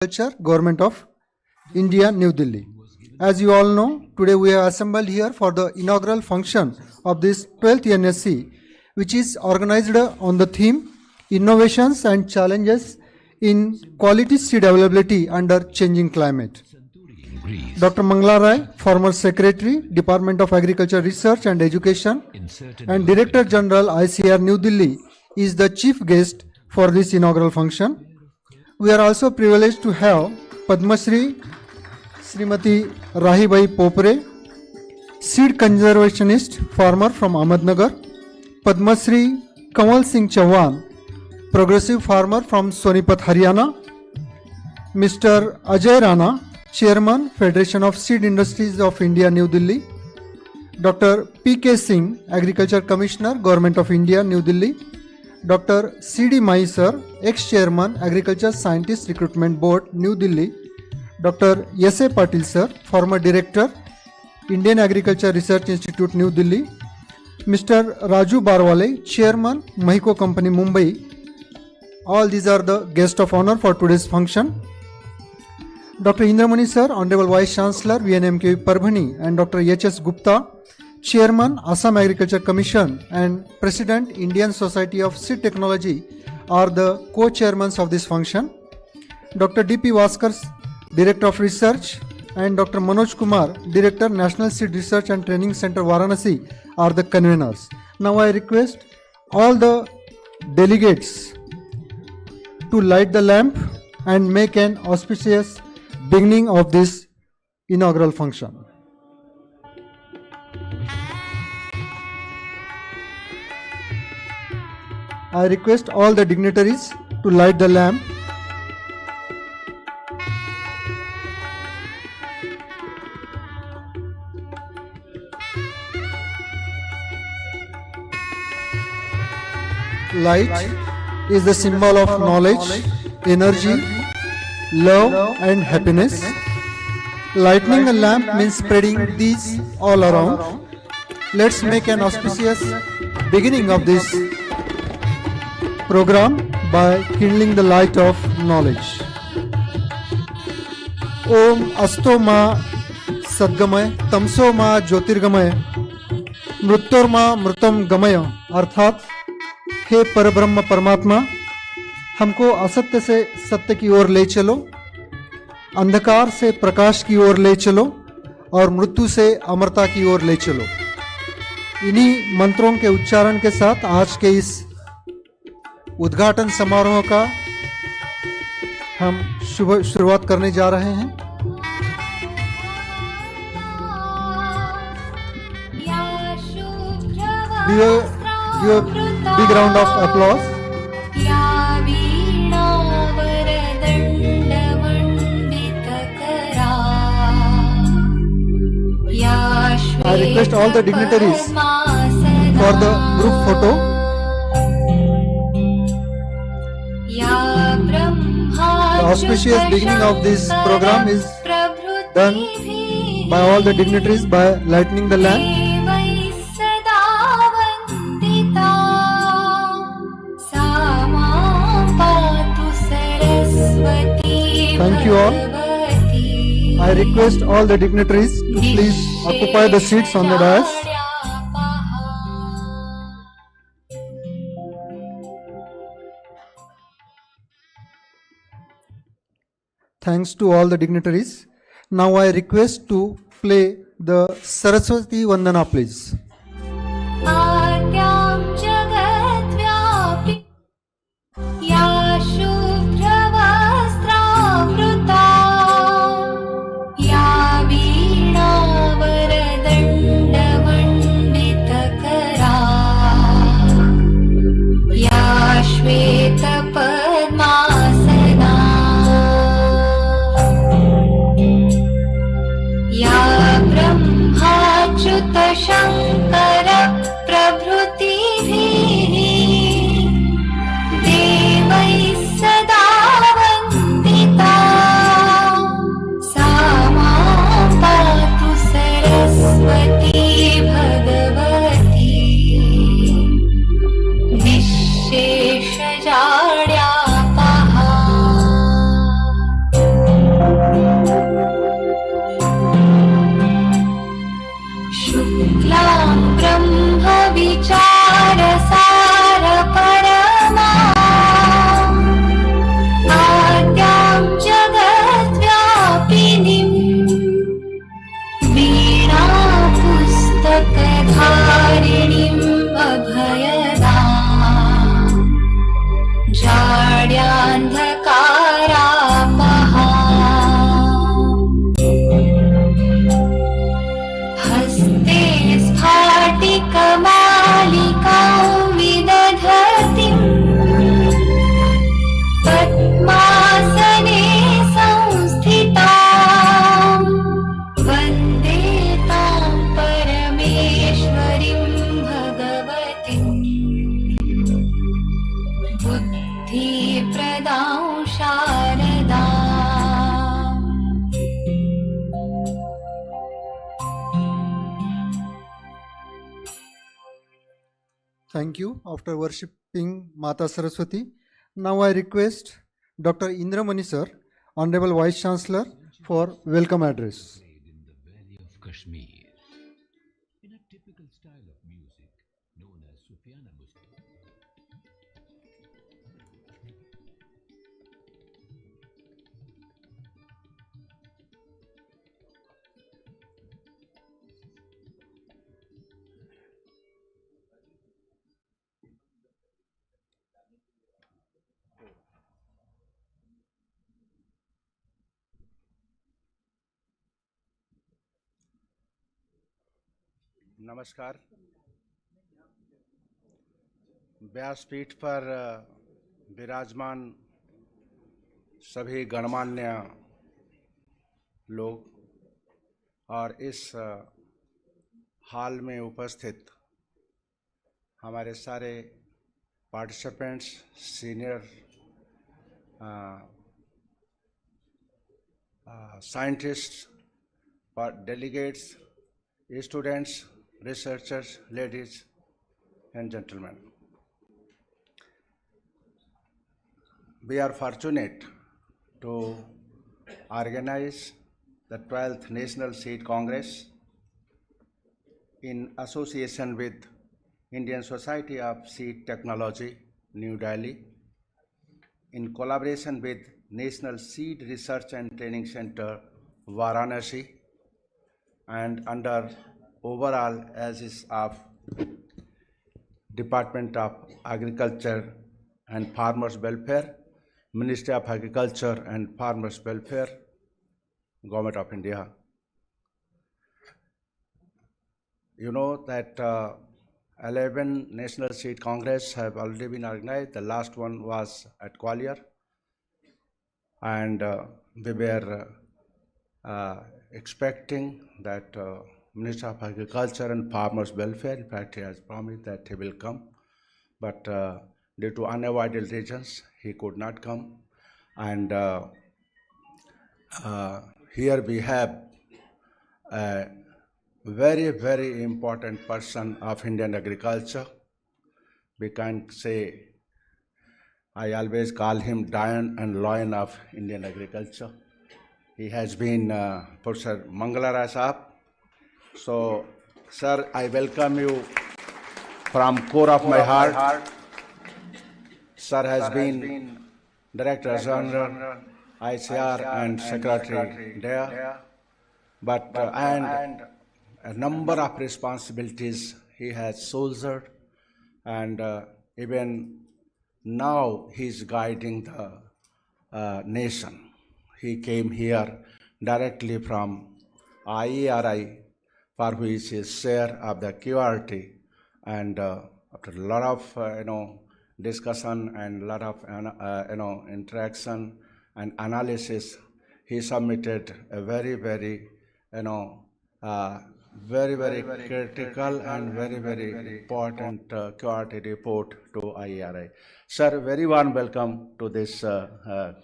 Culture, Government of India, New Delhi. As you all know, today we are assembled here for the inaugural function of this 12th NSC, which is organized on the theme Innovations and Challenges in Quality Seed Availability Under Changing Climate. Dr. Mangala Rai, former Secretary, Department of Agriculture Research and Education and Director General ICAR New Delhi is the chief guest for this inaugural function. We are also privileged to have Padma Shri Srimati Rahibai Popre, seed conservationist farmer from Ahmednagar, Padma Shri Kamal Singh Chauhan, progressive farmer from Sonipat, Haryana, Mr. Ajay Rana, Chairman, Federation of Seed Industries of India, New Delhi, Dr. P.K. Singh, Agriculture Commissioner, Government of India, New Delhi, Dr. C.D. Mai Sir, Ex-Chairman, Agriculture Scientist Recruitment Board, New Delhi, Dr. S.A. Patil Sir, former Director, Indian Agriculture Research Institute, New Delhi, Mr. Raju Barwale, Chairman, Mahiko Company, Mumbai. All these are the guests of honor for today's function. Dr. Indramani Sir, Honorable Vice Chancellor, VNMK Parbhani, and Dr. H.S. Gupta, Chairman, Assam Agriculture Commission and President, Indian Society of Seed Technology are the co-chairmen of this function. Dr. D.P. Vaskar, Director of Research, and Dr. Manoj Kumar, Director, National Seed Research and Training Center, Varanasi, are the conveners. Now I request all the delegates to light the lamp and make an auspicious beginning of this inaugural function. I request all the dignitaries to light the lamp. Light is the symbol of knowledge, energy, love and happiness. Lighting a lamp means spreading these all around. Let's make an auspicious beginning of this program by kindling the light of knowledge. Om Asto Ma Sadgamay Tamso Ma Jyotirgamay Mrutyor Ma Mrutam Gamaya, अर्थात हे परब्रह्म परमात्मा, हमको असत्य से सत्य की ओर ले चलो, अंधकार से प्रकाश की ओर ले चलो और मृत्यु से अमरता की ओर ले चलो। इन्हीं मंत्रों के उच्चारण के साथ आज के इस उद्घाटन समारोह का हम शुरुआत करने जा रहे हैं। Give a big round of applause. I request all the dignitaries for the group photo. The auspicious beginning of this program is done by all the dignitaries by lighting the lamp. Thank you all. I request all the dignitaries to please occupy the seats on the dais. Thanks to all the dignitaries. Now I request to play the Saraswati Vandana, please. Shang thank you after worshipping Mata Saraswati. Now I request Dr. Indramani sir, Honorable Vice Chancellor, for welcome address. In the valley of Kashmir, in a typical style of music known as Sufiana Musti. नमस्कार। व्यासपीठ पर विराजमान सभी गणमान्य लोग और इस हाल में उपस्थित हमारे सारे participants, senior scientists, delegates, students, researchers, ladies and gentlemen. We are fortunate to organize the 12th National Seed Congress in association with Indian Society of Seed Technology, New Delhi, in collaboration with National Seed Research and Training Center, Varanasi, and under overall aegis of Department of Agriculture and Farmers Welfare, Ministry of Agriculture and Farmers Welfare, Government of India. You know that 11 National Seed Congress have already been organized. The last one was at Gwalior, and we were expecting that Minister of Agriculture and Farmers Welfare, in fact, he has promised that he will come, but due to unavoidable reasons, he could not come. And here we have a very, very important person of Indian agriculture. We can say, I always call him Lion and Lion of Indian agriculture. He has been Professor Mangalara Saab. So, sir, I welcome you from core of my heart. Sir has been Director General, ICR and Secretary there, but and a number of responsibilities he has shouldered, and even now he is guiding the nation. He came here directly from IERI, for which is share of the QRT, and after a lot of discussion and a lot of interaction and analysis, he submitted a very, very very critical and very important QRT report to IERI. Sir, very warm welcome to this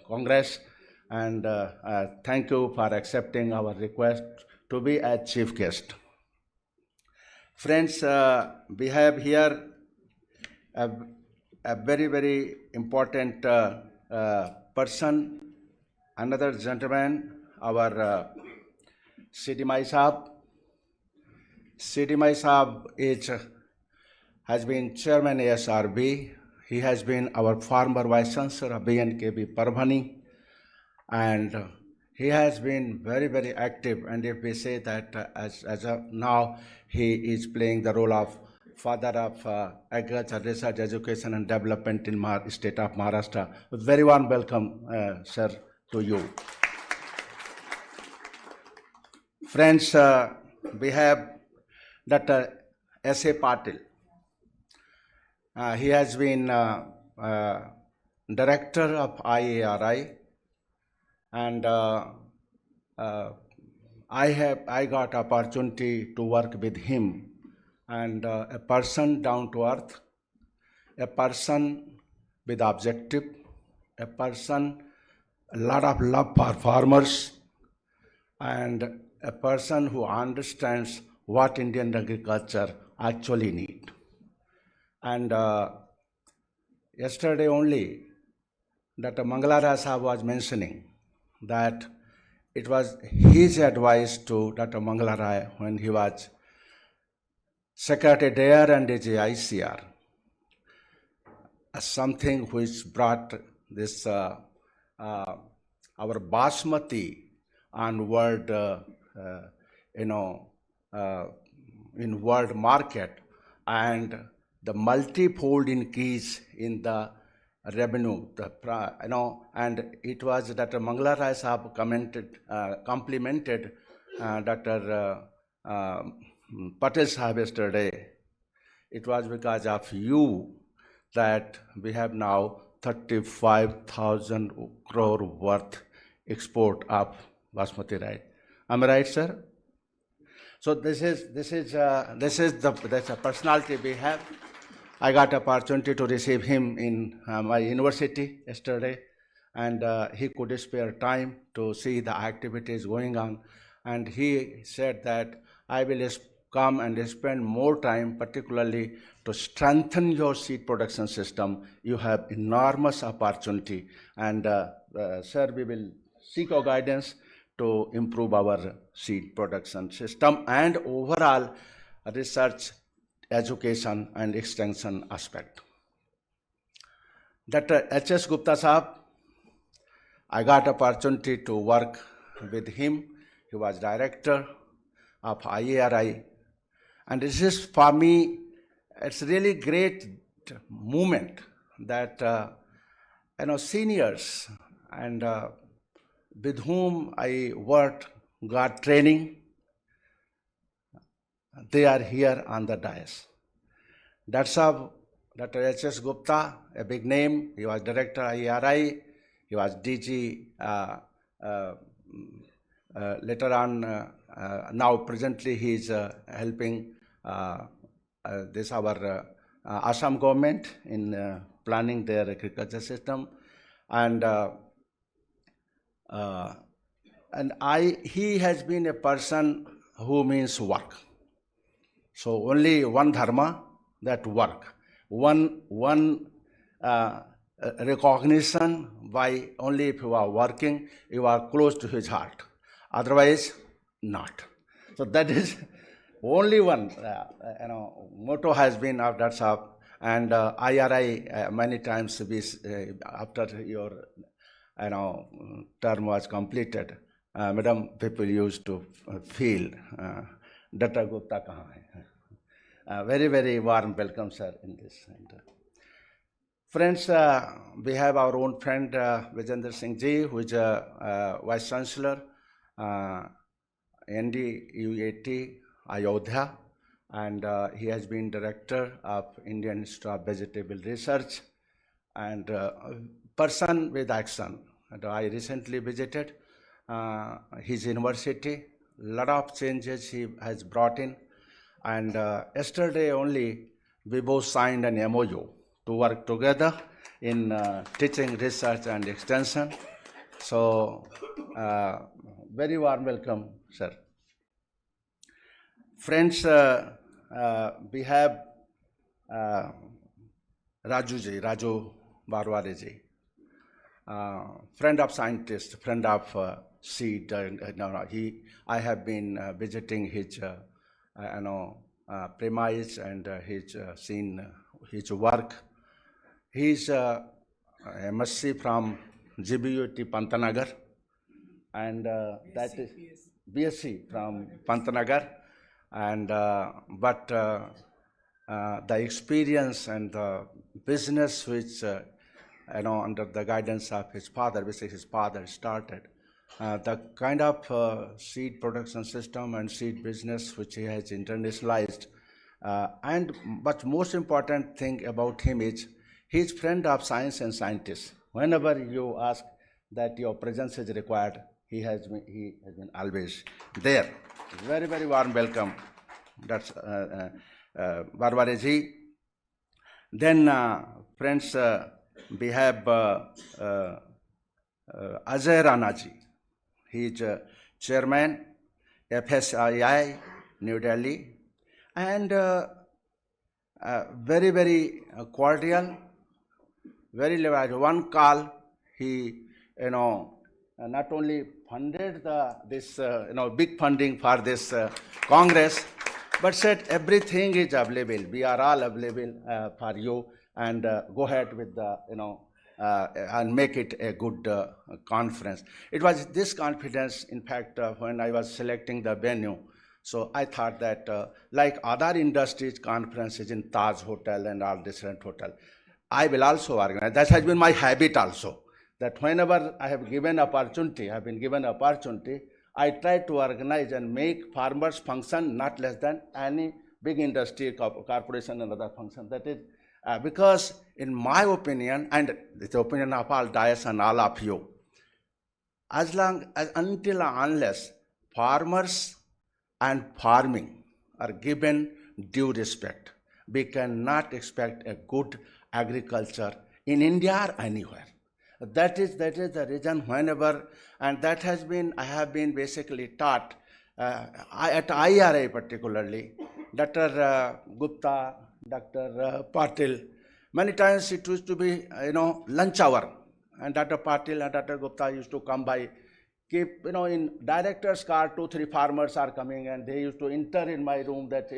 Congress, and thank you for accepting our request to be a chief guest. Friends, we have here a very important person, another gentleman, our Sidimai Saab. Sidimai Saab has been chairman ASRB. He has been our former vice chancellor of BNKB Parbhani, and he has been very active. And if we say that as of now, he is playing the role of father of agriculture, research, education and development in state of Maharashtra. Very warm welcome, sir, to you. Friends, we have Dr. S.A. Patil. He has been director of IARI, and I got opportunity to work with him, and a person down to earth, a person with objective, a person a lot of love for farmers, and a person who understands what Indian agriculture actually need. And yesterday only, Dr. Mangalaraj Sahab was mentioning that it was his advice to Dr. Mangalaraj when he was Secretary there and ICR, something which brought this our basmati on world, in world market, and the multifold increase in the revenue, and it was Dr. Mangalaraj Sahab complimented Dr. Patel Sahab yesterday. It was because of you that we have now 35,000 crore worth export of basmati rice. Am I right, sir? So this is the personality we have. I got opportunity to receive him in my university yesterday, and he could spare time to see the activities going on, and he said that I will come and spend more time, particularly to strengthen your seed production system. You have enormous opportunity, and sir, we will seek your guidance to improve our seed production system and overall research, education and extension aspect. Dr. H.S. Gupta Sahab, I got opportunity to work with him. He was director of IARI, and this is for me, it's really great moment that seniors and with whom I worked, got training, they are here on the dais. That's how Dr. H.S. Gupta, a big name, he was director IRI, he was DG, later on, now presently he is helping this our Assam government in planning their agriculture system, and he has been a person who means work. So only one dharma, that work. One recognition by only if you are working, you are close to his heart. Otherwise, not. So that is only one motto has been of that sahab. And IRI many times after your term was completed, madam, people used to feel Dr. Gupta kahan hai. Very, very warm welcome, sir, in this. Friends, we have our own friend Vijender Singh Ji, who is a Vice Chancellor, NDUAT Ayodhya, and he has been Director of Indian Institute of Vegetable Research, and person with action. And I recently visited his university. Lot of changes he has brought in, and yesterday only we both signed an MOU to work together in teaching, research and extension. So very warm welcome, sir. Friends, we have Raju Barware ji, friend of scientist, friend of seed. I have been visiting his premise and his seen his work. He's MSc from GBUT Pantanagar, and that is BSc from Pantanagar, and but the experience and the business which under the guidance of his father, which his father started, the kind of seed production system and seed business which he has internationalized, but most important thing about him is he is friend of science and scientists. Whenever you ask that your presence is required, he has been always there. Very, very warm welcome. That's Barware ji. Then friends, we have Ajay Rana ji. He is chairman FSII New Delhi, and very cordial, very liberal. One call, he, not only funded this big funding for this Congress, but said everything is available. We are all available for you, and go ahead with the and make it a good conference. It was this confidence, in fact, when I was selecting the venue. So I thought that like other industries conferences in Taj Hotel and all different hotel, I will also organize. That has been my habit also, that whenever I have given opportunity, I try to organize and make farmers function not less than any big industry, corporation and other function. That is because in my opinion, and the opinion of all dais and all of you, until and unless farmers and farming are given due respect, we cannot expect a good agriculture in India or anywhere. That is the reason whenever, and that has been, I have been basically taught at IRA particularly, Dr. Gupta, Dr. Patil, many times it used to be, lunch hour, and Dr. Patil and Dr. Gupta used to come by, keep, in director's car, 2-3 farmers are coming, and they used to enter in my room that,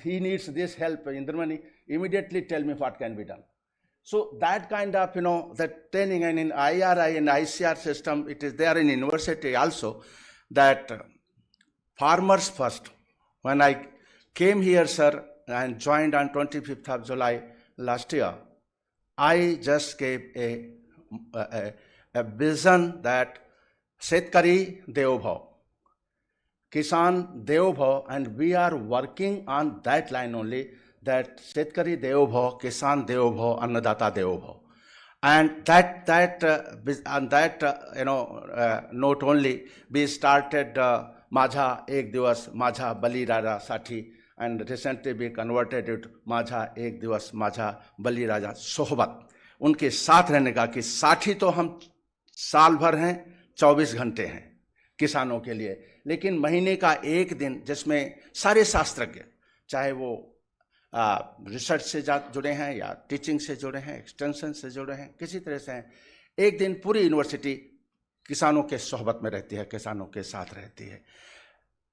he needs this help, Indramani, immediately tell me what can be done. So that kind of, that training, and in IRI and ICR system, it is there in university also, that farmers first. When I came here, sir, and joined on 25th of July last year, I just gave a vision that Shetkari Deo Bhav, Kisan Deo Bhav, and we are working on that line only, that Shetkari Deo Bhav, Kisan Deo Bhav, Annadata Deo Bhav. And note only, we started Majha Ek Divas, Majha Bali Raja Sati, and recently we converted it Majha Ek Divas, Majha Bali Raja Sohbat. उनके साथ रहने का, कि साठी तो हम साल भर हैं, 24 घंटे हैं किसानों के लिए, लेकिन महीने का एक दिन जिसमें सारे शास्त्रज्ञ, चाहे वो रिसर्च से जुड़े हैं या टीचिंग से जुड़े हैं, एक्सटेंशन से जुड़े हैं, किसी तरह से हैं, एक दिन पूरी यूनिवर्सिटी किसानों के सोहबत में रहती है, किसानों के साथ रहती है।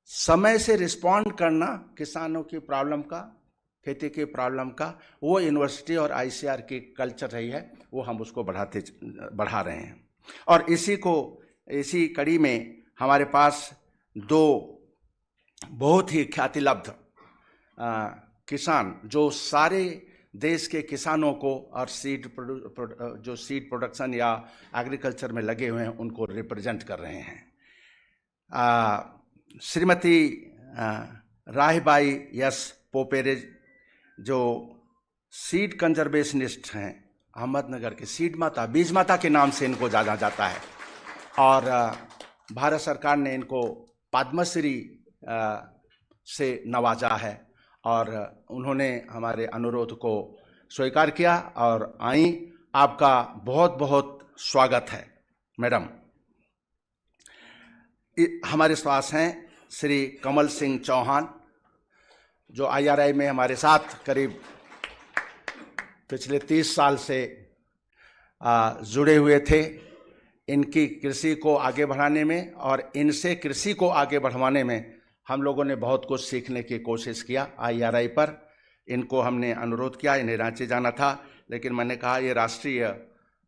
समय से रिस्पॉन्ड करना किसानों की प्रॉब्लम का, खेती की प्रॉब्लम का, वो यूनिवर्सिटी और आईसीआर की कल्चर रही है, वो हम उसको बढ़ा रहे हैं। और इसी कड़ी में हमारे पास 2 बहुत ही ख्यातिलब्ध किसान, जो सारे देश के किसानों को और सीड प्रोडक्शन या एग्रीकल्चर में लगे हुए हैं, उनको रिप्रेजेंट कर रहे हैं। श्रीमती राहिबाई यस पोपेरे, जो सीड कंजर्वेशनिस्ट हैं, अहमदनगर के सीड माता, बीज माता के नाम से इनको जाना जाता है, और भारत सरकार ने इनको पद्मश्री से नवाजा है, और उन्होंने हमारे अनुरोध को स्वीकार किया, और आई, आपका बहुत बहुत स्वागत है मैडम। हमारे पास हैं श्री कमल सिंह चौहान, जो IRI में हमारे साथ करीब पिछले 30 साल से जुड़े हुए थे। इनकी कृषि को आगे बढ़ाने में और इनसे कृषि को आगे बढ़वाने में हम लोगों ने बहुत कुछ सीखने की कोशिश किया। IRI पर इनको हमने अनुरोध किया, इन्हें रांची जाना था, लेकिन मैंने कहा ये राष्ट्रीय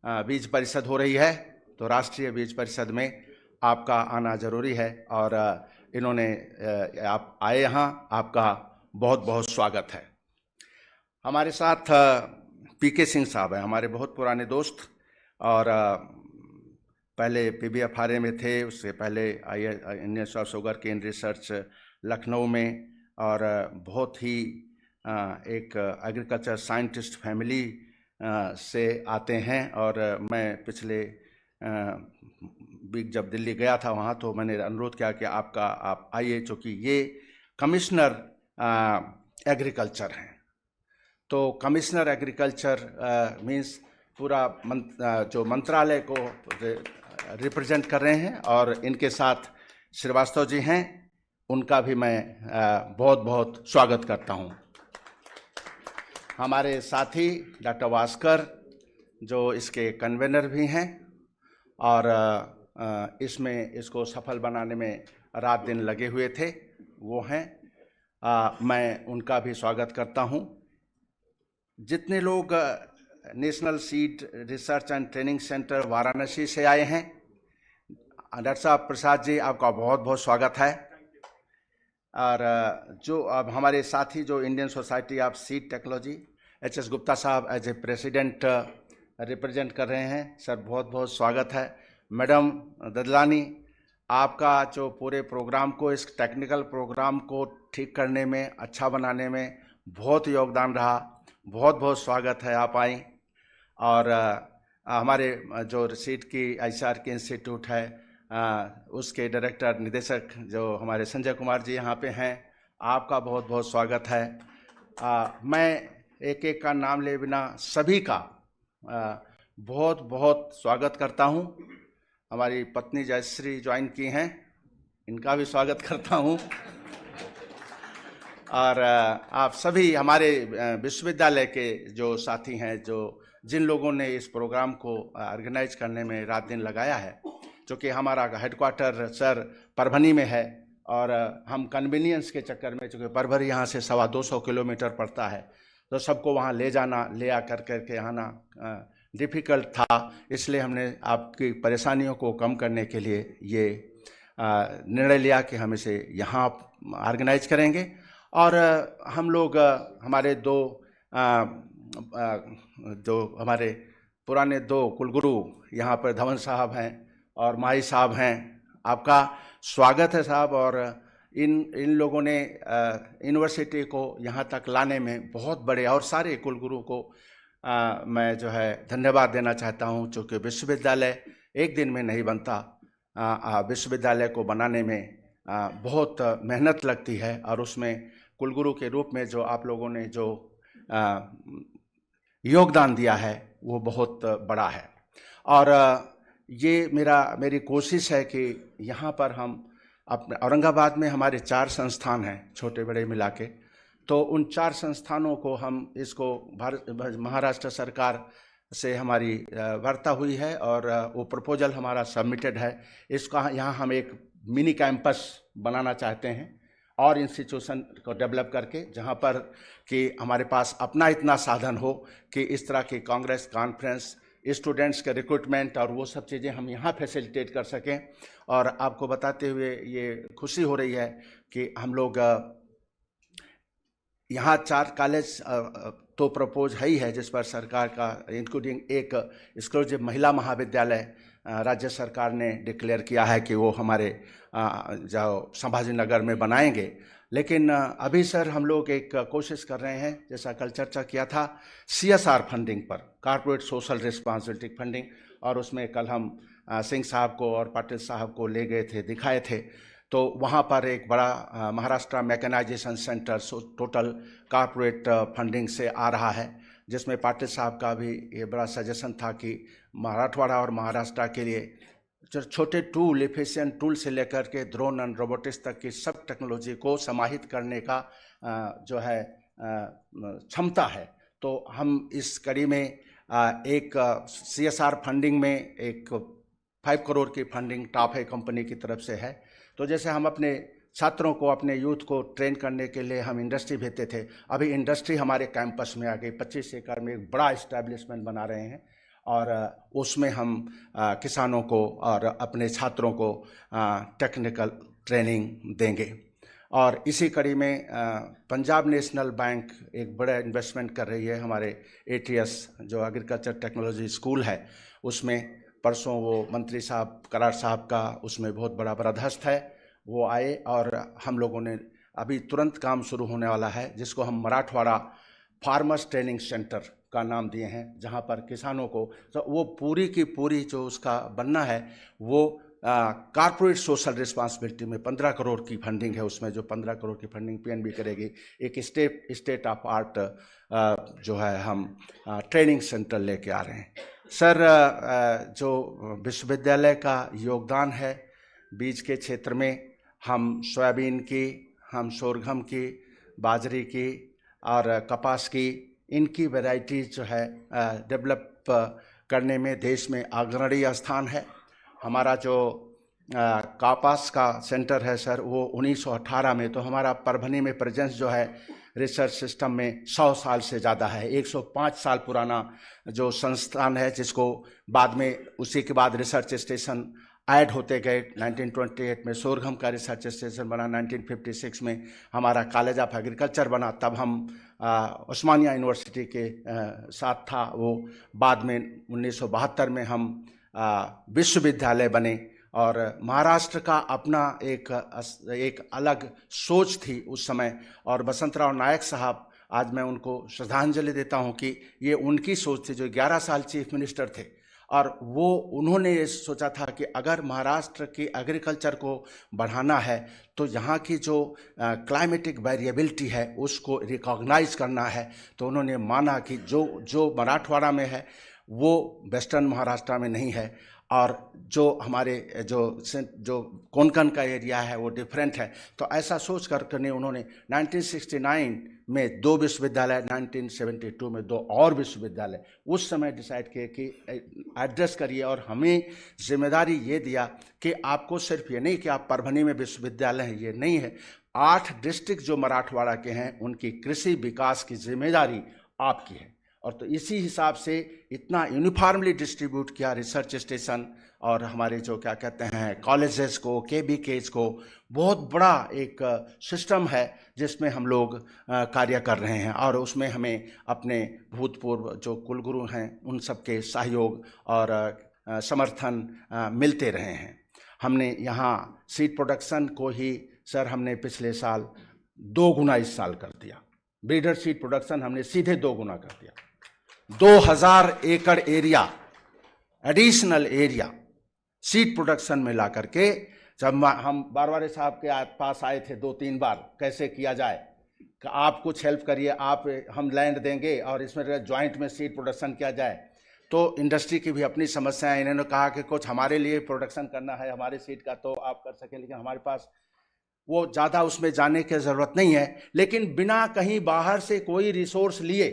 बीज परिषद हो रही है, तो राष्ट्रीय बीज परिषद में आपका आना जरूरी है, और इन्होंने आप आए यहाँ, आपका बहुत बहुत स्वागत है। हमारे साथ PK सिंह साहब हैं, हमारे बहुत पुराने दोस्त, और पहले PBFRA में थे, उससे पहले Indian sugarcane research Lucknow में, और बहुत ही एक एग्रीकल्चर साइंटिस्ट फैमिली से आते हैं। और मैं पिछले वीक जब दिल्ली गया था वहाँ, तो मैंने अनुरोध किया कि आप आइए, चूँकि ये कमिश्नर एग्रीकल्चर हैं, तो कमिश्नर एग्रीकल्चर मीन्स पूरा जो मंत्रालय को रिप्रेजेंट कर रहे हैं, और इनके साथ श्रीवास्तव जी हैं, उनका भी मैं बहुत बहुत स्वागत करता हूं। हमारे साथी डॉक्टर भास्कर जो इसके कन्वेनर भी हैं और इसमें इसको सफल बनाने में रात दिन लगे हुए थे, वो हैं। मैं उनका भी स्वागत करता हूं। जितने लोग national seed research and training centre Varanasi से आए हैं, डॉक्टर साहब प्रसाद जी, आपका बहुत बहुत स्वागत है। और जो अब हमारे साथी जो Indian society of seed technology, HS. Gupta साहब एज ए प्रेसिडेंट रिप्रेजेंट कर रहे हैं, सर बहुत बहुत स्वागत है। मैडम ददलानी, आपका जो पूरे प्रोग्राम को, इस टेक्निकल प्रोग्राम को ठीक करने में, अच्छा बनाने में बहुत योगदान रहा, बहुत बहुत स्वागत है, आप आई। और हमारे जो सीट की ICR की इंस्टीट्यूट है, उसके डायरेक्टर निदेशक जो हमारे संजय कुमार जी यहाँ पे हैं, आपका बहुत बहुत स्वागत है। मैं एक एक का नाम ले बिना सभी का बहुत बहुत स्वागत करता हूँ। हमारी पत्नी जयश्री ज्वाइन की हैं, इनका भी स्वागत करता हूँ। और आप सभी हमारे विश्वविद्यालय के जो साथी हैं, जो जिन लोगों ने इस प्रोग्राम को ऑर्गेनाइज करने में रात दिन लगाया है, क्योंकि हमारा हेडक्वार्टर सर परभनी में है और हम कन्वीनियंस के चक्कर में, चूँकि परभनी यहाँ से 225 किलोमीटर पड़ता है, तो सबको वहाँ ले जाना, ले आकर करके आना डिफ़िकल्ट था। इसलिए हमने आपकी परेशानियों को कम करने के लिए ये निर्णय लिया कि हम इसे यहाँ ऑर्गेनाइज करेंगे। और हम लोग हमारे जो हमारे पुराने 2 कुलगुरु यहाँ पर धवन साहब हैं और माही साहब हैं, आपका स्वागत है साहब। और इन लोगों ने यूनिवर्सिटी को यहाँ तक लाने में बहुत बड़े, और सारे कुलगुरु को मैं जो है धन्यवाद देना चाहता हूँ, क्योंकि विश्वविद्यालय एक दिन में नहीं बनता। विश्वविद्यालय को बनाने में बहुत मेहनत लगती है, और उसमें कुलगुरु के रूप में जो आप लोगों ने जो योगदान दिया है वो बहुत बड़ा है। और ये मेरी कोशिश है कि यहाँ पर हम अपने औरंगाबाद में हमारे 4 संस्थान हैं, छोटे बड़े मिला के, तो उन 4 संस्थानों को हम इसको महाराष्ट्र सरकार से हमारी वार्ता हुई है और वो प्रपोजल हमारा सबमिटेड है। इसका यहाँ हम एक मिनी कैंपस बनाना चाहते हैं और इंस्टीट्यूशन को डेवलप करके, जहाँ पर कि हमारे पास अपना इतना साधन हो कि इस तरह की कांग्रेस कॉन्फ्रेंस, स्टूडेंट्स के रिक्रूटमेंट और वो सब चीज़ें हम यहाँ फैसिलिटेट कर सकें। और आपको बताते हुए ये खुशी हो रही है कि हम लोग यहाँ 4 कॉलेज तो प्रपोज है ही है, जिस पर सरकार का, इंक्लूडिंग एक एक्सक्लूसिव महिला महाविद्यालय राज्य सरकार ने डिक्लेयर किया है कि वो हमारे जो संभाजी नगर में बनाएंगे। लेकिन अभी सर हम लोग एक कोशिश कर रहे हैं, जैसा कल चर्चा किया था, CSR फंडिंग पर, कॉर्पोरेट सोशल रिस्पॉन्सिबिलिटी फंडिंग, और उसमें कल हम सिंह साहब को और पाटिल साहब को ले गए थे, दिखाए थे। तो वहाँ पर एक बड़ा Maharashtra mechanization centre total corporate funding से आ रहा है, जिसमें पाटिल साहब का भी ये बड़ा सजेशन था कि मराठवाड़ा और महाराष्ट्र के लिए जो छोटे टूल, एफिशिएंट टूल से लेकर के ड्रोन एंड रोबोटिक्स तक की सब टेक्नोलॉजी को समाहित करने का जो है क्षमता है। तो हम इस कड़ी में एक CSR फंडिंग में एक 5 करोड़ की फंडिंग टॉप है कंपनी की तरफ से है। तो जैसे हम अपने छात्रों को, अपने यूथ को ट्रेन करने के लिए हम इंडस्ट्री भेजते थे, अभी इंडस्ट्री हमारे कैंपस में आ गई। 25 एकड़ में एक बड़ा इस्टेब्लिशमेंट बना रहे हैं और उसमें हम किसानों को और अपने छात्रों को टेक्निकल ट्रेनिंग देंगे। और इसी कड़ी में पंजाब नेशनल बैंक एक बड़ा इन्वेस्टमेंट कर रही है हमारे ATS जो एग्रीकल्चर टेक्नोलॉजी स्कूल है, उसमें परसों वो मंत्री साहब करार साहब का उसमें बहुत बड़ा पराधस्त है, वो आए और हम लोगों ने अभी तुरंत काम शुरू होने वाला है, जिसको हम मराठवाड़ा फार्मर्स ट्रेनिंग सेंटर का नाम दिए हैं, जहां पर किसानों को तो वो पूरी की पूरी जो उसका बनना है वो कॉर्पोरेट सोशल रिस्पॉन्सिबिलिटी में 15 करोड़ की फंडिंग है। उसमें जो 15 करोड़ की फंडिंग PNB करेगी, एक स्टेट ऑफ आर्ट जो है हम ट्रेनिंग सेंटर लेके आ रहे हैं। सर, जो विश्वविद्यालय का योगदान है बीज के क्षेत्र में, हम सोयाबीन की, हम सोरगम की, बाजरे की और कपास की इनकी वैरायटीज जो है डेवलप करने में देश में अग्रणी स्थान है। हमारा जो कापास का सेंटर है सर, वो 1918 में, तो हमारा परभनी में प्रेजेंस जो है रिसर्च सिस्टम में 100 साल से ज़्यादा है। 105 साल पुराना जो संस्थान है, जिसको बाद में उसी के बाद रिसर्च स्टेशन ऐड होते गए। 1928 में सोरघम का रिसर्च स्टेशन बना, 1956 में हमारा कॉलेज ऑफ एग्रीकल्चर बना, तब हम उस्मानिया यूनिवर्सिटी के साथ था वो। बाद में 1972 में हम विश्वविद्यालय बने, और महाराष्ट्र का अपना एक अलग सोच थी उस समय। और वसंतराव नायक साहब, आज मैं उनको श्रद्धांजलि देता हूं कि ये उनकी सोच थी, जो 11 साल चीफ मिनिस्टर थे, और वो उन्होंने ये सोचा था कि अगर महाराष्ट्र की एग्रीकल्चर को बढ़ाना है तो यहाँ की जो क्लाइमेटिक वेरिएबिलिटी है उसको रिकॉग्नाइज करना है। तो उन्होंने माना कि जो मराठवाड़ा में है वो वेस्टर्न महाराष्ट्र में नहीं है, और जो हमारे जो कोंकण का एरिया है वो डिफरेंट है। तो ऐसा सोच करके उन्होंने 1969 में 2 विश्वविद्यालय, 1972 में 2 और विश्वविद्यालय उस समय डिसाइड किए कि एड्रेस करिए, और हमें जिम्मेदारी ये दिया कि आपको सिर्फ ये नहीं कि आप परभनी में विश्वविद्यालय हैं, ये नहीं है, 8 डिस्ट्रिक्ट जो मराठवाड़ा के हैं उनकी कृषि विकास की जिम्मेदारी आपकी है। और तो इसी हिसाब से इतना यूनिफॉर्मली डिस्ट्रीब्यूट किया रिसर्च स्टेशन और हमारे जो क्या कहते हैं कॉलेजेस को, केबीकेज को। बहुत बड़ा एक सिस्टम है जिसमें हम लोग कार्य कर रहे हैं, और उसमें हमें अपने भूतपूर्व जो कुलगुरु हैं उन सबके सहयोग और समर्थन मिलते रहे हैं। हमने यहाँ सीड प्रोडक्शन को ही सर हमने पिछले साल 2 गुना इस साल कर दिया। ब्रीडर सीड प्रोडक्शन हमने सीधे 2 गुना कर दिया। 2000 एकड़ area, additional area seed production में ला करके, जब हम बारवारे साहब के पास आए थे 2-3 बार, कैसे किया जाए कि आप कुछ हेल्प करिए, आप हम लैंड देंगे और इसमें ज्वाइंट में सीड प्रोडक्शन किया जाए। तो इंडस्ट्री की भी अपनी समस्याएं, इन्होंने कहा कि कुछ हमारे लिए प्रोडक्शन करना है हमारे सीड का तो आप कर सकें, लेकिन हमारे पास वो ज़्यादा उसमें जाने की ज़रूरत नहीं है। लेकिन बिना कहीं बाहर से कोई रिसोर्स लिए,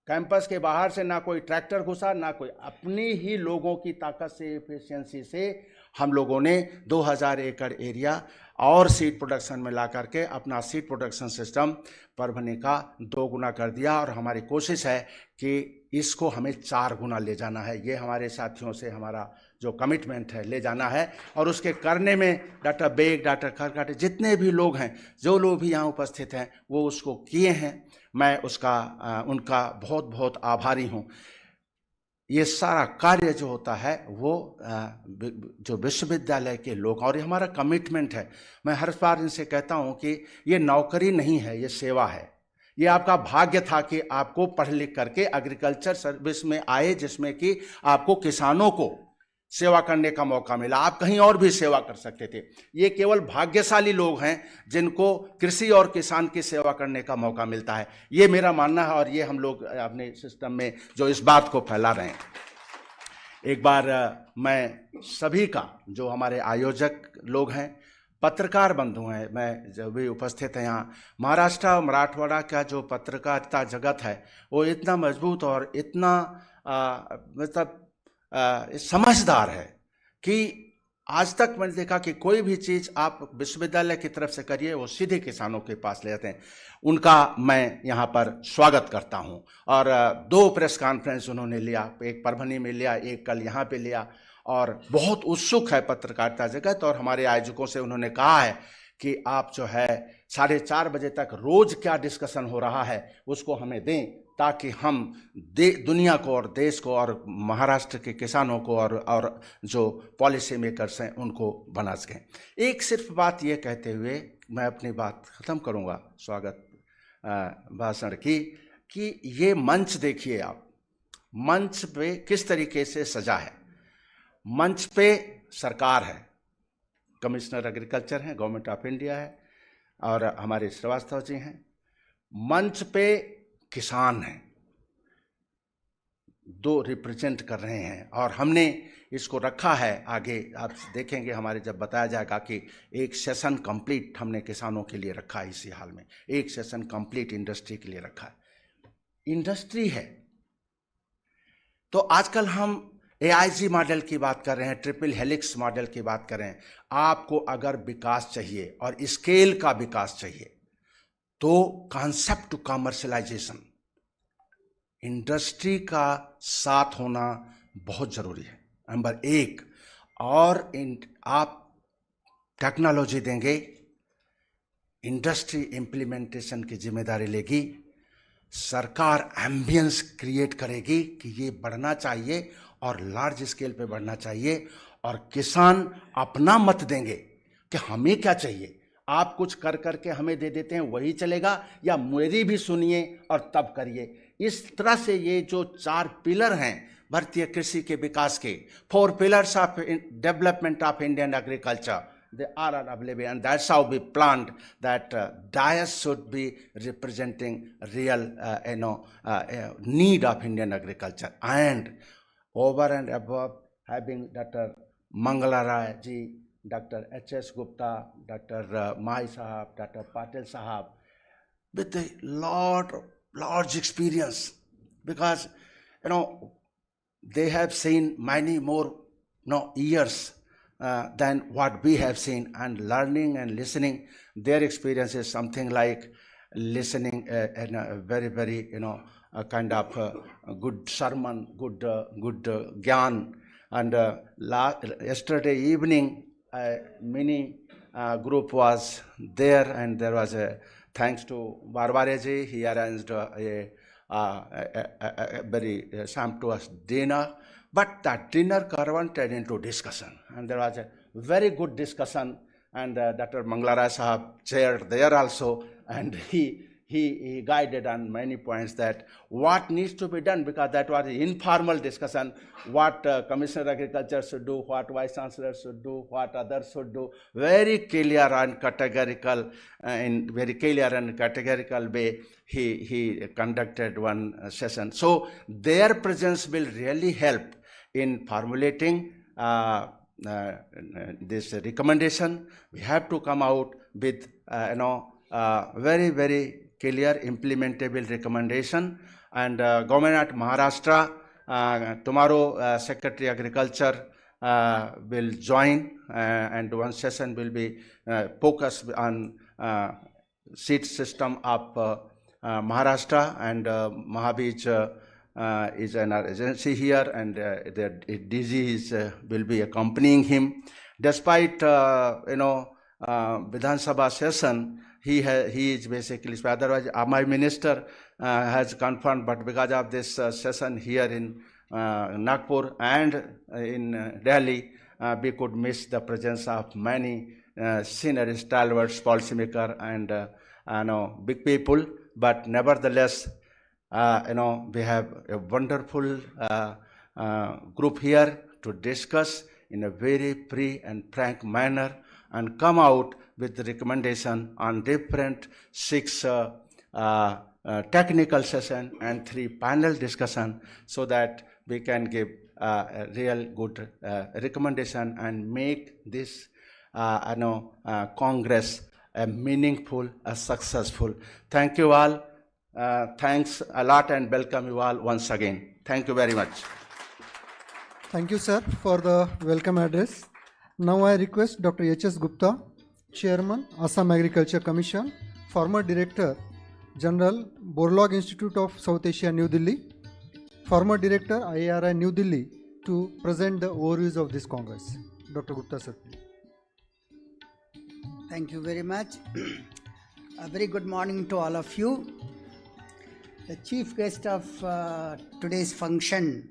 कैंपस के बाहर से ना कोई ट्रैक्टर घुसा, ना कोई, अपनी ही लोगों की ताकत से, एफिशिएंसी से हम लोगों ने 2000 एकड़ एरिया और सीड प्रोडक्शन में ला करके अपना सीड प्रोडक्शन सिस्टम परभनी का 2 गुना कर दिया। और हमारी कोशिश है कि इसको हमें 4 गुना ले जाना है। ये हमारे साथियों से हमारा जो कमिटमेंट है ले जाना है, और उसके करने में डॉक्टर बेग, डॉक्टर खरकाटे, जितने भी लोग हैं, जो लोग भी यहाँ उपस्थित हैं, वो उसको किए हैं। मैं उनका बहुत बहुत आभारी हूँ। ये सारा कार्य जो होता है वो जो विश्वविद्यालय के लोग, और ये हमारा कमिटमेंट है। मैं हर बार इनसे कहता हूँ कि ये नौकरी नहीं है, ये सेवा है। ये आपका भाग्य था कि आपको पढ़ लिख करके एग्रीकल्चर सर्विस में आए, जिसमें कि आपको किसानों को सेवा करने का मौका मिला। आप कहीं और भी सेवा कर सकते थे। ये केवल भाग्यशाली लोग हैं जिनको कृषि और किसान की सेवा करने का मौका मिलता है। ये मेरा मानना है, और ये हम लोग अपने सिस्टम में जो इस बात को फैला रहे हैं। एक बार मैं सभी का, जो हमारे आयोजक लोग हैं, पत्रकार बंधु हैं, मैं जब भी उपस्थित हैं यहाँ, महाराष्ट्र और मराठवाड़ा का जो पत्रकारिता जगत है वो इतना मजबूत और इतना मतलब समझदार है कि आज तक मैंने देखा कि कोई भी चीज़ आप विश्वविद्यालय की तरफ से करिए वो सीधे किसानों के पास ले जाते हैं। उनका मैं यहाँ पर स्वागत करता हूँ। और 2 प्रेस कॉन्फ्रेंस उन्होंने लिया, एक परभनी में लिया, एक कल यहाँ पे लिया, और बहुत उत्सुक है पत्रकारिता जगत। और हमारे आयोजकों से उन्होंने कहा है कि आप जो है 4:30 बजे तक रोज क्या डिस्कशन हो रहा है उसको हमें दें, ताकि हम दुनिया को और देश को और महाराष्ट्र के किसानों को और जो पॉलिसी मेकर्स हैं उनको बना सकें। एक सिर्फ बात ये कहते हुए मैं अपनी बात ख़त्म करूँगा स्वागत भाषण की, कि ये मंच देखिए आप, मंच पे किस तरीके से सजा है। मंच पे सरकार है, कमिश्नर एग्रीकल्चर हैं, गवर्नमेंट ऑफ इंडिया है, और हमारे श्रीवास्तव जी हैं। मंच पे किसान हैं, 2 रिप्रेजेंट कर रहे हैं, और हमने इसको रखा है। आगे आप देखेंगे हमारे जब बताया जाएगा कि एक सेशन कंप्लीट हमने किसानों के लिए रखा है। इसी हाल में एक सेशन कंप्लीट इंडस्ट्री के लिए रखा है। इंडस्ट्री है। तो आजकल हम AIG मॉडल की बात कर रहे हैं, ट्रिपल हेलिक्स मॉडल की बात कर रहे हैं। आपको अगर विकास चाहिए और स्केल का विकास चाहिए तो कॉन्सेप्ट टू कमर्शलाइजेशन, इंडस्ट्री का साथ होना बहुत जरूरी है, नंबर एक। और आप टेक्नोलॉजी देंगे, इंडस्ट्री इम्प्लीमेंटेशन की जिम्मेदारी लेगी, सरकार एम्बियंस क्रिएट करेगी कि ये बढ़ना चाहिए और लार्ज स्केल पे बढ़ना चाहिए, और किसान अपना मत देंगे कि हमें क्या चाहिए, आप कुछ कर करके हमें दे देते हैं वही चलेगा, या मेरी भी सुनिए और तब करिए। इस तरह से ये जो 4 पिलर हैं भारतीय कृषि के विकास के, 4 pillars of development of Indian agriculture, they are available, and that's how we planned that DIAS should be representing real need of Indian agriculture. And over and above, having Dr. Mangala Rai ji, Dr. H.S. Gupta, Dr. Mai Sahab, Dr. Patel Sahab, with a large experience, because they have seen many more years than what we have seen, and learning and listening. Their experience is something like listening in a very, very a kind of good sermon, good gyan. And yesterday evening, a mini group was there, and there was a thanks to Barbareji. He arranged a very sumptuous dinner, but that dinner converted into discussion, and there was a very good discussion, and Dr. Manglara Sahab chaired there also, and he guided on many points that what needs to be done, because that was an informal discussion, what Commissioner Agriculture should do, what Vice Chancellor should do, what others should do, very clear and categorical, in very clear and categorical way. He conducted one session. So their presence will really help in formulating this recommendation. We have to come out with very, very clear implementable recommendation. And government at Maharashtra, tomorrow Secretary Agriculture will join, and one session will be focused on seed system of Maharashtra, and Mahabij is an agency here, and the DG will be accompanying him. Despite Vidhan Sabha session, he is basically, otherwise my minister has confirmed, but because of this session here in Nagpur and in Delhi, we could miss the presence of many senior stalwarts, policymakers, and big people. But nevertheless, we have a wonderful group here to discuss in a very free and frank manner and come out with the recommendation on different 6 technical session and 3 panel discussion, so that we can give a real good recommendation and make this Congress a meaningful, a successful. Thank you all. Thanks a lot, and welcome you all once again. Thank you very much. Thank you, sir, for the welcome address. Now I request Dr. H.S. Gupta, Chairman, Assam Agriculture Commission, former Director General, Borlaug Institute of South Asia, New Delhi, former Director, IARI, New Delhi, to present the overviews of this Congress. Dr. Gupta, sir. Thank you very much. A very good morning to all of you. The chief guest of today's function,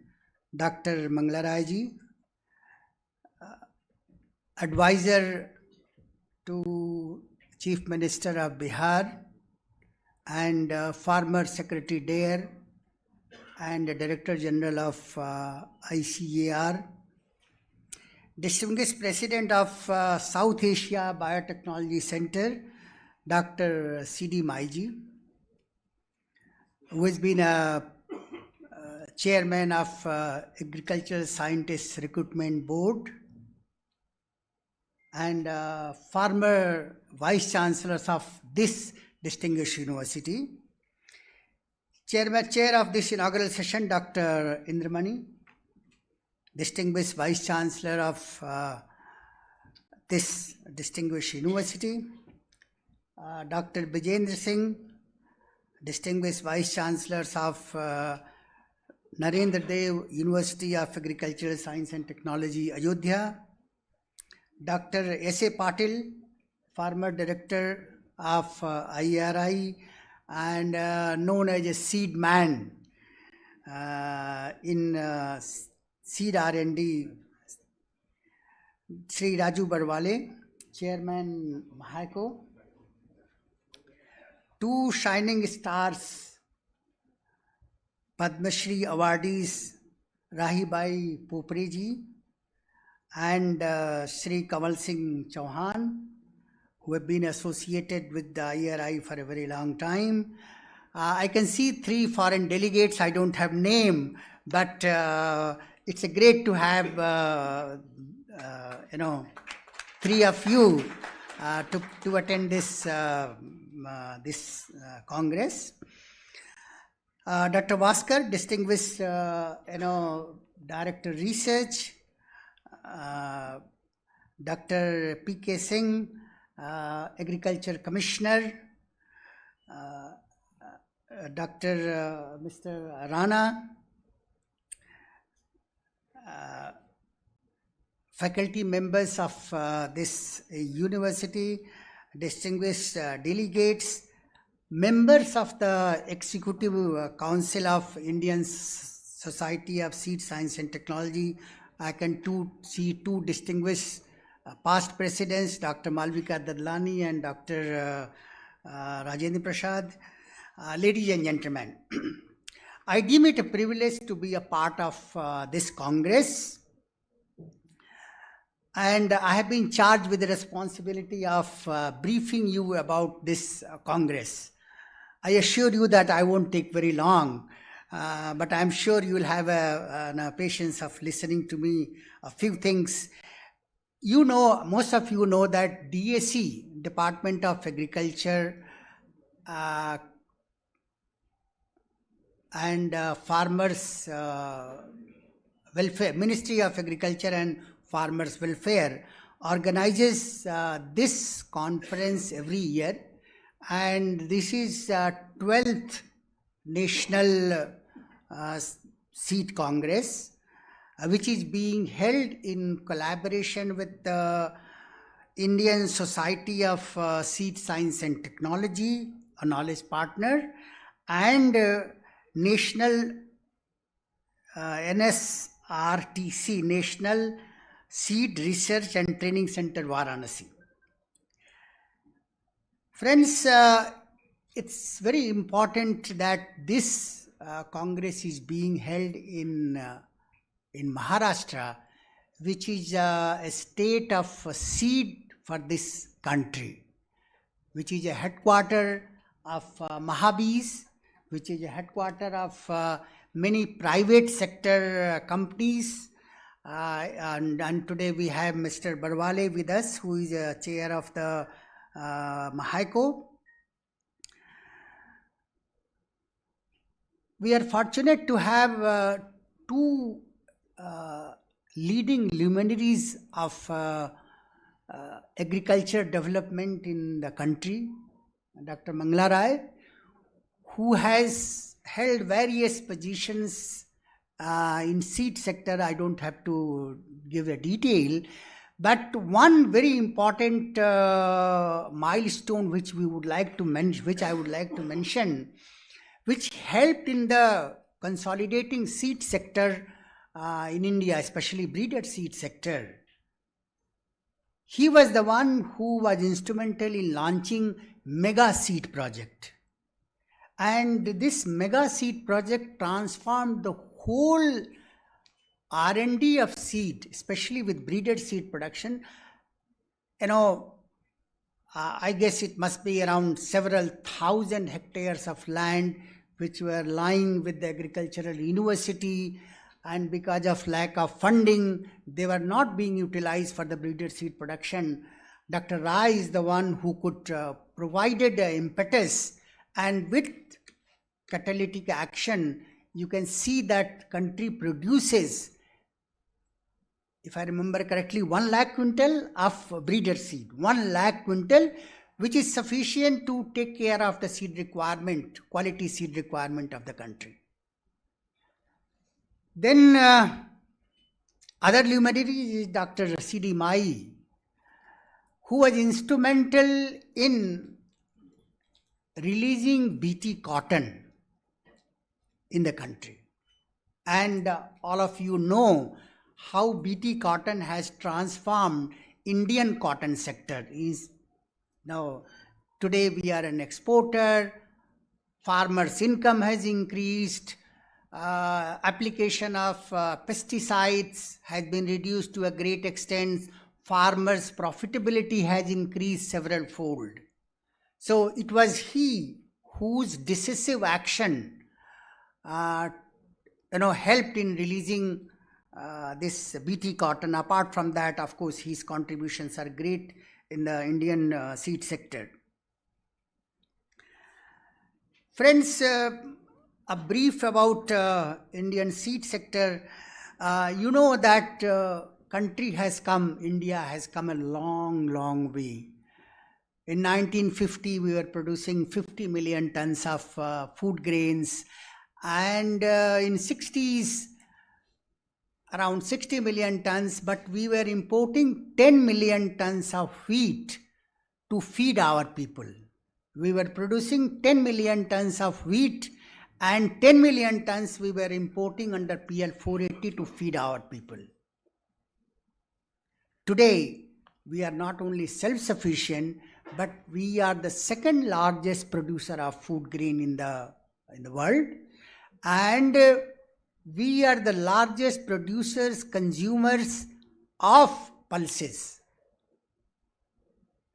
Dr. Mangala Rai ji, advisor to Chief Minister of Bihar and former Secretary there and Director General of ICAR, distinguished President of South Asia Biotechnology Center, Dr. C.D. Maiji, who has been a chairman of Agricultural Scientists Recruitment Board and former vice chancellors of this distinguished university. Chair of this inaugural session, Dr. Indramani, distinguished Vice Chancellor of this distinguished university, Dr. Bijendra Singh, distinguished Vice Chancellors of Narendra Dev University of Agricultural Science and Technology, Ayodhya, Dr. S.A. Patil, former Director of IRI and known as a seed man in seed R&D, Sri Raju Barwale, Chairman MAHARASTRA, two shining stars, Padma Shri awardees Rahibai Popre ji and Sri Kamal Singh Chauhan, who have been associated with the IRI for a very long time. I can see three foreign delegates. I don't have name, but it's a great to have three of you to attend this Congress. Dr. Vaskar, distinguished Director Research, Dr. P.K. Singh, Agriculture Commissioner, Dr. Mr. Rana, faculty members of this university, distinguished delegates, members of the Executive Council of Indian Society of Seed Science and Technology. I can see two distinguished past presidents, Dr. Malvika Dadlani and Dr. Rajendra Prasad. Ladies and gentlemen, I deem it a privilege to be a part of this Congress, and I have been charged with the responsibility of briefing you about this Congress. I assure you that I won't take very long, but I'm sure you will have a patience of listening to me a few things. You know, most of you know that DAC, Department of Agriculture and Farmers Welfare, Ministry of Agriculture and Farmers Welfare organizes this conference every year, and this is 12th National Seed Congress, which is being held in collaboration with the Indian Society of Seed Science and Technology, a knowledge partner, and National NSRTC, National Seed Research and Training Center, Varanasi. Friends, it's very important that this Congress is being held in Maharashtra, which is a state of seed for this country, which is a headquarter of Mahabees, which is a headquarter of many private sector companies. And today we have Mr. Barwale with us, who is a chair of the MAHARASTRA. We are fortunate to have two leading luminaries of agriculture development in the country. Dr. Mangala, who has held various positions in seed sector. I don't have to give a detail, but one very important milestone which we would like to mention, which I would like to mention, which helped in the consolidating seed sector in India, especially breeder seed sector. He was the one who was instrumental in launching Mega Seed Project. And this Mega Seed Project transformed the whole R&D of seed, especially with breeder seed production. I guess it must be around several thousand hectares of land which were lying with the agricultural university, and because of lack of funding, they were not being utilized for the breeder seed production. Dr. Rai is the one who could provided the impetus, and with catalytic action, you can see that country produces, if I remember correctly, 1 lakh quintal of breeder seed, 1 lakh quintal, which is sufficient to take care of the seed requirement, quality seed requirement of the country. Then other luminary is Dr. C.D. Mai, who was instrumental in releasing BT cotton in the country. And all of you know how BT cotton has transformed Indian cotton sector. Now, today we are an exporter, farmers' income has increased, application of pesticides has been reduced to a great extent, farmers' profitability has increased several fold. So it was he whose decisive action helped in releasing this BT cotton. Apart from that, of course, his contributions are great in the Indian seed sector. Friends, a brief about Indian seed sector. You know that India has come a long way. In 1950, we were producing 50 million tons of food grains, and in 60s, around 60 million tons, but we were importing 10 million tons of wheat to feed our people. We were producing 10 million tons of wheat and 10 million tons we were importing under PL 480 to feed our people. Today, we are not only self-sufficient, but we are the second largest producer of food grain in the world, and we are the largest producers, consumers of pulses,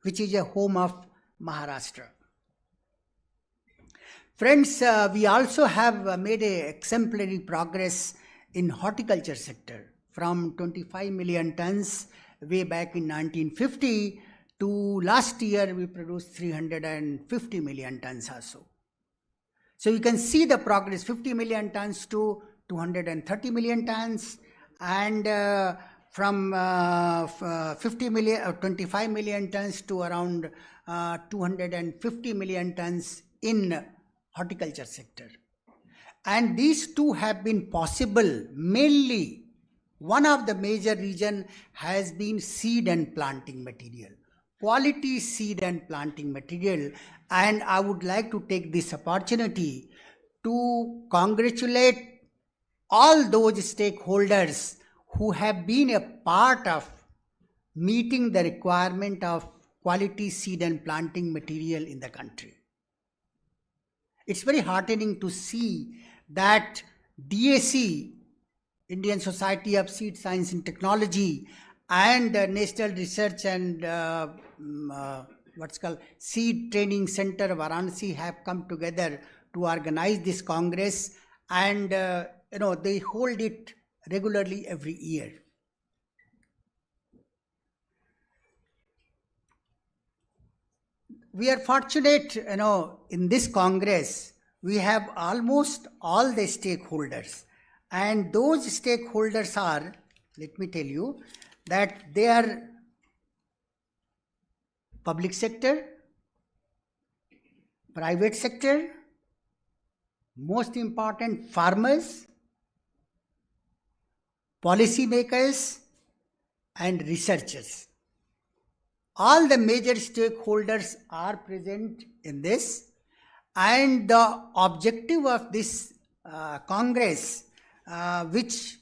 which is a home of Maharashtra. Friends, we also have made a exemplary progress in horticulture sector from 25 million tons way back in 1950 to last year we produced 350 million tons or so. So you can see the progress, 50 million tons to 230 million tons, and from 25 million tons to around 250 million tons in horticulture sector. And these two have been possible mainly, one of the major reason has been seed and planting material, quality seed and planting material. And I would like to take this opportunity to congratulate all those stakeholders who have been a part of meeting the requirement of quality seed and planting material in the country. It's very heartening to see that DAC, Indian Society of Seed Science and Technology, and National Research and what's called Seed Training Center Varanasi have come together to organize this Congress, and they hold it regularly every year. We are fortunate, in this Congress, we have almost all the stakeholders, and those stakeholders are, let me tell you, that they are public sector, private sector, most important farmers, policy makers, and researchers. All the major stakeholders are present in this, and the objective of this Congress, which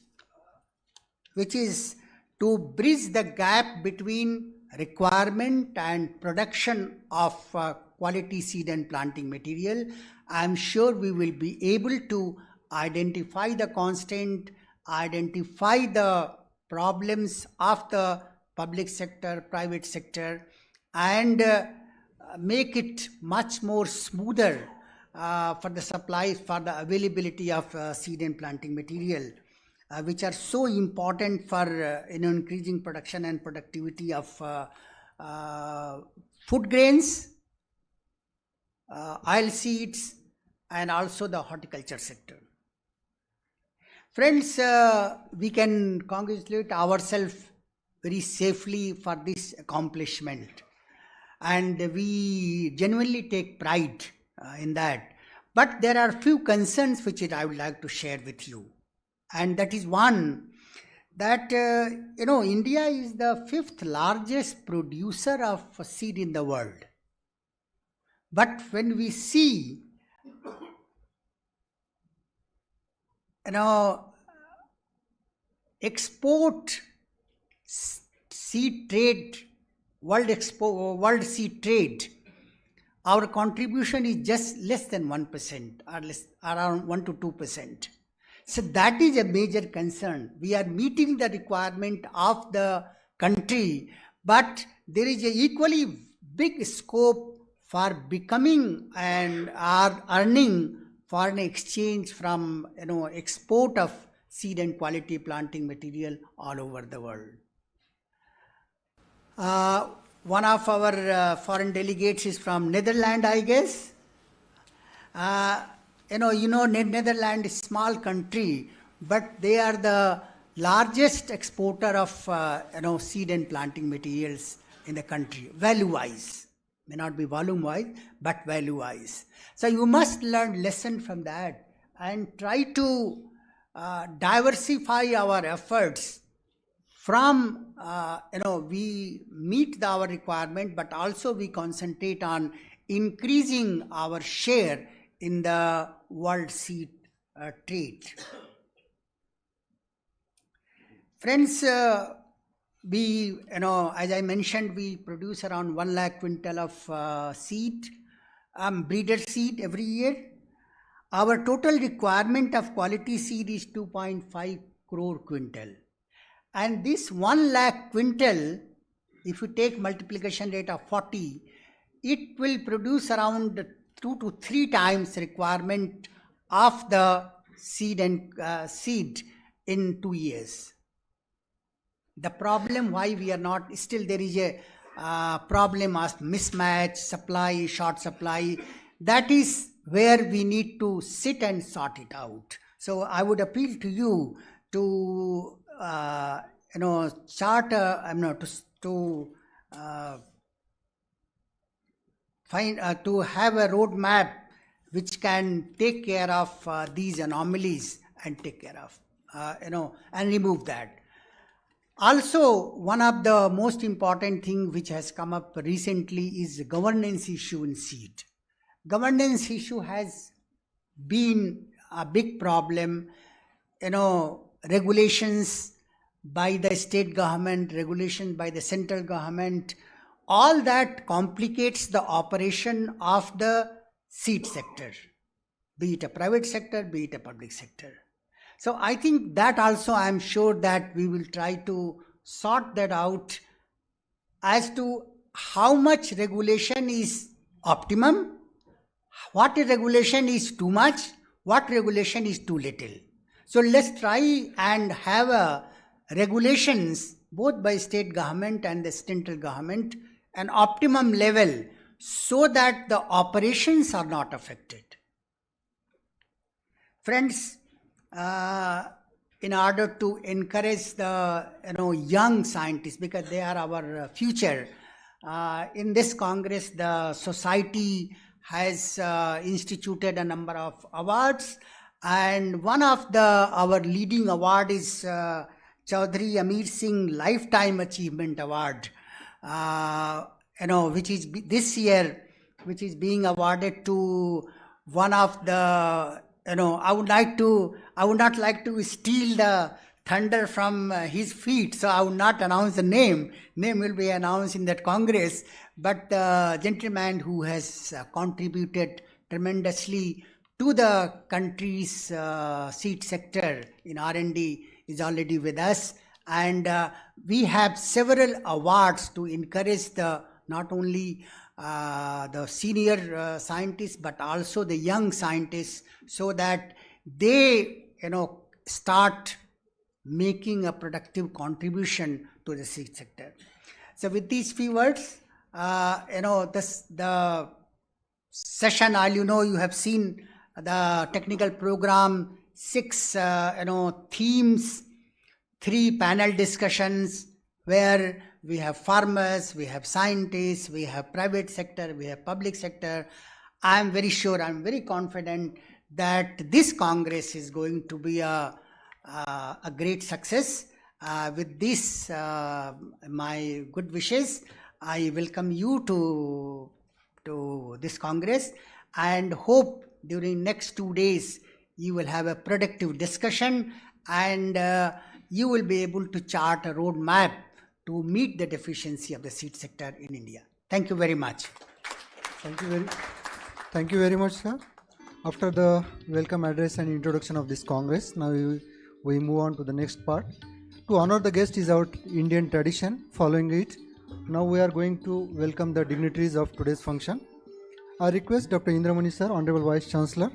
is to bridge the gap between requirement and production of quality seed and planting material. I am sure we will be able to identify the constraint, identify the problems of the public sector, private sector, and make it much more smoother for the supply, for the availability of seed and planting material, which are so important for increasing production and productivity of food grains, oil seeds, and also the horticulture sector. Friends, we can congratulate ourselves very safely for this accomplishment, and we genuinely take pride in that. But there are few concerns which I would like to share with you, and that is one, that India is the 5th largest producer of seed in the world. But when we see export seed trade, world seed trade, our contribution is just less than 1%, or around 1 to 2%. So that is a major concern. We are meeting the requirement of the country, but there is an equally big scope for becoming and are earning foreign exchange from export of seed and quality planting material all over the world. One of our foreign delegates is from Netherlands, I guess. Netherlands is a small country, but they are the largest exporter of seed and planting materials in the country, value-wise. May not be volume-wise, but value-wise. So you must learn lesson from that and try to diversify our efforts from, we meet our requirement, but also we concentrate on increasing our share in the world seed trade. Friends, we, as I mentioned, we produce around 1 lakh quintal of seed, breeder seed every year. Our total requirement of quality seed is 2.5 crore quintal. And this 1 lakh quintal, if you take multiplication rate of 40, it will produce around 2 to 3 times requirement of the seed and seed in 2 years. The problem why we are not, still there is a problem of mismatch, supply, short supply. That is where we need to sit and sort it out. So I would appeal to you to chart to have a roadmap which can take care of these anomalies and take care of and remove that. Also, one of the most important thing which has come up recently is the governance issue in seed. Governance issue has been a big problem. Regulations by the state government, regulations by the central government, all that complicates the operation of the seed sector, be it a private sector, be it a public sector. So I think that also I am sure that we will try to sort that out as to how much regulation is optimum, what regulation is too much, what regulation is too little. So let's try and have regulations both by state government and the central government, an optimum level, so that the operations are not affected. Friends, in order to encourage the young scientists, because they are our future, in this Congress the society has instituted a number of awards, and one of our leading award is Chaudhary Amir Singh Lifetime Achievement Award, which is this year, which is being awarded to one of the I would not like to steal the thunder from his feet, so I would not announce the name. Name will be announced in that Congress. But the gentleman who has contributed tremendously to the country's seed sector in R&D is already with us, and we have several awards to encourage not only the senior scientists but also the young scientists, so that they start making a productive contribution to the seed sector. So with these few words, the session, you have seen the technical program, 6 themes, 3 panel discussions where we have farmers, we have scientists, we have private sector, we have public sector. I am very sure, I am very confident that this Congress is going to be a great success. With this, my good wishes, I welcome you to this Congress and hope during next 2 days you will have a productive discussion and you will be able to chart a roadmap to meet the deficiency of the seed sector in India. Thank you very much. Thank you very much, sir. After the welcome address and introduction of this Congress, now we move on to the next part. To honor the guest is our Indian tradition. Following it, now we are going to welcome the dignitaries of today's function. I request Dr. Indramani sir, Honorable Vice Chancellor,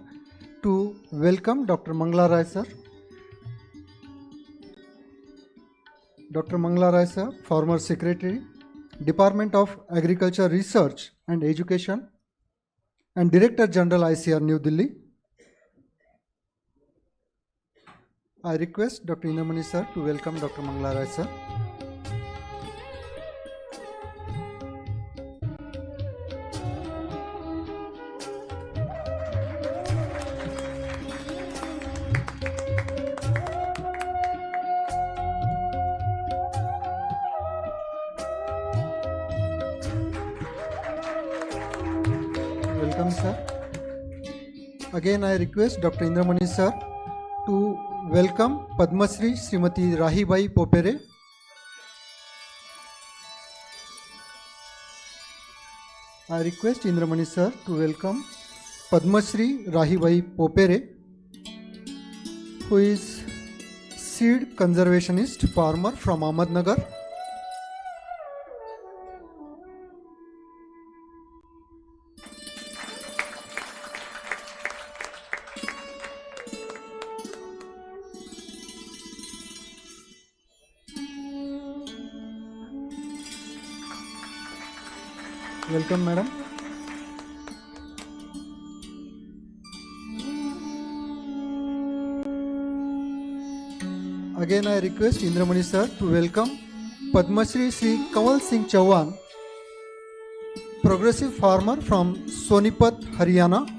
to welcome Dr. Mangala Rai sir. Dr. Mangala Rai sir, former Secretary, Department of Agriculture Research and Education and Director General ICR New Delhi. I request Dr. Indramani sir to welcome Dr. Mangala Rai sir. Welcome sir. Again I request Dr. Indramani sir to welcome Padma Shri Srimati Rahibai Popere. I request Indramani sir to welcome Padma Shri Rahibai Popere, who is seed conservationist farmer from Ahmednagar. Welcome, madam. Again, I request Indramani sir to welcome Padma Shri Sri Kanwal Singh Chauhan, progressive farmer from Sonipat, Haryana.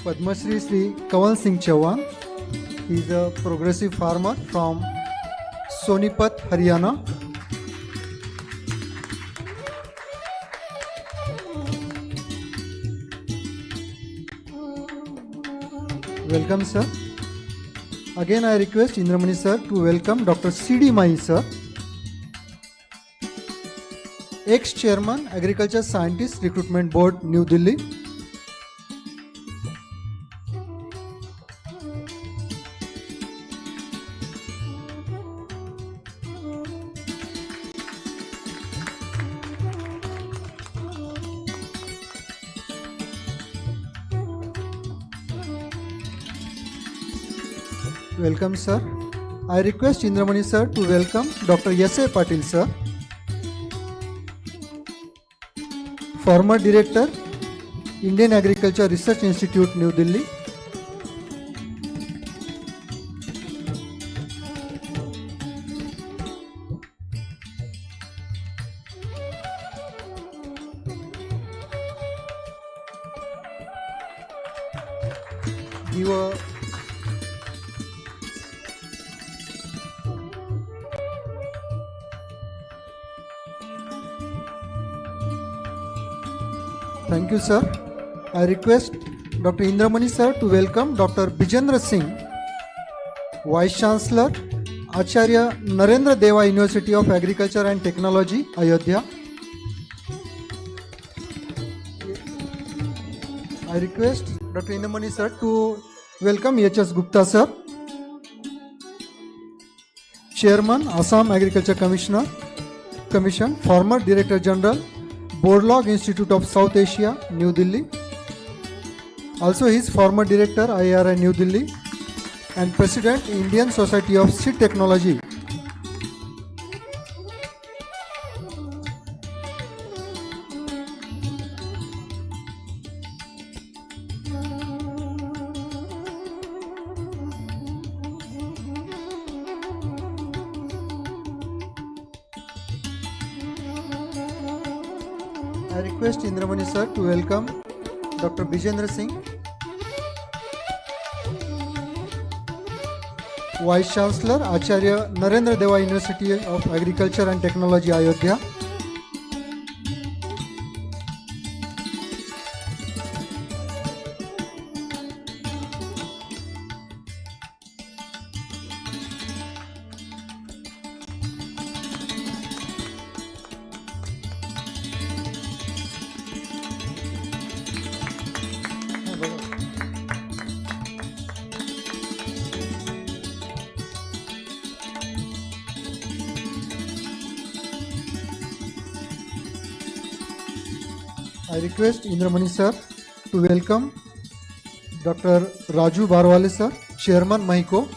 Padma Shri Sri Kanwal Singh Chauhan. He is a progressive farmer from Sonipat, Haryana. Welcome, sir. Again, I request Indramani sir to welcome Dr. C.D. Mai sir, ex-chairman, Agriculture Scientist Recruitment Board, New Delhi. Welcome, sir. I request Indramani sir to welcome Dr. S.A. Patil sir, former Director, Indian Agriculture Research Institute, New Delhi. Give a Thank you, sir. I request Dr. Indramani sir to welcome Dr. Bijendra Singh, Vice Chancellor, Acharya Narendra Deva University of Agriculture and Technology, Ayodhya. I request Dr. Indramani sir to welcome H.S. Gupta sir, Chairman, Assam Agriculture Commission, former Director General, Borlaug Institute of South Asia, New Delhi. Also, he is former director IRI New Delhi and President Indian Society of Seed Technology. I request Indramani sir to welcome Dr. Bijendra Singh, Vice Chancellor, Acharya Narendra Deva University of Agriculture and Technology, Ayodhya. I request Indramani sir to welcome Dr. Raju Barwale sir, Chairman MAHICO.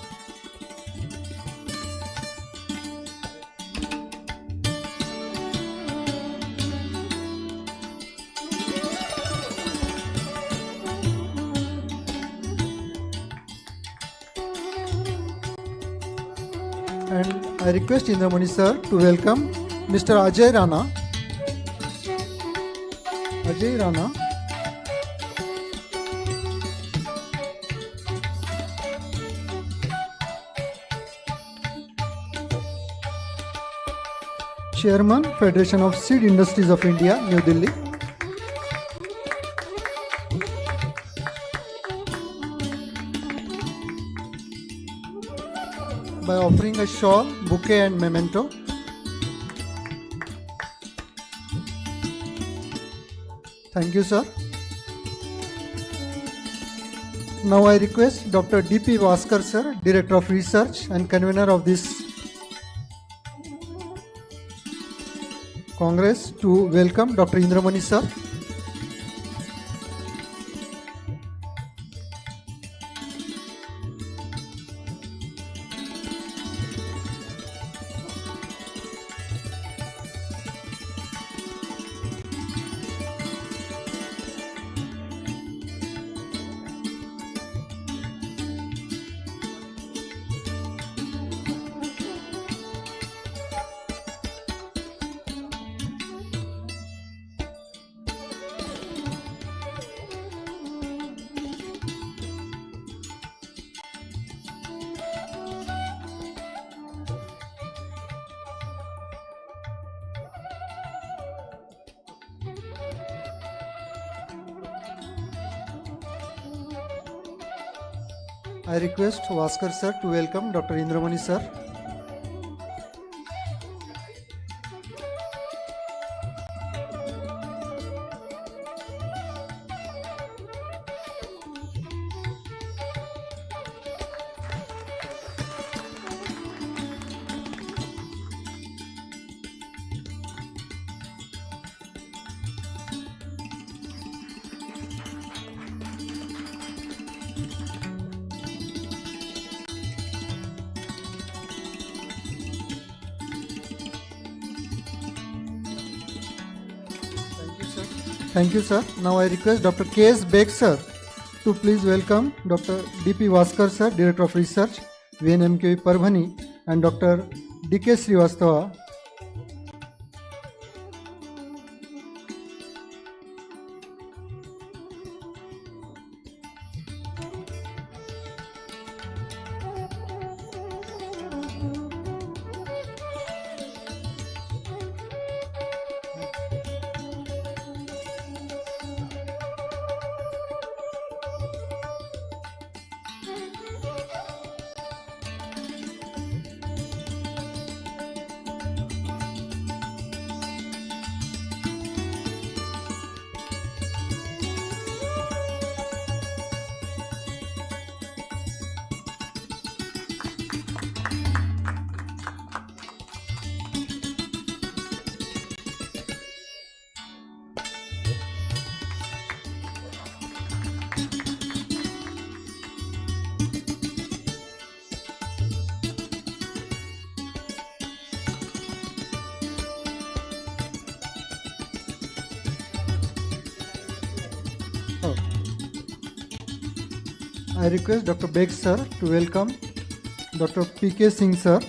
And I request Indramani sir to welcome Mr. Ajay Rana. Ajay Rana, Chairman, Federation of Seed Industries of India, New Delhi. By offering a shawl, bouquet and memento. Thank you, sir. Now I request Dr. D.P. Vaskar, sir, Director of Research and convener of this Congress, to welcome Dr. Indramani, sir. I request Vaskar sir to welcome Dr. Indramani sir. Thank you, sir. Now I request Dr. K.S. Beg, sir, to please welcome Dr. D.P. Vaskar, sir, Director of Research, VNMKV Parbhani, and Dr. D.K. Srivastava. I request Dr. Beg sir to welcome Dr. P.K. Singh sir.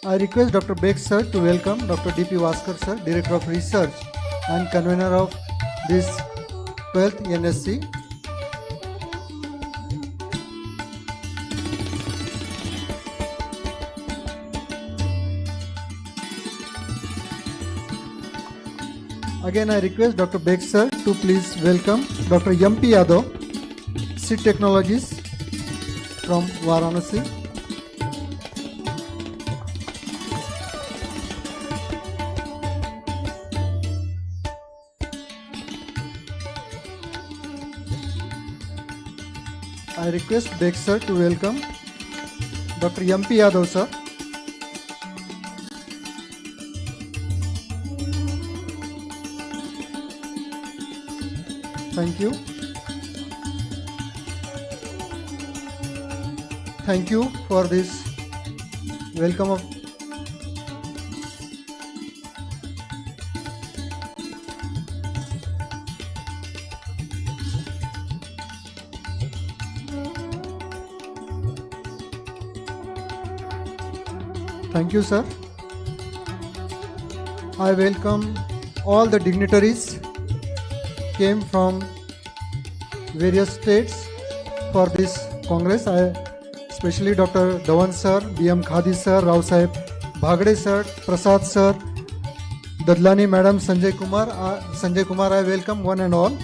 I request Dr. Beg sir to welcome Dr. D.P. Vaskar sir, Director of Research and Convener of this 12th NSC. Again, I request Dr. Beg sir to please welcome Dr. M.P. Yadav, Seed Technologies from Varanasi. I request Beg sir to welcome Dr. M.P. Yadav sir. Thank you. Thank you for this welcome of Thank you, sir. I welcome all the dignitaries came from various states for this Congress. Especially Dr. Dhawan sir, B.M. Khadi sir, Rao Sahib Bhagde sir, Prasad sir, Dadlani madam, Sanjay Kumar, I welcome one and all.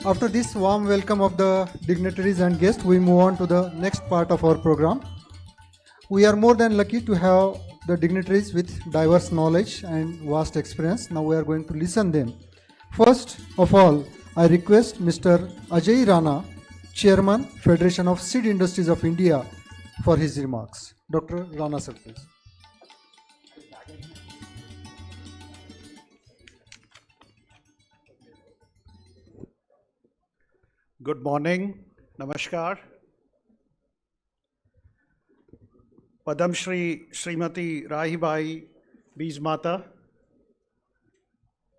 After this warm welcome of the dignitaries and guests, we move on to the next part of our program. We are more than lucky to have the dignitaries with diverse knowledge and vast experience. Now we are going to listen them. First of all, I request Mr. Ajay Rana, Chairman, Federation of Seed Industries of India, for his remarks. Dr. Rana sir, please. Good morning, Namaskar. Padam Shri Srimati Rahibai Beej Mata,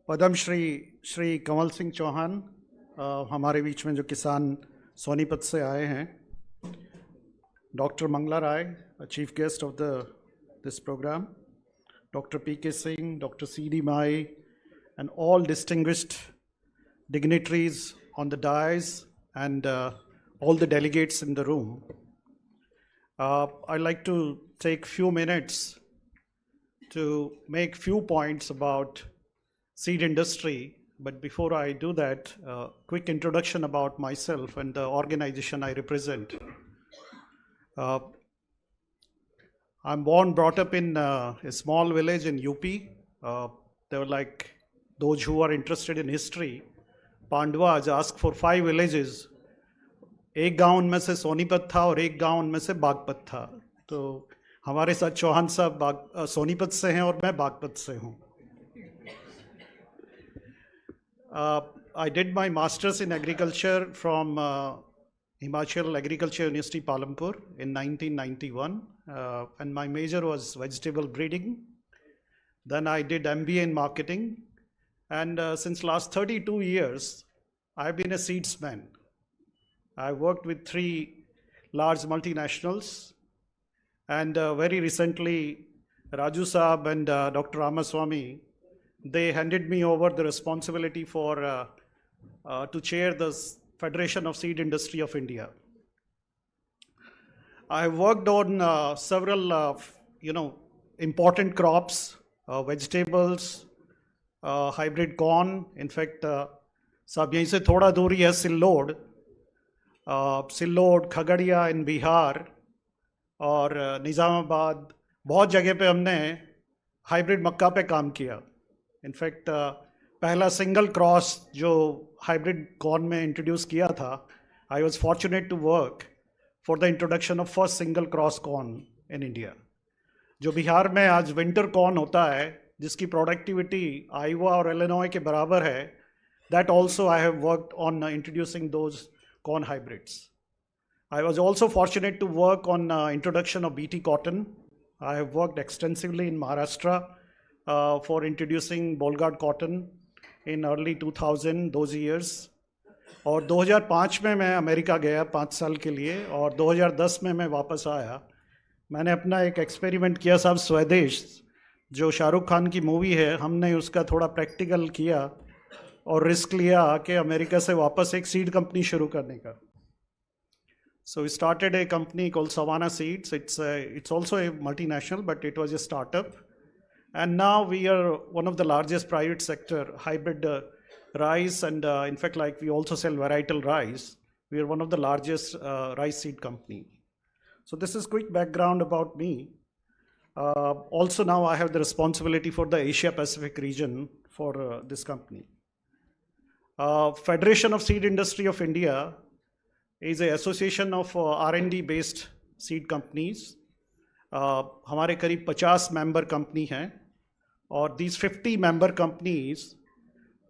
Padam Shri Shri Kamal Singh Chauhan, हमारे बीच में जो किसान सोनीपत से आए हैं, Dr. Mangla Rai, a chief guest of this program, Dr. P.K. Singh, Dr. C.D. Mai, and all distinguished dignitaries on the dais and all the delegates in the room. I'd like to take few minutes to make few points about seed industry, but before I do that, quick introduction about myself and the organization I represent. I'm born, brought up in a small village in UP. They were like those who are interested in history. Pandavas asked for 5 villages. एक गांव उनमें से सोनीपत था और एक गांव उनमें से बागपत था. तो हमारे साथ चौहान साहब सोनीपत से हैं और मैं बागपत से हूँ. I did my master's in agriculture from Himachal Agriculture University, Palampur in 1991, and my major was vegetable breeding. Then I did MBA in marketing, and since last 32 years, I've been a seedsman. I worked with 3 large multinationals, and very recently, Raju Saab and Dr. Ramaswamy they handed me over the responsibility for to chair the Federation of Seed Industry of India. I worked on several, important crops, vegetables, hybrid corn. In fact, साहब यहीं से थोड़ा दूरी है सिल्लोड, खगड़िया इन बिहार और निज़ामाबाद, बहुत जगह पे हमने हाइब्रिड मक्का पे काम किया. इनफैक्ट पहला सिंगल क्रॉस जो हाइब्रिड कॉर्न में इंट्रोड्यूस किया था, I was fortunate to work for the introduction of first single cross corn in India. जो बिहार में आज विंटर कॉर्न होता है, जिसकी प्रोडक्टिविटी आइवा और इलिनॉय के बराबर है, that also I have worked on introducing those corn hybrids. I was also fortunate to work on introduction of BT cotton. I have worked extensively in Maharashtra for introducing Bolgard cotton in early 2000, those years. और 2005 में मैं America गया 5 साल के लिए, और 2010 में मैं वापस आया. मैंने अपना एक एक्सपेरिमेंट किया साहब, स्वदेश, जो शाहरुख खान की मूवी है, हमने उसका थोड़ा प्रैक्टिकल किया और रिस्क लिया कि अमेरिका से वापस एक सीड कंपनी शुरू करने का. So we started a company called Savannah Seeds. It's also a multinational, but it was a startup. And now we are one of the largest private sector hybrid rice, and in fact, like, we also sell varietal rice. We are one of the largest rice seed company. So this is quick background about me. Also now I have the responsibility for the Asia Pacific region for this company. Federation of Seed Industry of India is an association of R&D based seed companies. हमारे करीब 50 member company हैं, और these 50 member companies,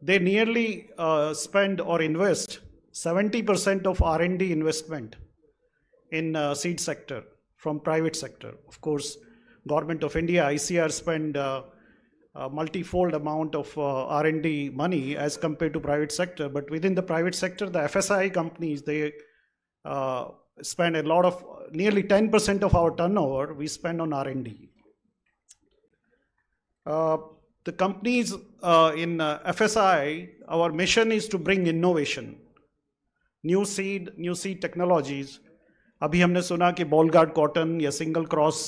they nearly spend or invest 70% of R&D investment in seed sector from private sector. Of course, Government of India, ICR, spend multifold amount of R&D money as compared to private sector. But within the private sector, the FSI companies, they spend a lot of, nearly 10% of our turnover we spend on R&D. The companies in FSI, our mission is to bring innovation, new seed technologies. अभी हमने सुना कि Bollgard cotton या single cross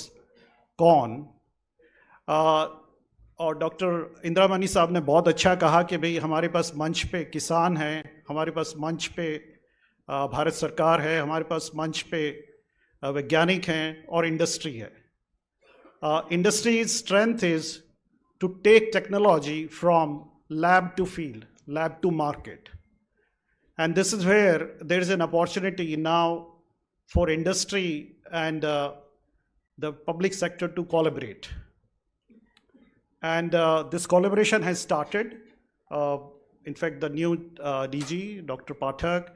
corn, और doctor इंदिरामणि साहब ने बहुत अच्छा कहा कि भाई हमारे पास मंच पे किसान हैं, हमारे पास मंच पे भारत सरकार है, हमारे पास मंच पे वैज्ञानिक हैं और इंडस्ट्री है. Industry's strength is to take technology from lab to field, lab to market, and this is where there is an opportunity now for industry and the public sector to collaborate. And this collaboration has started. In fact, the new DG, Dr. Pathak,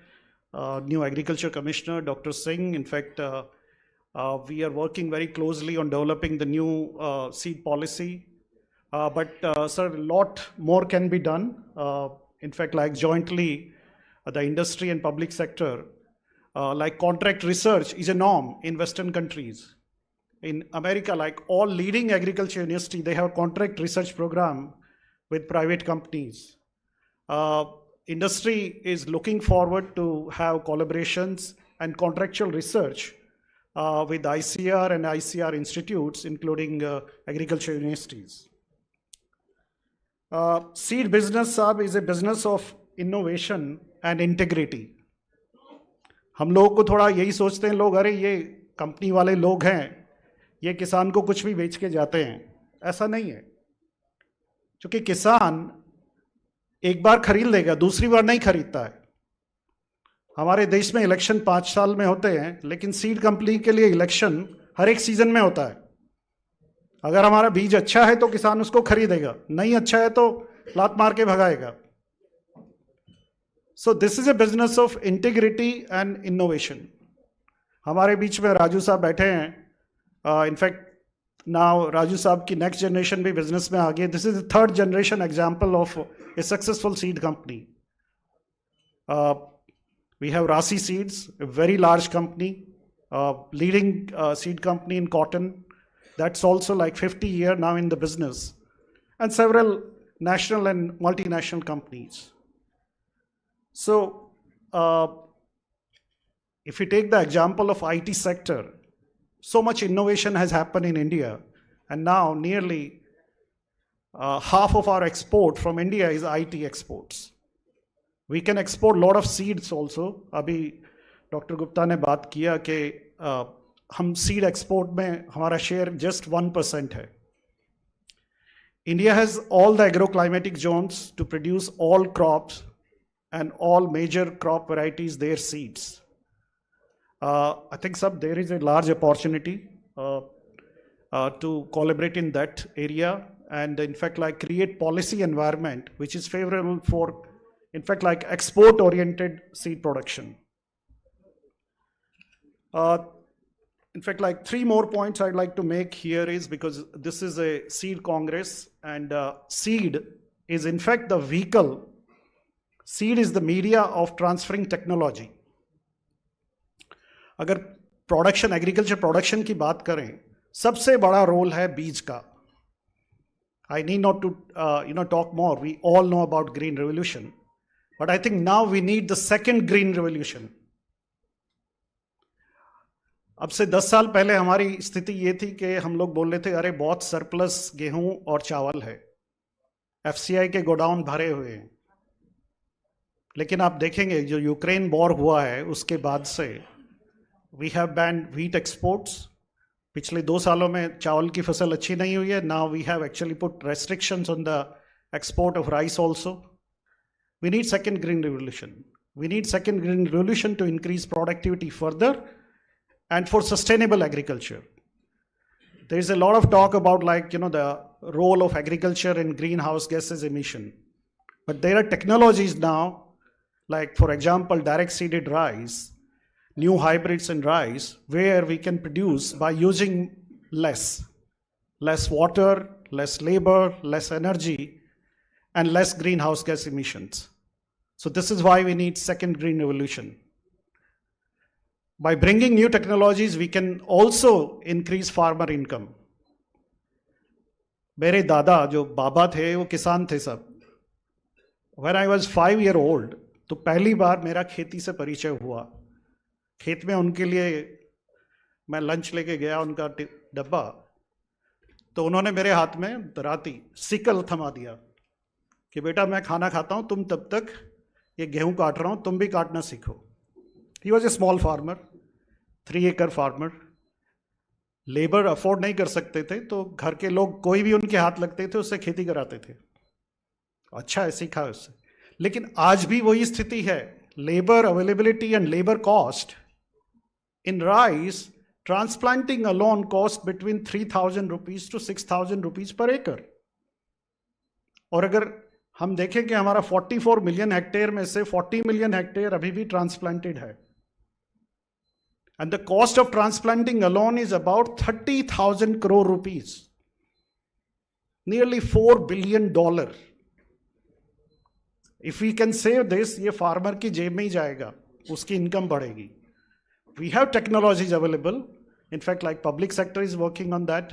new Agriculture Commissioner, Dr. Singh, in fact, we are working very closely on developing the new seed policy. But sir, a lot more can be done. In fact, like jointly, the industry and public sector, like contract research is a norm in Western countries. In America, like all leading agriculture university, they have a contract research program with private companies. Industry is looking forward to have collaborations and contractual research with ICR and ICR institutes, including agriculture universities. Seed business, Saab, is a business of innovation and integrity. हम लोगों को थोड़ा यही सोचते हैं लोग, अरे ये कंपनी वाले लोग हैं, ये किसान को कुछ भी बेच के जाते हैं. ऐसा नहीं है, क्योंकि किसान एक बार खरीद लेगा, दूसरी बार नहीं खरीदता है. हमारे देश में इलेक्शन 5 साल में होते हैं, लेकिन सीड कंपनी के लिए इलेक्शन हर एक सीजन में होता है. अगर हमारा बीज अच्छा है तो किसान उसको खरीदेगा, नहीं अच्छा है तो लात मार के भगाएगा. So this is a business of integrity and innovation. हमारे बीच में राजू साहब बैठे हैं. In fact, now राजू साहब की next generation भी business में आ गई. This is the 3rd generation example of a successful seed company. We have Rasi Seeds, a very large company, leading seed company in cotton. That's also like 50 years now in the business. And several national and multinational companies. So, if we take the example of IT sector, so much innovation has happened in India, and now nearly half of our export from India is IT exports. We can export a lot of seeds also. अभी Dr. Gupta ने बात किया कि हम seed export में हमारा share just 1% है. India has all the agroclimatic zones to produce all crops and all major crop varieties, their seeds. I think there is a large opportunity to collaborate in that area, and in fact like create policy environment which is favorable for, in fact like export oriented seed production. In fact like 3 more points I'd like to make here is, because this is a seed congress, and seed is in fact the vehicle, seed is the media of transferring technology. अगर production, agriculture production की बात करें, सबसे बड़ा role है बीज का. I need not to talk more, we all know about green revolution, but I think now we need the second green revolution. अब से 10 साल पहले हमारी स्थिति ये थी कि हम लोग बोल रहे थे अरे बहुत सरप्लस गेहूं और चावल है, एफसीआई के गोडाउन भरे हुए हैं. लेकिन आप देखेंगे जो यूक्रेन वॉर हुआ है उसके बाद से we have banned wheat exports. पिछले 2 सालों में चावल की फसल अच्छी नहीं हुई है. Now we have actually put restrictions on the export of rice also. We need second green revolution. We need second green revolution to increase productivity further and for sustainable agriculture. There is a lot of talk about the role of agriculture in greenhouse gases emission. But there are technologies now, like for example, direct seeded rice, new hybrids in rice, where we can produce by using less water, less labor, less energy, and less greenhouse gas emissions. So this is why we need second green revolution. By bringing new technologies, we can also increase farmer income. मेरे दादा जो बाबा थे वो किसान थे सब. When I was 5 years old, तो पहली बार मेरा खेती से परिचय हुआ. खेत में उनके लिए मैं लंच लेके गया, उनका डब्बा, तो उन्होंने मेरे हाथ में दराती सिकल थमा दिया कि बेटा मैं खाना खाता हूं, तुम तब तक ये गेहूं काट रहा हूं, तुम भी काटना सीखो. He was a small farmer, 3 एकड़ फार्मर. लेबर अफोर्ड नहीं कर सकते थे, तो घर के लोग कोई भी उनके हाथ लगते थे उससे खेती कराते थे. अच्छा है, सीखा उससे. लेकिन आज भी वही स्थिति है. Labour availability and labour cost in rice, transplanting alone costs between 3,000 rupees to 6,000 rupees per acre. और अगर हम देखें कि हमारा 44 मिलियन हेक्टेयर में से 40 मिलियन हेक्टेयर अभी भी ट्रांसप्लांटेड है, and the cost of transplanting alone is about 30,000 crore rupees, nearly $4 billion. If we can save this, ये फार्मर की जेब में ही जाएगा, उसकी इनकम बढ़ेगी. We have technologies available. In fact, like public sector is working on that.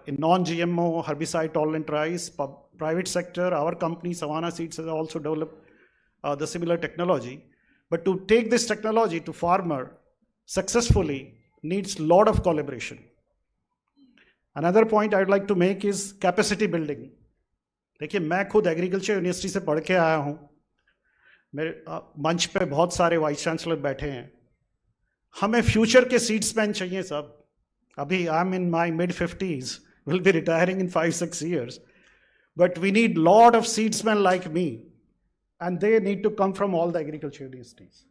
In non-GMO, herbicide-tolerant rice, private sector, our company, Savannah Seeds, has also developed the similar technology. But to take this technology to farmer successfully needs a lot of collaboration. Another point I'd like to make is capacity building. देखिए, मैं खुद agriculture university से पढ़ के आया हूँ. मेरे मंच पे बहुत सारे वाइस चांसलर बैठे हैं. हमें फ्यूचर के सीड्समैन चाहिए सब. अभी I am in my mid-50s, will be retiring in 5-6 years, but we need lot of seedsman like me, and they need to come from all the agriculture universities.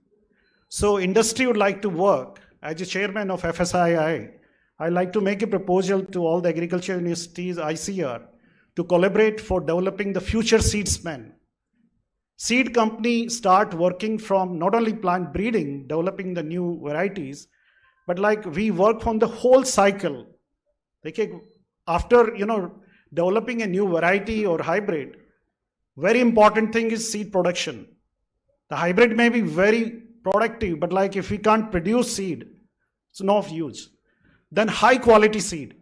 So industry would like to work. As a chairman of FSII, I like to make a proposal to all the agriculture universities, ICR, to collaborate for developing the future seedsmen. Seed company start working from not only plant breeding, developing the new varieties, but like we work from the whole cycle. After developing a new variety or hybrid, very important thing is seed production. The hybrid may be very productive, but like if we can't produce seed, it's no use. Then high quality seed.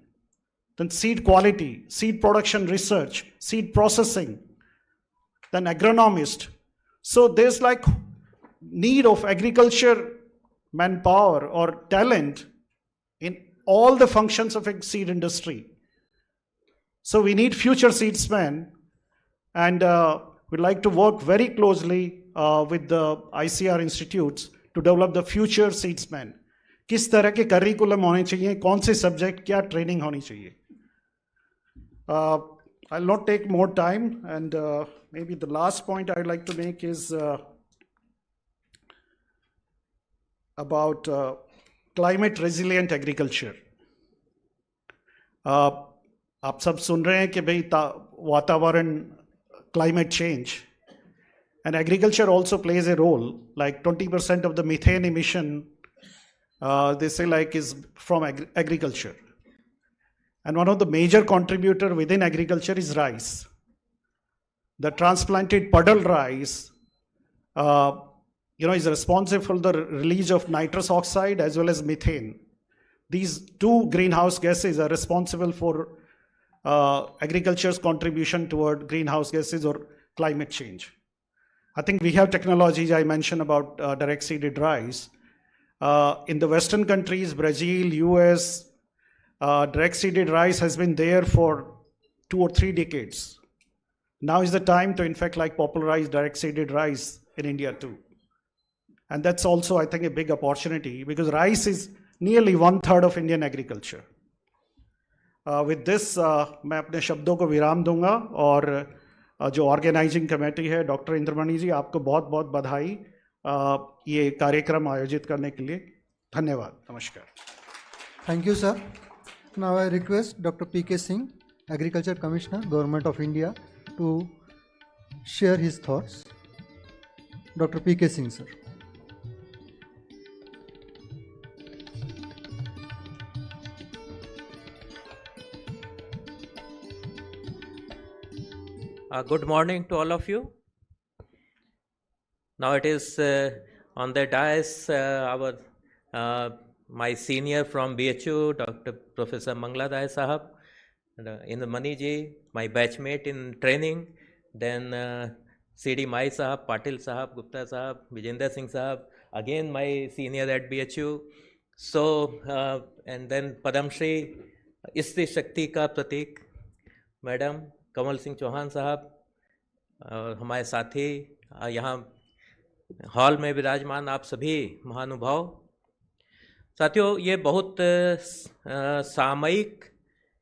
then seed quality, seed production research, seed processing, then agronomist. So there's like need of agriculture manpower or talent in all the functions of a seed industry. So we need future seedsmen, and we'd like to work very closely with the ICR institutes to develop the future seedsmen. किस तरह के curriculum होने चाहिए, कौन से subject, क्या training होनी चाहिए. I'll not take more time, and maybe the last point I'd like to make is about climate resilient agriculture. आप सब सुन रहे हैं कि भाई वातावरण, climate change, and agriculture also plays a role. Like 20% of the methane emission, they say like is from agriculture. And one of the major contributor within agriculture is rice. The transplanted puddle rice, is responsible for the release of nitrous oxide as well as methane. These two greenhouse gases are responsible for agriculture's contribution toward greenhouse gases or climate change. I think we have technologies. I mentioned about direct seeded rice. In the Western countries, Brazil, US, direct seeded rice has been there for 2 or 3 decades. Now is the time to, in fact, like popularize direct seeded rice in India too. And that's also, I think, a big opportunity because rice is nearly 1/3 of Indian agriculture. With this, मैं अपने शब्दों को विराम दूंगा और जो organising committee है, doctor Indramani जी, आपको बहुत बहुत बधाई ये कार्यक्रम आयोजित करने के लिए. धन्यवाद. नमस्कार. Thank you, sir. Now I request Dr. P.K. Singh, Agriculture Commissioner, Government of India, to share his thoughts. Dr. P.K. Singh, sir. Good morning to all of you. Now it is on the dais my senior from BHU, Dr. Professor Manglarai Sahab, Indramani ji, my batchmate in training, then CD Mai Sahab, Patil Sahab, Gupta Sahab, Vijender Singh Sahab, again my senior at BHU. So, and then Padam Shri, Istri Shakti का प्रतीक, madam Kamal Singh Chauhan साहब और हमारे साथी यहाँ hall में विराजमान आप सभी महानुभाव. साथियों, ये बहुत सामयिक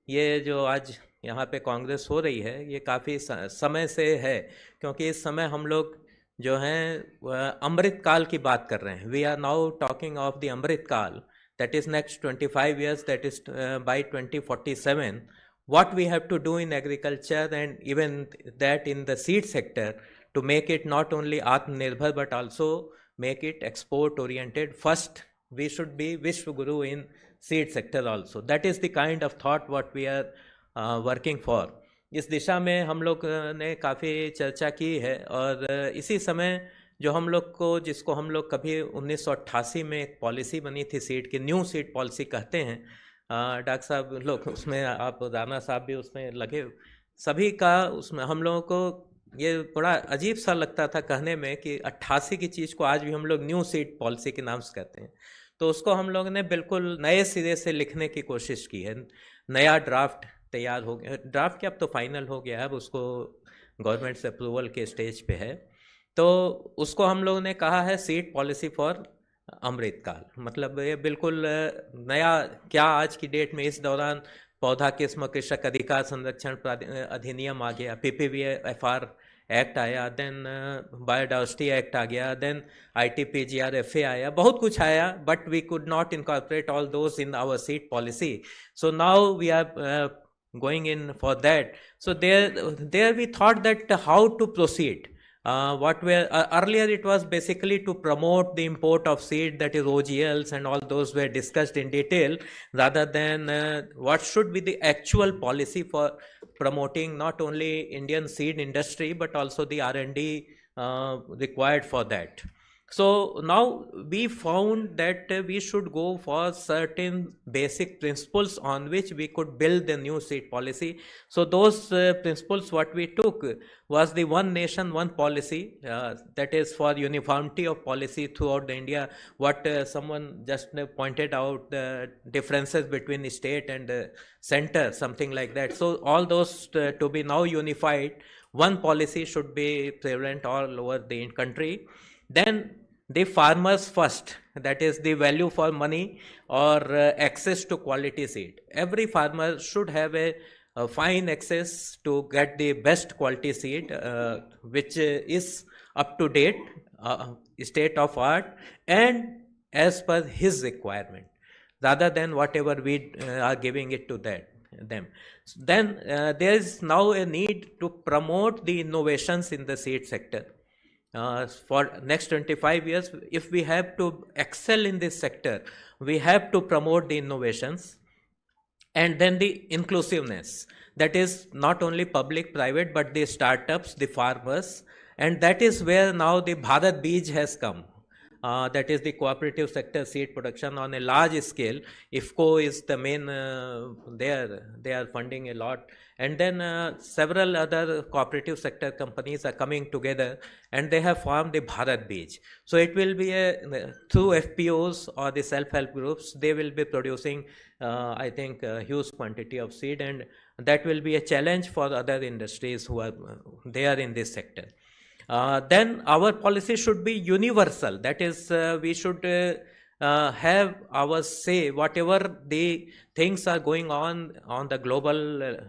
ये जो आज यहाँ पे कांग्रेस हो रही है, ये काफ़ी समय से है, क्योंकि इस समय हम लोग जो हैं अमृत काल की बात कर रहे हैं. We are now talking of the Amrit Kaal, that is next 25 years, that is by 2047. What we have to do in agriculture and even that in the seed sector to make it not only Atmanirbhar but also make it export oriented. First, we should be Vishwa Guru in seed sector also. That is the kind of thought what we are working for. इस दिशा में हम लोग ने काफ़ी चर्चा की है और इसी समय जो हम लोग को, जिसको हम लोग कभी 1988 में एक पॉलिसी बनी थी सीड की, न्यू सीड पॉलिसी कहते हैं. डॉक्टर साहब लोग उसमें, आप राणा साहब भी उसमें लगे, सभी का उसमें हम लोगों को ये बड़ा अजीब सा लगता था कहने में कि 88 की चीज़ को आज भी हम लोग न्यू सीड पॉलिसी के नाम से कहते हैं. तो उसको हम लोग ने बिल्कुल नए सिरे से लिखने की कोशिश की है. नया ड्राफ्ट तैयार हो गया, ड्राफ्ट क्या अब तो फाइनल हो गया है, अब उसको गवर्नमेंट से अप्रूवल के स्टेज पे है. तो उसको हम लोग ने कहा है सीड पॉलिसी फॉर अमृतकाल. मतलब ये बिल्कुल नया, क्या आज की डेट में इस दौरान पौधा किस्म कृषक अधिकार संरक्षण अधिनियम आ गया, PPVFR एक्ट आया, देन बायोडाइवर्सिटी एक्ट आ गया, देन ITPGRFA आया, बहुत कुछ आया, but we could not incorporate all those in our seed policy. So now we are going in for that. So there we thought that how to proceed. What were earlier it was basically to promote the import of seed, that is OGLs and all those were discussed in detail, rather than what should be the actual policy for promoting not only Indian seed industry but also the R&D required for that. So now we found that we should go for certain basic principles on which we could build the new seed policy. So those principles what we took was the one nation, one policy, that is for uniformity of policy throughout India. What someone just pointed out, the differences between the state and the center, something like that. So all those to be now unified, one policy should be prevalent all over the country. Then the farmers first, that is the value for money or access to quality seed. Every farmer should have a fine access to get the best quality seed, which is up to date, state of art, and as per his requirement, rather than whatever we are giving it to them. Then there is now a need to promote the innovations in the seed sector. For next 25 years, if we have to excel in this sector, we have to promote the innovations, and then the inclusiveness, that is not only public, private, but the startups, the farmers, and that is where now the Bharat Beej has come. That is the cooperative sector seed production on a large scale. IFFCO is the main, they are funding a lot. And then several other cooperative sector companies are coming together, and they have formed the Bharat Beej. So it will be through FPOs or the self-help groups, they will be producing, I think, a huge quantity of seed, and that will be a challenge for other industries who are there in this sector. Then our policy should be universal. That is, we should have our say, whatever the things are going on the global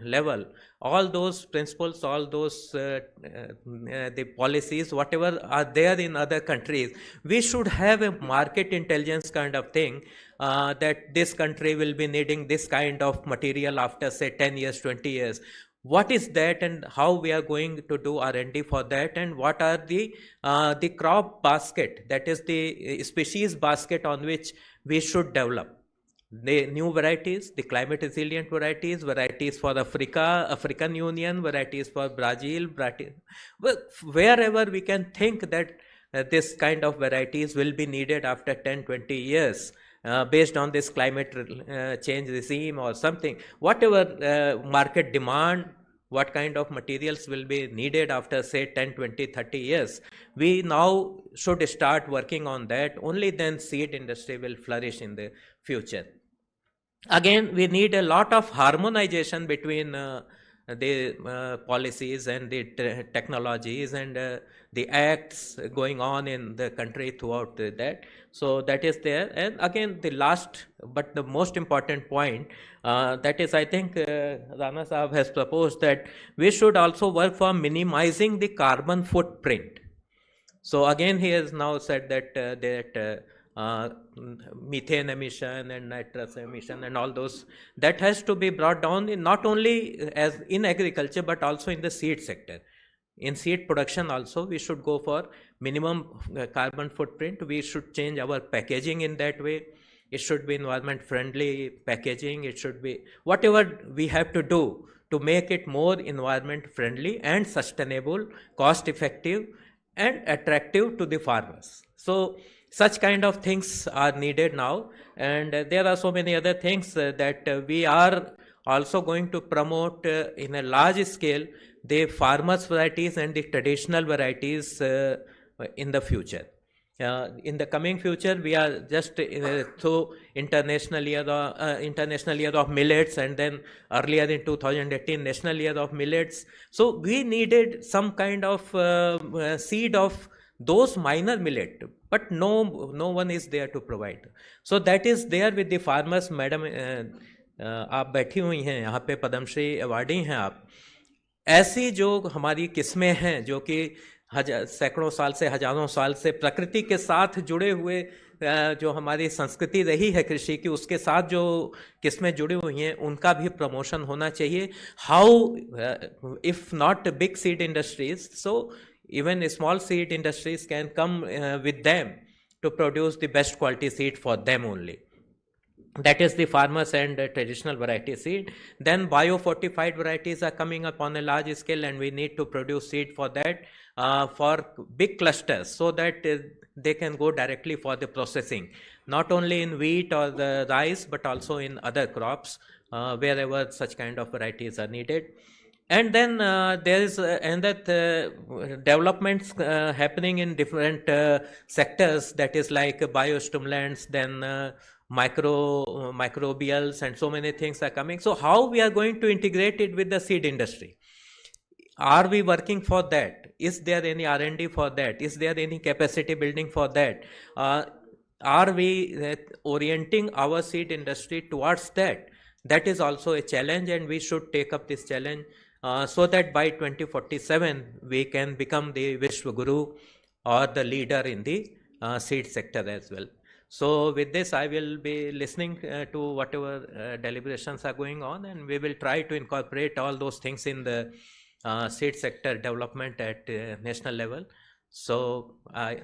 level, all those principles, all those the policies, whatever are there in other countries, we should have a market intelligence kind of thing, that this country will be needing this kind of material after say 10 years, 20 years. What is that, and how we are going to do R&D for that, and what are the crop basket, that is the species basket on which we should develop the new varieties, the climate resilient varieties, varieties for Africa, African Union, varieties for Brazil, wherever we can think that this kind of varieties will be needed after 10-20 years. Based on this climate change regime or something, whatever market demand, what kind of materials will be needed after say 10, 20, 30 years, we now should start working on that. Only then seed industry will flourish in the future. Again, we need a lot of harmonization between the policies and the technologies and the acts going on in the country throughout that. So that is there. And again, the last but the most important point, that is, I think Rana Sahab has proposed that we should also work for minimizing the carbon footprint. So again, he has now said that methane emission and nitrous emission and all those, that has to be brought down in not only as in agriculture but also in the seed sector. In seed production also, we should go for minimum carbon footprint. We should change our packaging in that way. It should be environment friendly packaging. It should be whatever we have to do to make it more environment friendly and sustainable, cost effective and attractive to the farmers. So such kind of things are needed now, and there are so many other things that we are also going to promote in a large scale, the farmers varieties and the traditional varieties in the future. In the coming future, we are just through International Year of Millets, and then earlier in 2018 National Year of Millets. So we needed some kind of seed of those minor millet, but no one is there to provide. So that is there with the farmers. Madam, आप बैठी हुई हैं यहाँ पे, Padmashri awardee हैं आप. ऐसी जो हमारी किस्में हैं जो कि सैकड़ों साल से, हजारों साल से प्रकृति के साथ जुड़े हुए, जो हमारी संस्कृति रही है कृषि की, उसके साथ जो किस्में जुड़ी हुई हैं, उनका भी प्रमोशन होना चाहिए. How, if not big seed industries, so even small seed industries can come with them to produce the best quality seed for them only. That is the farmers and traditional variety seed. Then bio-fortified varieties are coming up on a large scale, and we need to produce seed for that, for big clusters, so that they can go directly for the processing, not only in wheat or the rice, but also in other crops, wherever such kind of varieties are needed. And then there is developments happening in different sectors, that is like biostimulants, then microbials, and so many things are coming. So how we are going to integrate it with the seed industry? Are we working for that? Is there any R&D for that? Is there any capacity building for that? Are we orienting our seed industry towards that? That is also a challenge, and we should take up this challenge, so that by 2047 we can become the Vishwa Guru or the leader in the seed sector as well. So with this, I will be listening to whatever deliberations are going on, and we will try to incorporate all those things in the seed sector development at national level. So I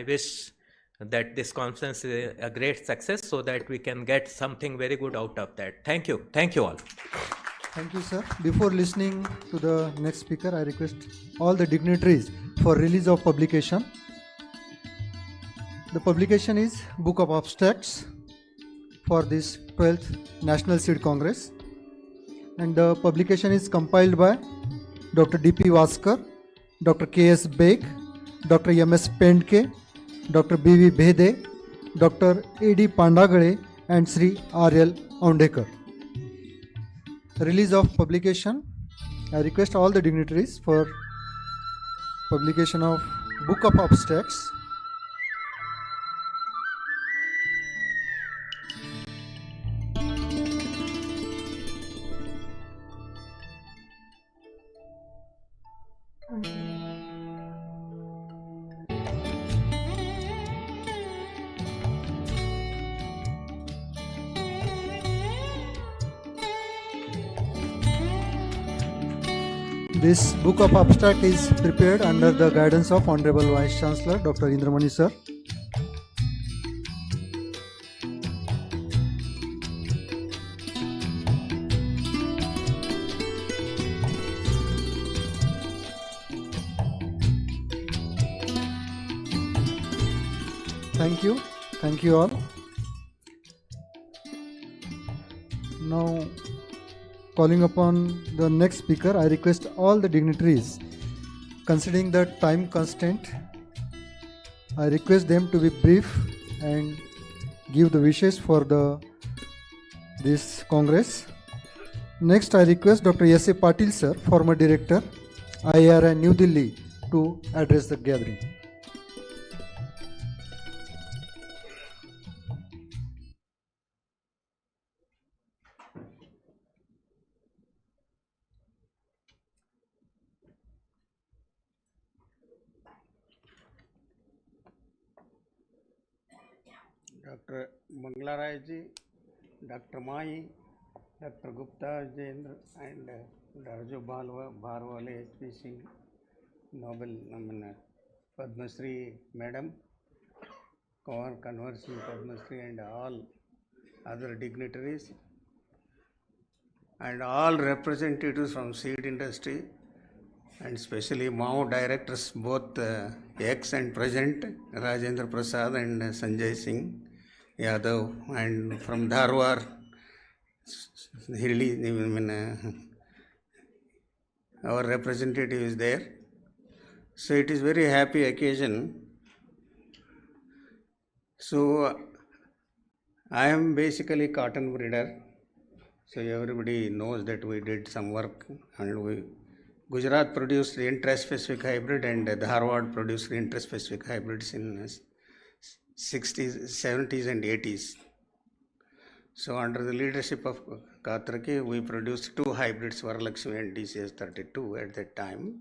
wish that this conference is a great success, so that we can get something very good out of that. Thank you. Thank you all. Thank you, sir. Before listening to the next speaker, I request all the dignitaries for release of publication. The publication is Book of Abstracts for this 12th National Seed Congress, and the publication is compiled by Dr. D.P. Vaskar, Dr. K.S. Beg, Dr. M.S. Pendke, Dr. B.V. Bhede, Dr. A.D. Pandagale, and Sri R.L. Aundekar. Release of publication. I request all the dignitaries for publication of Book of Abstracts. This Book of Abstract is prepared under the guidance of Honorable Vice Chancellor Dr. Indramani sir. Thank you. Thank you all. Now, calling upon the next speaker, I request all the dignitaries, considering the time constraint, I request them to be brief and give the wishes for this Congress. Next, I request Dr. S.A. Patil sir, former Director, IIRI New Delhi, to address the gathering. Dr. Manglarai ji, Dr. Mai, Dr. Gupta Jendra, and Raju Bharwale, HP Singh, Nobel Padma Shri Madam, Conversing Padma Shri, and all other dignitaries, and all representatives from seed industry, and especially MAO directors, both ex and present, Rajendra Prasad and Sanjay Singh Yadav, and from Dharwar, our representative is there. So it is very happy occasion. So I am basically cotton breeder. So everybody knows that we did some work, and Gujarat produced the interest-specific hybrid, and Dharwad produced the interest-specific hybrids in 60s, 70s and 80s. So under the leadership of Katrake, we produced two hybrids, Varalakshmi and DCS32 at that time,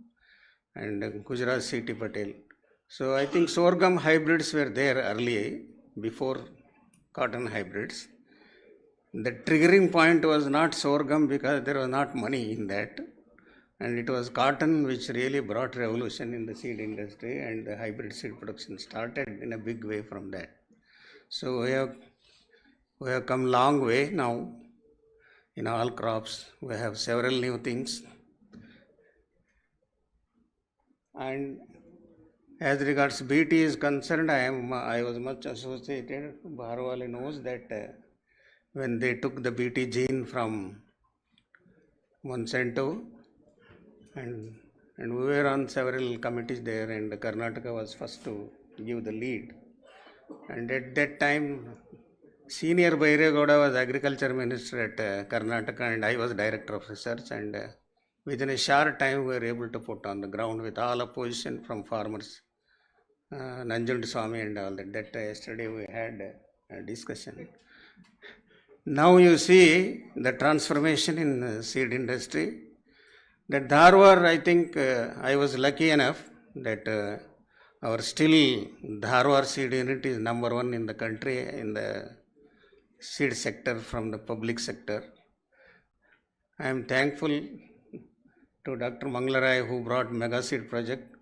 and Gujarat C.T. Patel. So I think sorghum hybrids were there earlier, before cotton hybrids. The triggering point was not sorghum, because there was not money in that. And it was cotton which really brought revolution in the seed industry, and the hybrid seed production started in a big way from that. So we have We have come long way now in all crops. We have several new things. And as regards BT is concerned, I was much associated. Bharwale knows that when they took the BT gene from Monsanto, and we were on several committees there, and Karnataka was first to give the lead. And at that time, Senior Bairegowda was agriculture minister at Karnataka, and I was director of research, and within a short time we were able to put on the ground with all opposition from farmers, Nanjund Swami and all that. That yesterday we had a discussion. Now you see the transformation in seed industry. That Dharwar, I think I was lucky enough that our still Dharwar seed unit is number one in the country in the seed sector from the public sector. I am thankful to Dr. Manglarai who brought Mega Seed project,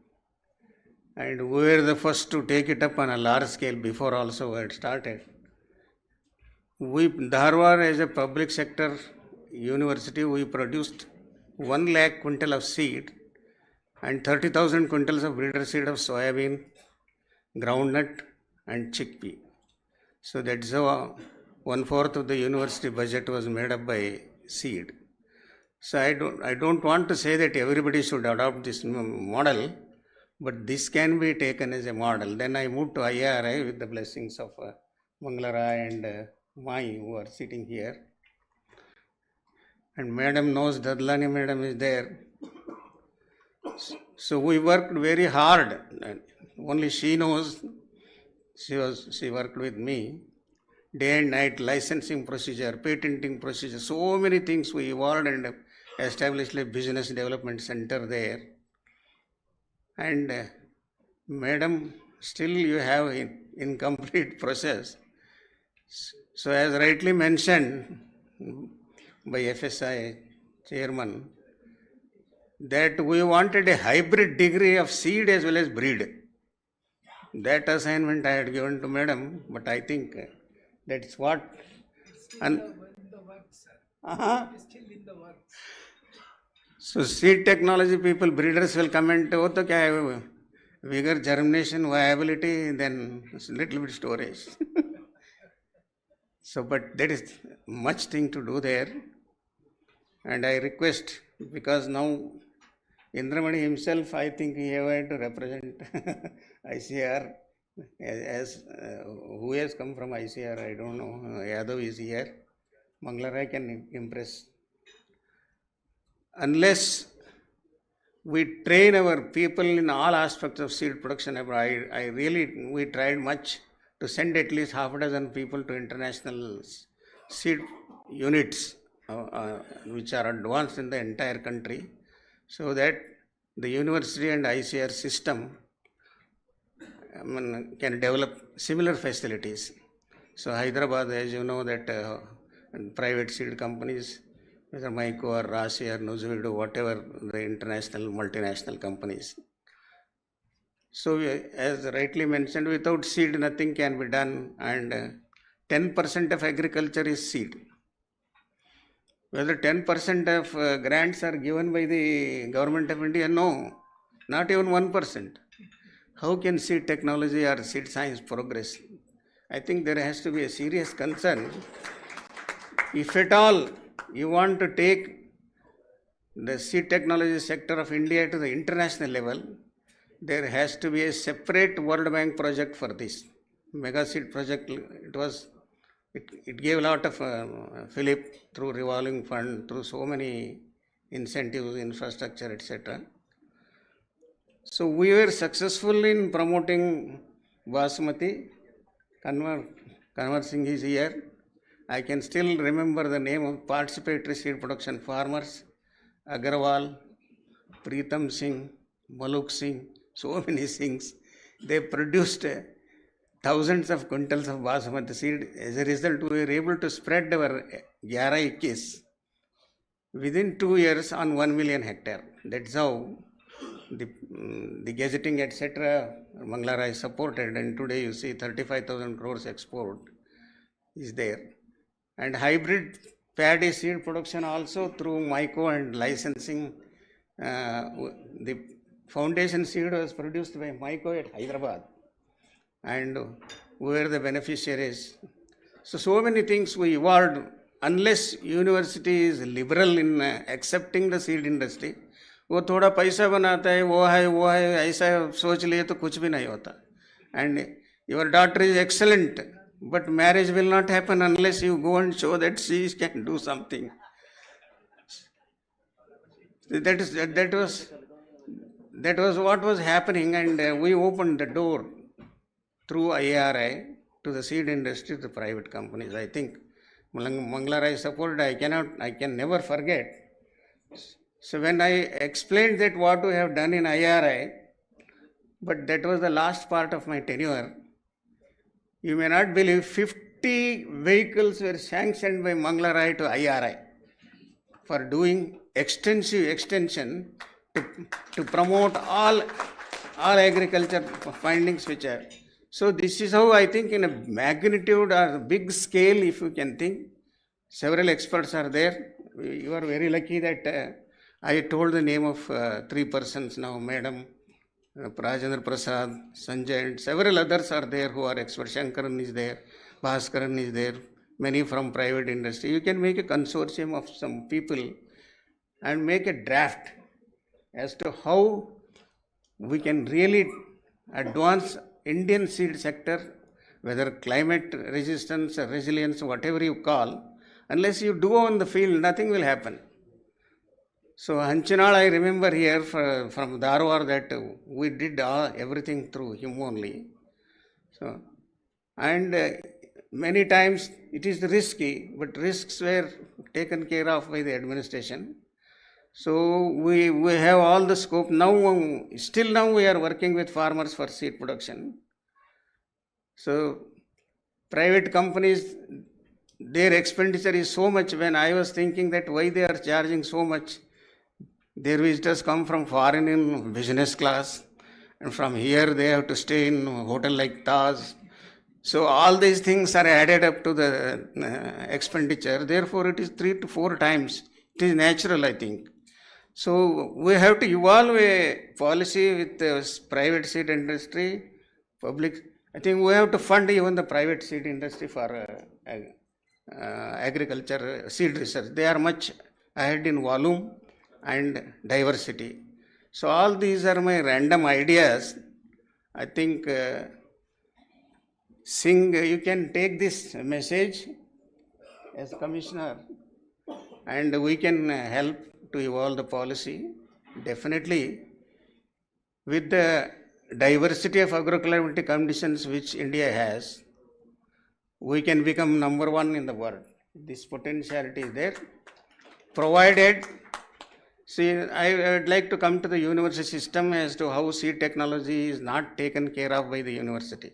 and we were the first to take it up on a large scale before also we had started. Dharwar as a public sector university, we produced 1 lakh quintal of seed and 30,000 quintals of breeder seed of soybean, groundnut and chickpea. So that's how 1/4 of the university budget was made up by seed. So I don't want to say that everybody should adopt this model, but this can be taken as a model. Then I moved to IRI with the blessings of Manglarai and Mai who are sitting here. And Madam knows, Dadlani Madam is there. So we worked very hard. Only she knows. She worked with me. Day and night, licensing procedure, patenting procedure, so many things we evolved and established a business development center there. And Madam, still you have incomplete process. So as rightly mentioned by FSI chairman, that we wanted a hybrid degree of seed as well as breed. That assignment I had given to Madam, but I think that's what. So seed technology people, breeders will comment, oh, to kya hai, vigor, germination, viability, then little bit storage. So, but there is much thing to do there. And I request, because now Indramani himself, I think he had to represent ICR as who has come from ICR, I don't know. Yadav is here. Manglarai can impress. Unless we train our people in all aspects of seed production, we tried much to send at least half a dozen people to international seed units which are advanced in the entire country, so that the university and ICR system can develop similar facilities. So Hyderabad, as you know, that private seed companies, whether MAIK or Rashi or Nuzvido, whatever the international, multinational companies. So as rightly mentioned, without seed nothing can be done, and 10% of agriculture is seed. Whether 10% of grants are given by the government of India? No, not even 1%. How can seed technology or seed science progress? I think there has to be a serious concern. If at all you want to take the seed technology sector of India to the international level, there has to be a separate World Bank project for this. Mega Seed project, it gave a lot of fillip through revolving fund, through so many incentives, infrastructure, etc. So we were successful in promoting Basmati. Kanwar Singh is here. I can still remember the name of participatory seed production farmers, Agarwal, Pritam Singh, Maluk Singh, so many things. They produced thousands of quintals of Basmati seed. As a result, we were able to spread our 11 21 within 2 years on 1 million hectare. That's how the gazetting, etc., Manglarai supported, and today you see 35,000 crores export is there. and hybrid paddy seed production also through MICO and licensing. The foundation seed was produced by MICO at Hyderabad, and we were the beneficiaries. So many things we evolved. Unless university is liberal in accepting the seed industry, वो थोड़ा पैसा बनाता है, वो है ऐसा सोच लिए तो कुछ भी नहीं होता. And your daughter is excellent, but marriage will not happen unless you go and show that she can do something. That was what was happening, and we opened the door through IRI to the seed industry, to the private companies. I think Manglarai supported. I can never forget. So when I explained that what we have done in IRI, but that was the last part of my tenure, you may not believe 50 vehicles were sanctioned by Manglarai to IRI for doing extension to promote all agriculture findings which are. So this is how I think in a magnitude or big scale, if you can think, several experts are there. You are very lucky that I told the name of 3 persons now, Madam Rajendra Prasad, Sanjay, and several others are there who are experts. Shankaran is there, Bhaskaran is there, many from private industry. You can make a consortium of some people and make a draft as to how we can really advance Indian seed sector, whether climate resistance or resilience, whatever you call. Unless you do on the field, nothing will happen. So Hanchinal, I remember here from Dharwar that we did everything through him only. So, and many times it is risky, but risks were taken care of by the administration. So we have all the scope. Now, still now we are working with farmers for seed production. So private companies, their expenditure is so much. When I was thinking that why they are charging so much, their visitors come from foreign in business class, and from here they have to stay in a hotel like Taj. So all these things are added up to the expenditure. Therefore, it is 3 to 4 times. It is natural, I think. So we have to evolve a policy with the private seed industry, public. I think we have to fund even the private seed industry for agriculture seed research. They are much ahead in volume and diversity. So all these are my random ideas. I think Singh, you can take this message as commissioner, and we can help to evolve the policy. Definitely, with the diversity of agroclimatic conditions which India has, we can become number 1 in the world. This potentiality is there, provided. See, I would like to come to the university system as to how seed technology is not taken care of by the university.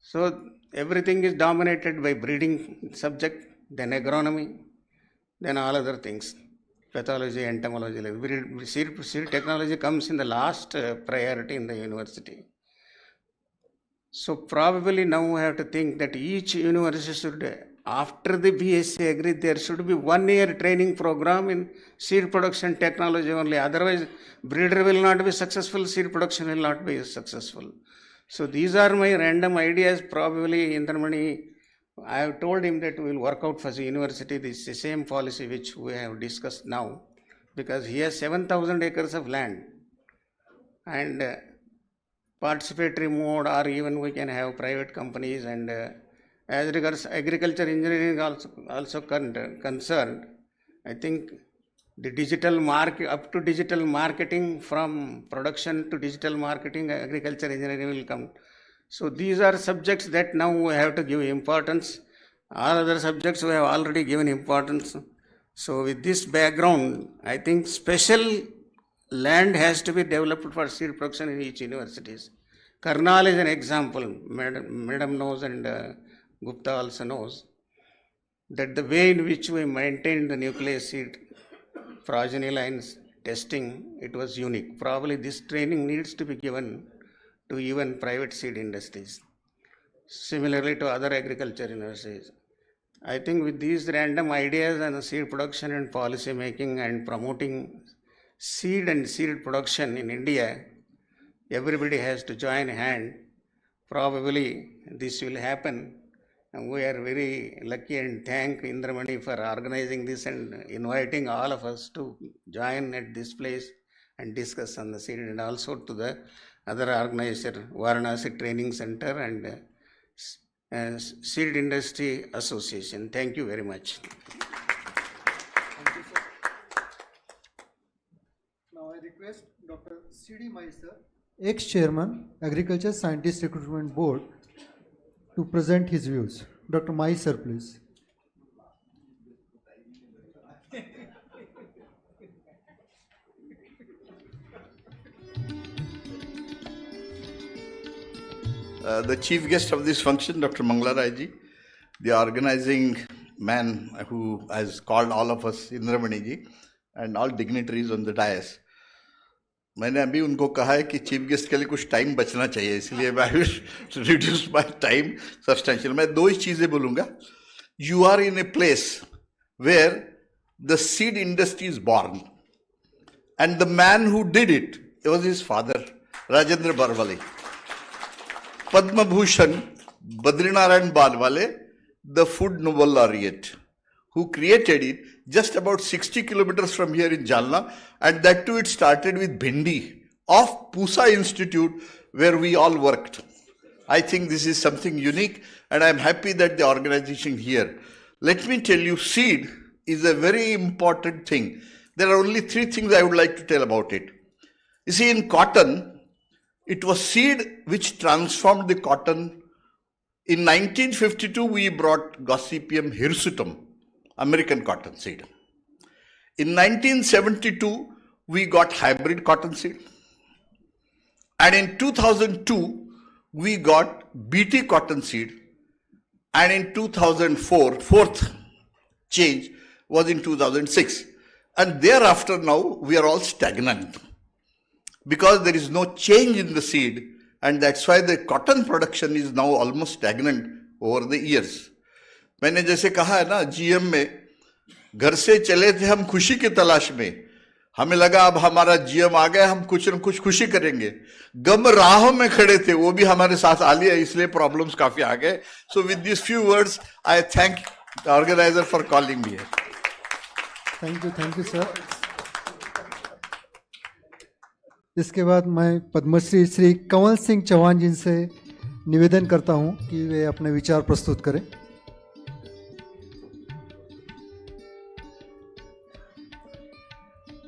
So everything is dominated by breeding subject, then agronomy, then all other things, pathology, entomology. Seed technology comes in the last priority in the university. So probably now we have to think that each university should, after the BSc Agri, there should be 1 year training program in seed production technology only. Otherwise, breeder will not be successful, seed production will not be successful. So these are my random ideas. Probably Indramani, I have told him that we will work out for the university this the same policy which we have discussed now, because he has 7,000 acres of land, and participatory mode, or even we can have private companies. And as regards agriculture engineering also concerned, I think the digital market, up to digital marketing, from production to digital marketing, agriculture engineering will come. So these are subjects that now we have to give importance. All other subjects we have already given importance. So with this background, I think special land has to be developed for seed production in each universities. Karnal is an example. Madam knows, and Gupta also knows, that the way in which we maintained the nucleus seed progeny lines testing, it was unique. Probably this training needs to be given to even private seed industries, similarly to other agriculture universities. I think with these random ideas and seed production and policy making and promoting seed and seed production in India, everybody has to join hand. Probably this will happen. And we are very lucky and thank Indramani for organizing this and inviting all of us to join at this place and discuss on the seed, and also to the other organizer, Varanasi Training Center and Seed Industry Association. Thank you very much. Now I request Dr. C.D. Mai sir, ex-chairman, Agriculture Scientist Recruitment Board, to present his views. Dr. Mai sir, please. The chief guest of this function, Dr. Mangala ji, the organizing man who has called all of us, Indramani ji, and all dignitaries on the dais. मैंने अभी उनको कहा है कि chief guest के लिए कुछ time बचना चाहिए, इसलिए मैं रिड्यूस माय टाइम सब्सटेंशियल. मैं दो ही चीजें बोलूंगा. You are in a place where the seed industry is born and the man who did it was his father Rajendra Barwale, Padma Bhushan Badrinaran Balwale, the food Nobel laureate, who created it just about 60 kilometers from here in Jalna, and that too it started with bhindi of Pusa Institute where we all worked. I think this is something unique and I am happy that the organization here. Let me tell you, seed is a very important thing. There are only three things I would like to tell about it. You see, in cotton, it was seed which transformed the cotton. In 1952, we brought Gossypium hirsutum, American cotton seed. In 1972, we got hybrid cotton seed. And in 2002, we got BT cotton seed. And in 2004, fourth change was in 2006. And thereafter now, we are all stagnant, because there is no change in the seed, and that's why the cotton production is now almost stagnant over the years. मैंने जैसे कहा है ना, GM में घर से चले थे हम खुशी की तलाश में, हमें लगा अब हमारा जीएम आ गया, हम कुछ न कुछ खुशी करेंगे. गम राहों में खड़े थे, वो भी हमारे साथ आ लिया, इसलिए प्रॉब्लम्स काफी आ गए. So with these few words, I thank the organizer for calling me here. Thank you sir. इसके बाद मैं पद्मश्री श्री कंवल सिंह चौहान जी से निवेदन करता हूं कि वे अपने विचार प्रस्तुत करें.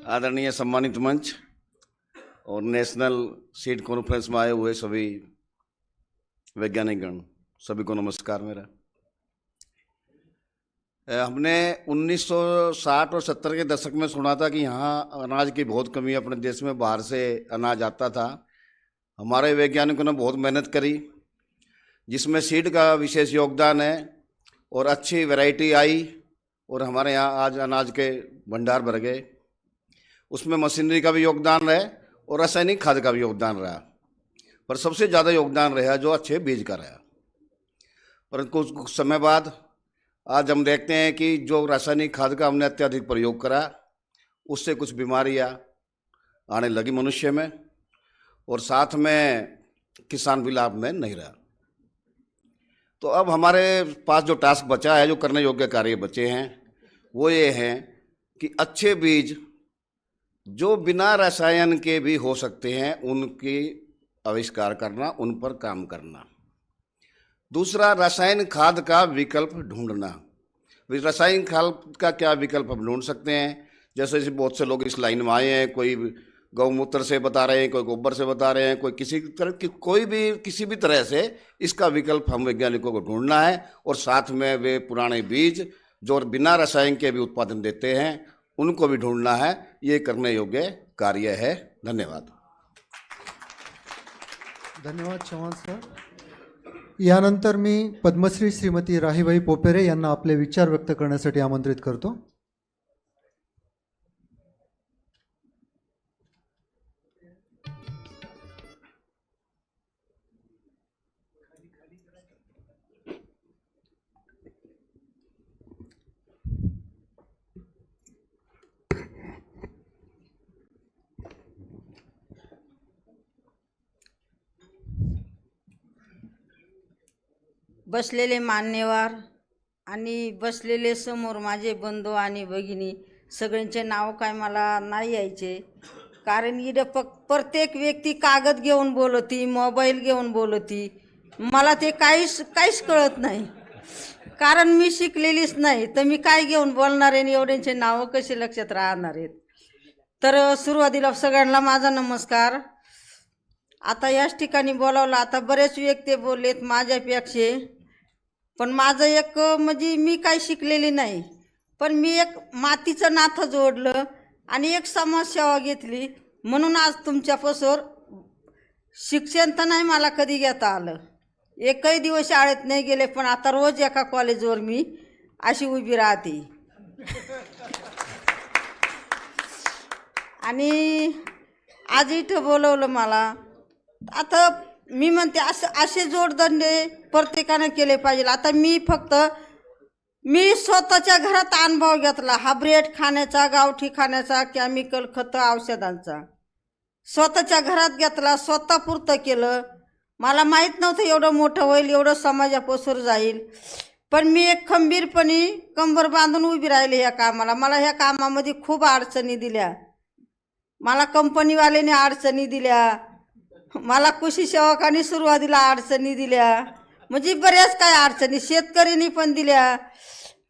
आदरणीय सम्मानित मंच और नेशनल सीड कॉन्फ्रेंस में आए हुए सभी वैज्ञानिकगण, सभी को नमस्कार मेरा. हमने 1960 और 70 के दशक में सुना था कि यहाँ अनाज की बहुत कमी है अपने देश में, बाहर से अनाज आता था. हमारे वैज्ञानिकों ने बहुत मेहनत करी, जिसमें सीड का विशेष योगदान है, और अच्छी वैरायटी आई और हमारे यहाँ आज अनाज के भंडार भर गए. उसमें मशीनरी का भी योगदान है और रासायनिक खाद का भी योगदान रहा, पर सबसे ज़्यादा योगदान रहा जो अच्छे बीज का रहा. परंतु कुछ समय बाद आज हम देखते हैं कि जो रासायनिक खाद का हमने अत्यधिक प्रयोग करा, उससे कुछ बीमारियां आने लगी मनुष्य में, और साथ में किसान भी लाभ में नहीं रहा. तो अब हमारे पास जो टास्क बचा है, जो करने योग्य कार्य बचे हैं, वो ये हैं कि अच्छे बीज जो बिना रसायन के भी हो सकते हैं, उनकी आविष्कार करना, उन पर काम करना. दूसरा, रासायनिक खाद का विकल्प ढूंढना. रासायनिक खाद का क्या विकल्प हम ढूंढ सकते हैं? जैसे बहुत से लोग इस लाइन में आए हैं, कोई गौमूत्र से बता रहे हैं, कोई गोबर से बता रहे हैं, कोई किसी तरह की किसी भी तरह से इसका विकल्प हम वैज्ञानिकों को ढूंढना है, और साथ में वे पुराने बीज जो बिना रसायन के भी उत्पादन देते हैं, उनको भी ढूंढना है. ये करने योग्य कार्य है. धन्यवाद. धन्यवाद चव्हाण सर. यानंतर मी पद्मश्री श्रीमती राहीबाई पोपेरे यांना आपले विचार व्यक्त करण्यासाठी आमंत्रित करतो. बसलेले मान्यवर आणि बसलेले समोर माझे बंधू आणि भगिनी सगळ्यांचे नाव काय मला नाही यायचे, कारण इथं प्रत्येक व्यक्ती कागद घेऊन बोलती, मोबाईल घेऊन बोलती. मला ते काहीच कळत नाही, कारण मी शिकलेलीच नाही. तर मी काय घेऊन बोलणार आहे आणि एवढ्यांचे नावं कसे लक्षात राहणार आहेत. तर सुरुवातीला सगळ्यांना माझा नमस्कार. आता याच ठिकाणी बोलावलं, आता बरेच व्यक्ती बोललेत माझ्यापेक्षा, पण माझं एक म्हणजे मी काही शिकलेली नाही, पण मी एक मातीचं नातं जोडलं आणि एक समाजसेवा घेतली, म्हणून आज तुमच्यापासून शिक्षण तर नाही मला कधी घेता आलं, एकही दिवस शाळेत नाही गेले, पण आता रोज एका कॉलेजवर मी अशी उभी राहते. आणि आज इथं बोलवलं मला. आता मी म्हणते असे जोडधंदे प्रत्येकानं केले पाहिजे. आता मी स्वतःच्या घरात अनुभव घेतला, हायब्रिड खाण्याचा, गावठी खाण्याचा, केमिकल खतं औषधांचा स्वतःच्या घरात घेतला, स्वतःपुरतं केलं. मला माहीत नव्हतं एवढं मोठं होईल, एवढं समाजापासून जाईल, पण मी एक खंबीरपणे कंबर बांधून उभी राहिले ह्या कामाला. मला ह्या कामामध्ये खूप अडचणी दिल्या, मला कंपनीवाल्याने अडचणी दिल्या, मला कृषी सेवकांनी सुरुवातीला अडचणी दिल्या, म्हणजे बऱ्याच काय अडचणी शेतकऱ्यांनी पण दिल्या.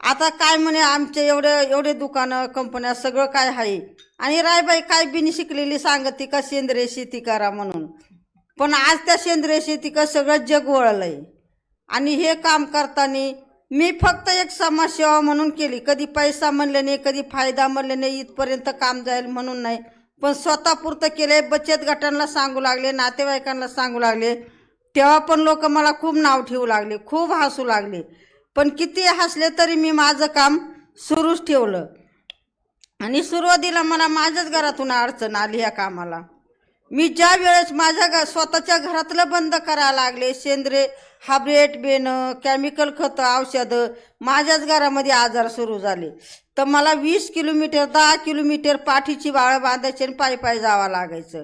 आता काय म्हणे आमचे एवढे दुकानं कंपन्या सगळं काय आहे, आणि रायबाई काय बिनी शिकलेली सांगते का सेंद्रिय शेती करा म्हणून, पण आज त्या सेंद्रिय शेती का सगळं जग वळलंय. आणि हे काम करताना मी फक्त एक समाजसेवा म्हणून केली, कधी पैसा म्हणले नाही, कधी फायदा म्हणले नाही, इथपर्यंत काम जाईल म्हणून नाही, पण स्वतःपुरतं केले. बचत गटांना सांगू लागले, नातेवाईकांना सांगू लागले, तेव्हा पण लोक मला खूप नाव ठेवू लागले, खूप हसू लागले, पण किती हसले तरी मी माझं काम सुरूच ठेवलं. आणि सुरुवातीला मला माझ्याच घरातून अडचण आली ह्या कामाला. मी ज्या वेळेस माझ्या स्वतःच्या घरातलं बंद करायला लागले, सेंद्रिय हायब्रिड बेणं, केमिकल खतं, औषधं, माझ्याच घरामध्ये आजार सुरू झाले. तर मला 20 किलोमीटर 10 किलोमीटर पाठीची बाळं बांधायची आणि पायी जावं लागायचं.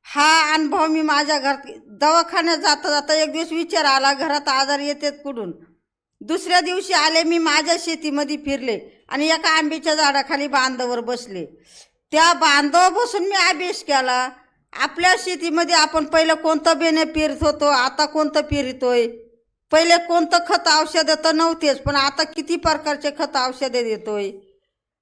हा अनुभव मी माझ्या घरात दवाखान्यात जाता जाता एक दिवस विचार आला, घरात आजार येतात कुठून. दुसऱ्या दिवशी आले, मी माझ्या शेतीमध्ये फिरले आणि एका आंब्याच्या झाडाखाली बांधावर बसले. त्या बांधावर बसून मी अभ्यास केला, आपल्या शेतीमध्ये आपण पहिलं कोणतं बेणे पेरत होतो, आता कोणतं पेरतोय, पहिले कोणतं खत औषधं तर नव्हतेच, पण आता किती प्रकारचे खत औषधे देतोय.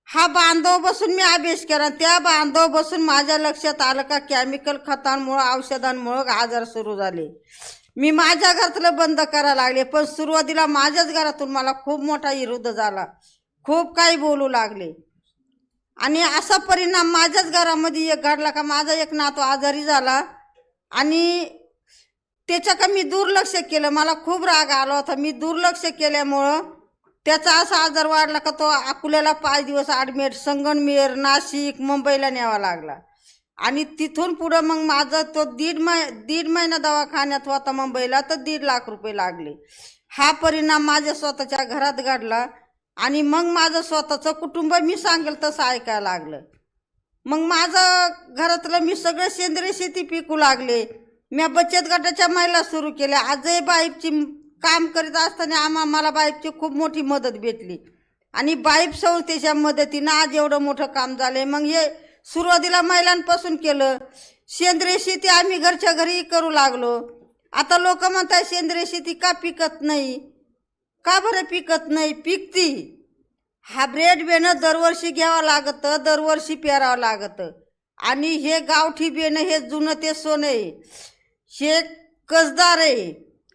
हा बांधव बसून मी अभ्यास केला. त्या बांधव बसून माझ्या लक्षात आलं का केमिकल खतांमुळं औषधांमुळं आजार सुरू झाले. मी माझ्या घरातलं बंद करायला लागले, पण सुरुवातीला माझ्याच घरातून मला खूप मोठा विरोध झाला, खूप काही बोलू लागले. आणि असा परिणाम माझ्याच घरामध्ये एक घडला का माझा एक नातू आजारी झाला आणि त्याच्या का मी दुर्लक्ष केलं. मला खूप राग आला होता, मी दुर्लक्ष केल्यामुळं त्याचा असा आजार वाढला का तो अकोल्याला 5 दिवस ॲडमिट, संगमनेर, नाशिक, मुंबईला न्यावा लागला. आणि तिथून पुढं मग माझा तो दीड महिना दवाखान्यात होता मुंबईला, तर 1.5 लाख रुपये लागले. हा परिणाम माझ्या स्वतःच्या घरात घडला. आणि मग माझं स्वतःचं कुटुंब मी सांगेल तसं ऐकायला लागलं. मग माझं घरातलं मी सगळं सेंद्रिय शेती पिकू लागले. मी बचत गटाच्या महिला सुरू केल्या. आजही बाईपची काम करीत असताना मला बाईपची खूप मोठी मदत भेटली आणि बाईप संस्थेच्या मदतीनं आज एवढं मोठं काम झालंय. मग हे सुरुवातीला महिलांपासून केलं. सेंद्रिय शेती आम्ही घरच्या घरी करू लागलो. आता लोक म्हणतात सेंद्रिय शेती का पिकत नाही, का बरं पिकत नाही, पिकती. हायब्रिड बेणं दरवर्षी घ्यावं लागतं, दरवर्षी पेरावं लागतं. आणि हे गावठी बेणं हे जुनं ते सोनं आहे, हे कसदार आहे.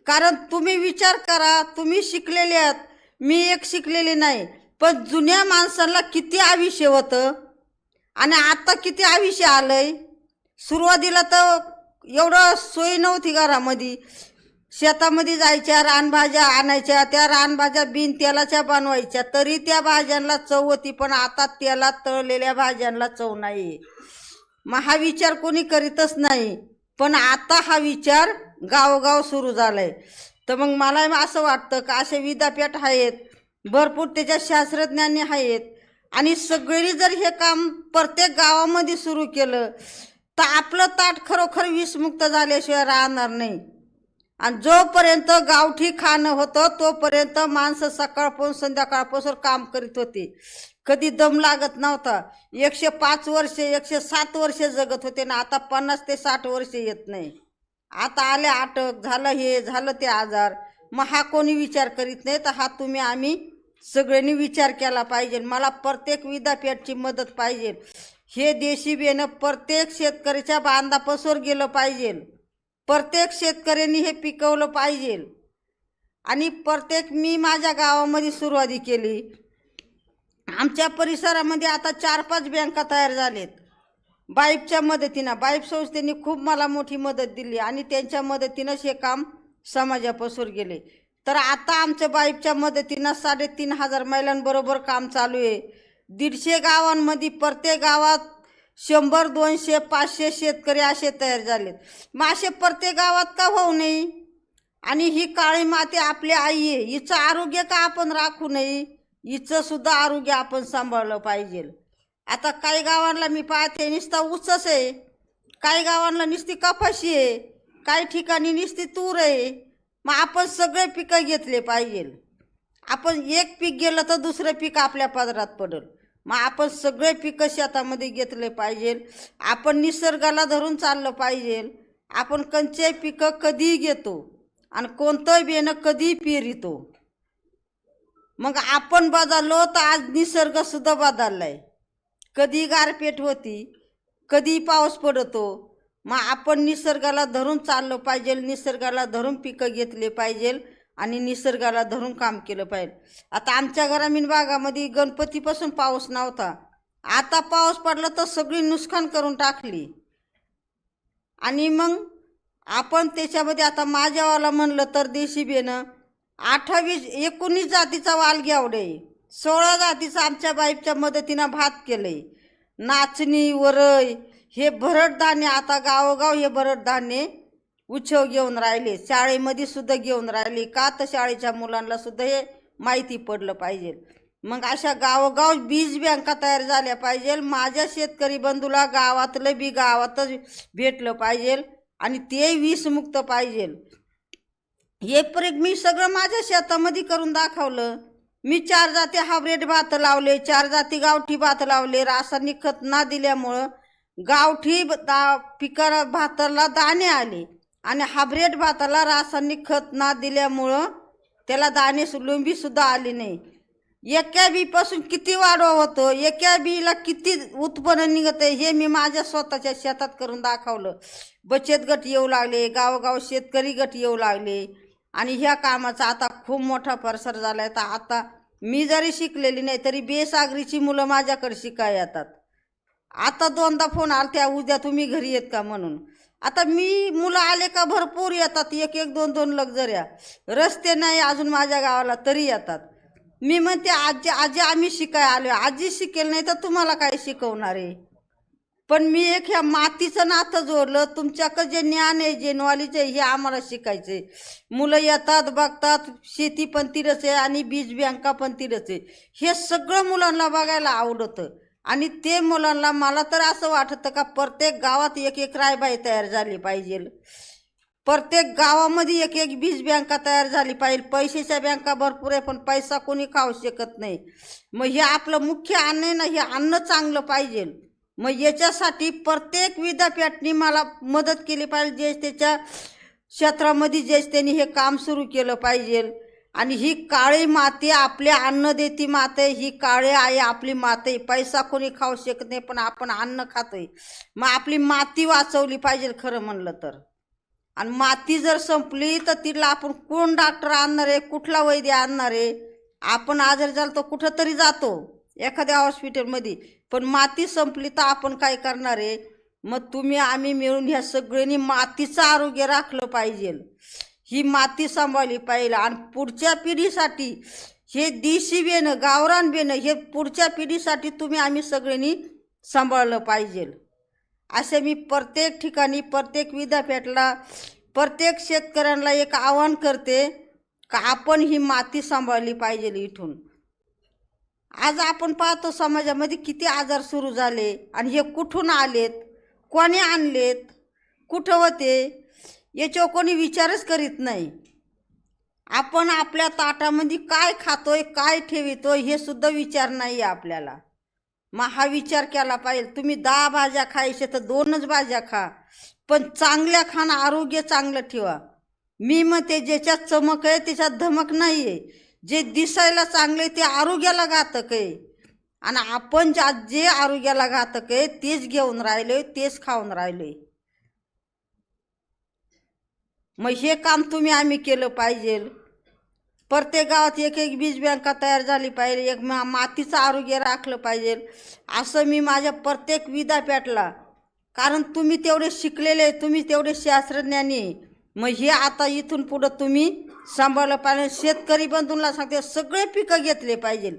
कारण तुम्ही विचार करा, तुम्ही शिकलेले आहात, मी एक शिकलेली नाही, पण जुन्या माणसांना किती आयुष्य होतं आणि आता किती आयुष्य आलंय. सुरुवातीला तर एवढं सोयी नव्हती घरामध्ये, शेतामध्ये जायच्या, रानभाज्या आणायच्या, त्या रानभाज्या बिन तेलाच्या बनवायच्या, तरी त्या भाज्यांना चव होती. पण आता तेलात तळलेल्या भाज्यांना चव नाही. मग हा विचार कोणी करीतच नाही, पण आता हा विचार गावोगाव सुरू झालाय. तर मग मला असं वाटतं का असे विद्यापीठ आहेत, भरपूर त्याच्या शास्त्रज्ञांनी आहेत, आणि सगळी जर हे काम प्रत्येक गावामध्ये सुरू केलं तर आपलं ताट खरोखर विषमुक्त झाल्याशिवाय राहणार नाही. आणि जोपर्यंत गावठी खाणं होतं तोपर्यंत माणसं सकाळपासून संध्याकाळपासून काम करीत होती, कधी दम लागत नव्हता. 105 वर्ष 107 वर्ष जगत होते ना, आता 50 ते 60 वर्ष येत नाही. आता आले अटक, झालं हे झालं ते आजार. मग हा कोणी विचार करीत नाही, तर हा तुम्ही आम्ही सगळ्यांनी विचार केला पाहिजे. मला प्रत्येक विद्यापीठाची मदत पाहिजे. हे देशी बियाणं प्रत्येक शेतकऱ्याच्या बांधापासून गेलं पाहिजे, प्रत्येक शेतकऱ्यांनी हे पिकवलं पाहिजे. आणि प्रत्येक मी माझ्या गावामध्ये सुरुवात केली. आमच्या परिसरामध्ये आता 4-5 बँका तयार झालेत बाईपच्या मदतीनं. बाईप संस्थेने खूप मला मोठी मदत दिली आणि त्यांच्या मदतीनंच हे काम समाजापासून गेले. तर आता आमच्या बाईपच्या मदतीनं 3,500 महिलांबरोबर काम चालू आहे. 150 गावांमध्ये प्रत्येक गावात 100, 200, 500 शेतकरी असे तयार झालेत. मग असे प्रत्येक गावात का होऊ नये? आणि ही काळी माती आपली आई आहे, हिचं आरोग्य का आपण राखू नये? हिचं सुद्धा आरोग्य आपण सांभाळलं पाहिजे. आता काही गावांना मी पाहते नुसता ऊसच आहे, काही गावांना नुसती कपाशी आहे, काही ठिकाणी नुसती तूर आहे. मग आपण सगळे पिकं घेतले पाहिजे. आपण एक पीक गेलं तर दुसरं पीक आपल्या पदरात पडेल. मग आपण सगळे पिकं शेतामध्ये घेतले पाहिजे. आपण निसर्गाला धरून चाललं पाहिजे. आपण कंचे पिकं कधीही घेतो आणि कोणतं बियाणं कधीही पेरितो. मग आपण बदललो तर आज निसर्ग सुद्धा बदललाय. कधी गारपेट होती, कधी पाऊस पडतो. मग आपण निसर्गाला धरून चाललं पाहिजे, निसर्गाला धरून पिकं घेतले पाहिजे आणि निसर्गाला धरून काम केलं पाहिजे. आता आमच्या ग्रामीण भागामध्ये गणपतीपासून पाऊस नव्हता, आता पाऊस पडला तर सगळी नुकसान करून टाकली. आणि मग आपण त्याच्यामध्ये आता माझ्यावाला म्हणलं तर देशी बियाणं 19 जातीचा वालघ्यावडे, 16 जातीचा आमच्या बाईपच्या मदतीनं भात केलंय. नाचणी, वरई हे भरड धान्य आता गावोगाव हे भरड धान्य उत्सव घेऊन राहिले, शाळेमध्ये सुद्धा घेऊन राहिले. का तर शाळेच्या मुलांना सुद्धा हे माहिती पडलं पाहिजे. मग अशा गावोगाव बीज बँका तयार झाल्या पाहिजे. माझ्या शेतकरी बंधूला गावातलं बी गावातच भेटलं पाहिजे आणि ते विषमुक्त पाहिजे. हे मी सगळं माझ्या शेतामध्ये करून दाखवलं. मी 4 जाती हायब्रिड भात लावले, 4 जाती गावठी भात लावले. रासायनिक खत ना दिल्यामुळं गावठी पिकाला भाताला दाणे आले आणि हायब्रिड भाताला रासायनिक खत ना दिल्यामुळं त्याला दाणे लोंबी सुद्धा आली नाही. एका बीपासून किती वाढव होतो, एका बीला किती उत्पन्न निघत आहे हे मी माझ्या स्वतःच्या शेतात करून दाखवलं. बचत गट येऊ लागले, गावोगाव शेतकरी गट येऊ लागले आणि ह्या कामाचा आता खूप मोठा प्रसार झाला आहे. तर आता मी जरी शिकलेली नाही तरी बेसागरीची मुलं माझ्याकडे शिकाय येतात. आता 2दा फोन आलत्या, उद्या तुम्ही घरी येत का म्हणून. आता मी मुलं आले का भरपूर येतात, 1-1, 2-2 लक्झऱ्या. रस्ते नाही अजून माझ्या गावाला तरी येतात. मी म्हणते आजी आम्ही शिकाय आलो. आजी शिकेल नाही तर तुम्हाला काय शिकवणार आहे. पण मी एक ह्या मातीचं नातं जोडलं. तुमच्याकडे जे ज्ञान आहे, जे नॉलेज आहे हे आम्हाला शिकायचंय. मुलं येतात, बघतात, शेती पण तिरच आहे आणि बीज बँका पण तिरच आहे. हे सगळं मुलांना बघायला आवडतं आणि ते मुलांना मला तर असं वाटतं का प्रत्येक गावात 1-1 रायबाई तयार झाली पाहिजे, प्रत्येक गावामध्ये 1-1 बीज बँका तयार झाली पाहिजे. पैशाच्या बँका भरपूर आहे पण पैसा कोणी खाऊ शकत नाही. मग हे आपलं मुख्य अन्न आहे ना, हे अन्न चांगलं पाहिजे. मग याच्यासाठी प्रत्येक विद्यापीठाने मला मदत केली पाहिजे. जे त्याच्या क्षेत्रामध्ये जे त्यांनी हे काम सुरू केलं पाहिजे. आणि ही काळी माती आपल्या अन्न देती माते, ही काळी आहे आपली माते. पैसा कोणी खाऊ शकत नाही पण आपण अन्न खातोय. मग आपली माती वाचवली पाहिजे खरं म्हणलं तर. आणि माती जर संपली तर तिला आपण कोण डॉक्टर आणणार आहे, कुठला वैद्य आणणार आहे. आपण आजारी झालो तर कुठं तरी जातो एखाद्या हॉस्पिटलमध्ये, पण माती संपली तर आपण काय करणार आहे. मग तुम्ही आम्ही मिळून ह्या सगळ्यांनी मातीचं आरोग्य राखलं पाहिजे, ही माती सांभाळली पाहिजे. आणि पुढच्या पिढीसाठी हे देशी बेणं, गावरान बेणं हे पुढच्या पिढीसाठी तुम्ही आम्ही सगळ्यांनी सांभाळलं पाहिजे. असे मी प्रत्येक ठिकाणी, प्रत्येक विद्यापीठाला, प्रत्येक शेतकऱ्यांना एक आवाहन करते का आपण ही माती सांभाळली पाहिजे. इथून आज आपण पाहतो समाजामध्ये किती आजार सुरू झाले आणि हे कुठून आलेत, कोणी आणलेत, कुठं होते. याच्यावर कोणी विचारच करीत नाही. आपण आपल्या ताटामध्ये काय खातोय, काय ठेवितोय हे सुद्धा विचार नाही आपल्याला. मग हा विचार केला पाहिजे. तुम्ही 10 भाज्या खायचे तर 2च भाज्या खा, पण चांगल्या खाणं, आरोग्य चांगलं ठेवा. मी म्हणते ज्याच्यात चमक आहे त्याच्यात धमक नाही आहे. जे दिसायला चांगले ते आरोग्याला घातक आहे. आणि आपण जे आरोग्याला घातक आहे तेच घेऊन राहिलोय, तेच खाऊन राहिलोय. मग हे काम आम्ही केलं पाहिजे. प्रत्येक गावात एक एक बीज बँका तयार झाली पाहिजे, एक मातीचं आरोग्य राखलं पाहिजे. असं मी माझ्या प्रत्येक विद्यापीठाला, कारण तुम्ही तेवढे शिकलेले, तुम्ही तेवढे शास्त्रज्ञानी, मग हे आता इथून पुढं तुम्ही सांभाळलं पाहिजे. शेतकरी बंधूंना सांगते सगळे पिकं घेतले पाहिजे.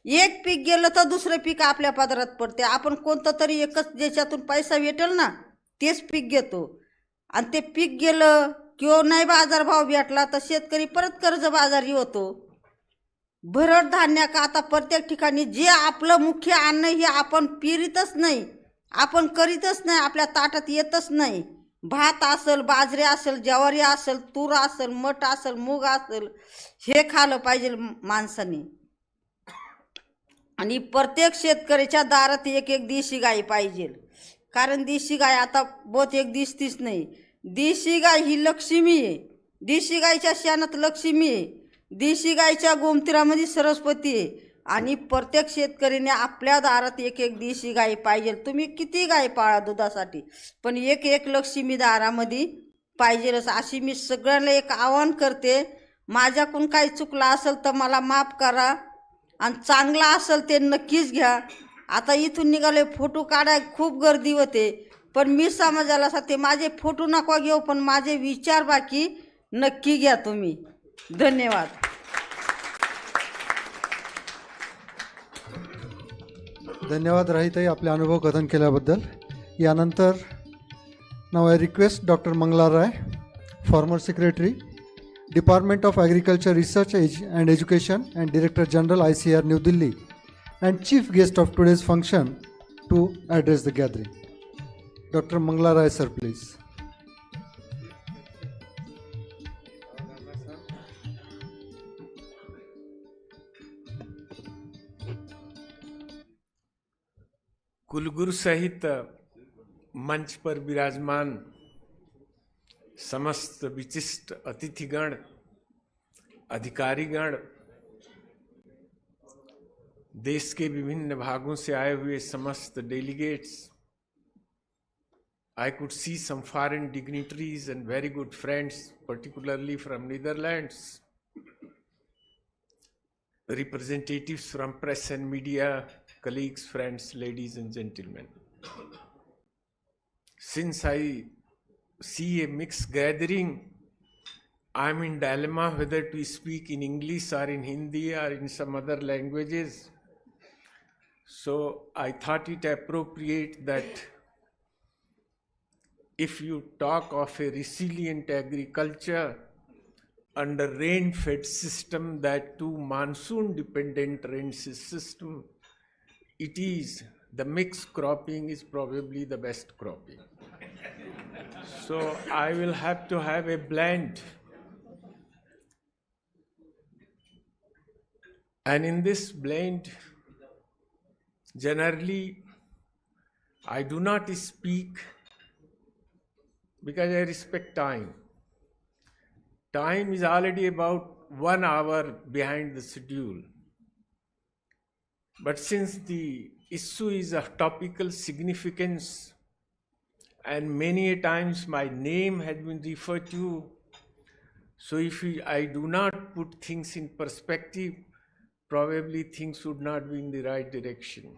एक पीक गेलं तर दुसरं पीक आपल्या पदरात पडते. आपण कोणतं तरी एकच ज्याच्यातून पैसा भेटेल ना तेच पीक घेतो. आणि ते पीक गेलं किंवा नाही बाजारभाव भेटला तर शेतकरी परत कर्जबाजारी होतो. भरड धान्य का आता प्रत्येक ठिकाणी जे आपलं मुख्य अन्न हे आपण पेरीतच नाही, आपण करीतच नाही, आपल्या ताटात येतच नाही. भात असेल, बाजरी असेल, ज्वारी असेल, तूर असेल, मठ असेल, मूग असेल, हे खाल्लं पाहिजे माणसाने. आणि प्रत्येक शेतकऱ्याच्या दारात एक एक देशी गाय पाहिजे. कारण देशी गाय आता बहुतेक दिसतीच नाही. देशी गाय ही लक्ष्मी आहे. देशी गायच्या शेणात लक्ष्मी आहे. देशी गायच्या गोमतीरामध्ये सरस्वती आहे. आणि प्रत्येक शेतकरीने आपल्या दारात एक एक देशी गाय पाहिजे. तुम्ही किती गाय पाळा दुधासाठी, पण एक एक लक्ष्मी दारामध्ये पाहिजेच. अशी मी सगळ्यांना एक आवाहन करते. माझ्याकडून काही चुकलं असेल तर मला माफ करा, आणि चांगला असेल ते नक्कीच घ्या. आता इथून निघाले फोटो काढाय खूप गर्दी होते, पण मी समाजाला सांगते माझे फोटो नका घेऊ, पण माझे विचार बाकी नक्की घ्या तुम्ही. धन्यवाद. धन्यवाद राहीताई आपले अनुभव कथन केल्याबद्दल. यानंतर नाव I request doctor Mangla Rai, former secretary, department of agriculture research and education and director general ICAR new Delhi, and chief guest of today's function to address the gathering. Dr. Mangla Rai sir, please. कुलगुरु सहित मंच पर विराजमान समस्त विशिष्ट अतिथिगण, अधिकारीगण, देश के विभिन्न भागों से आए हुए समस्त delegates, I could see some foreign dignitaries and very good friends, particularly from Netherlands, representatives from press and media, colleagues, friends, ladies and gentlemen. Since I see a mixed gathering, I'm in dilemma whether to speak in English or in Hindi or in some other languages. So I thought it appropriate that if you talk of a resilient agriculture under rain-fed system, that too monsoon-dependent rain system, it is the mixed cropping is probably the best cropping. So I will have to have a blend. And in this blend, generally, I do not speak because I respect time. Time is already about 1 hour behind the schedule. But since the issue is of topical significance and many a times my name has been referred to, so if I do not put things in perspective, probably things would not be in the right direction.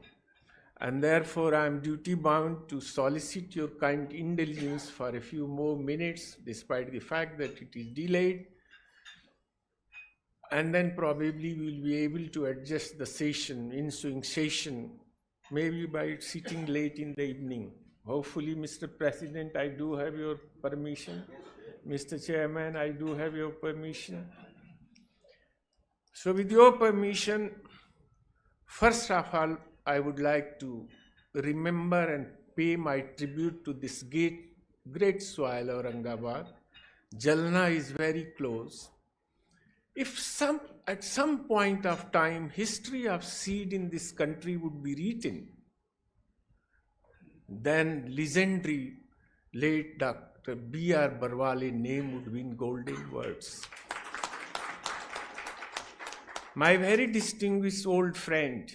And therefore I am duty bound to solicit your kind indulgence for a few more minutes, despite the fact that it is delayed. And then probably we will be able to adjust the session, ensuing session, maybe by sitting late in the evening. Hopefully, Mr. President, I do have your permission. Mr. Chairman, I do have your permission. So with your permission, first of all, I would like to remember and pay my tribute to this great soil, Aurangabad, Jalna is very close. If at some point of time history of seed in this country would be written, then legendary late Dr. B.R. Barwale name would be in golden words. My very distinguished old friend,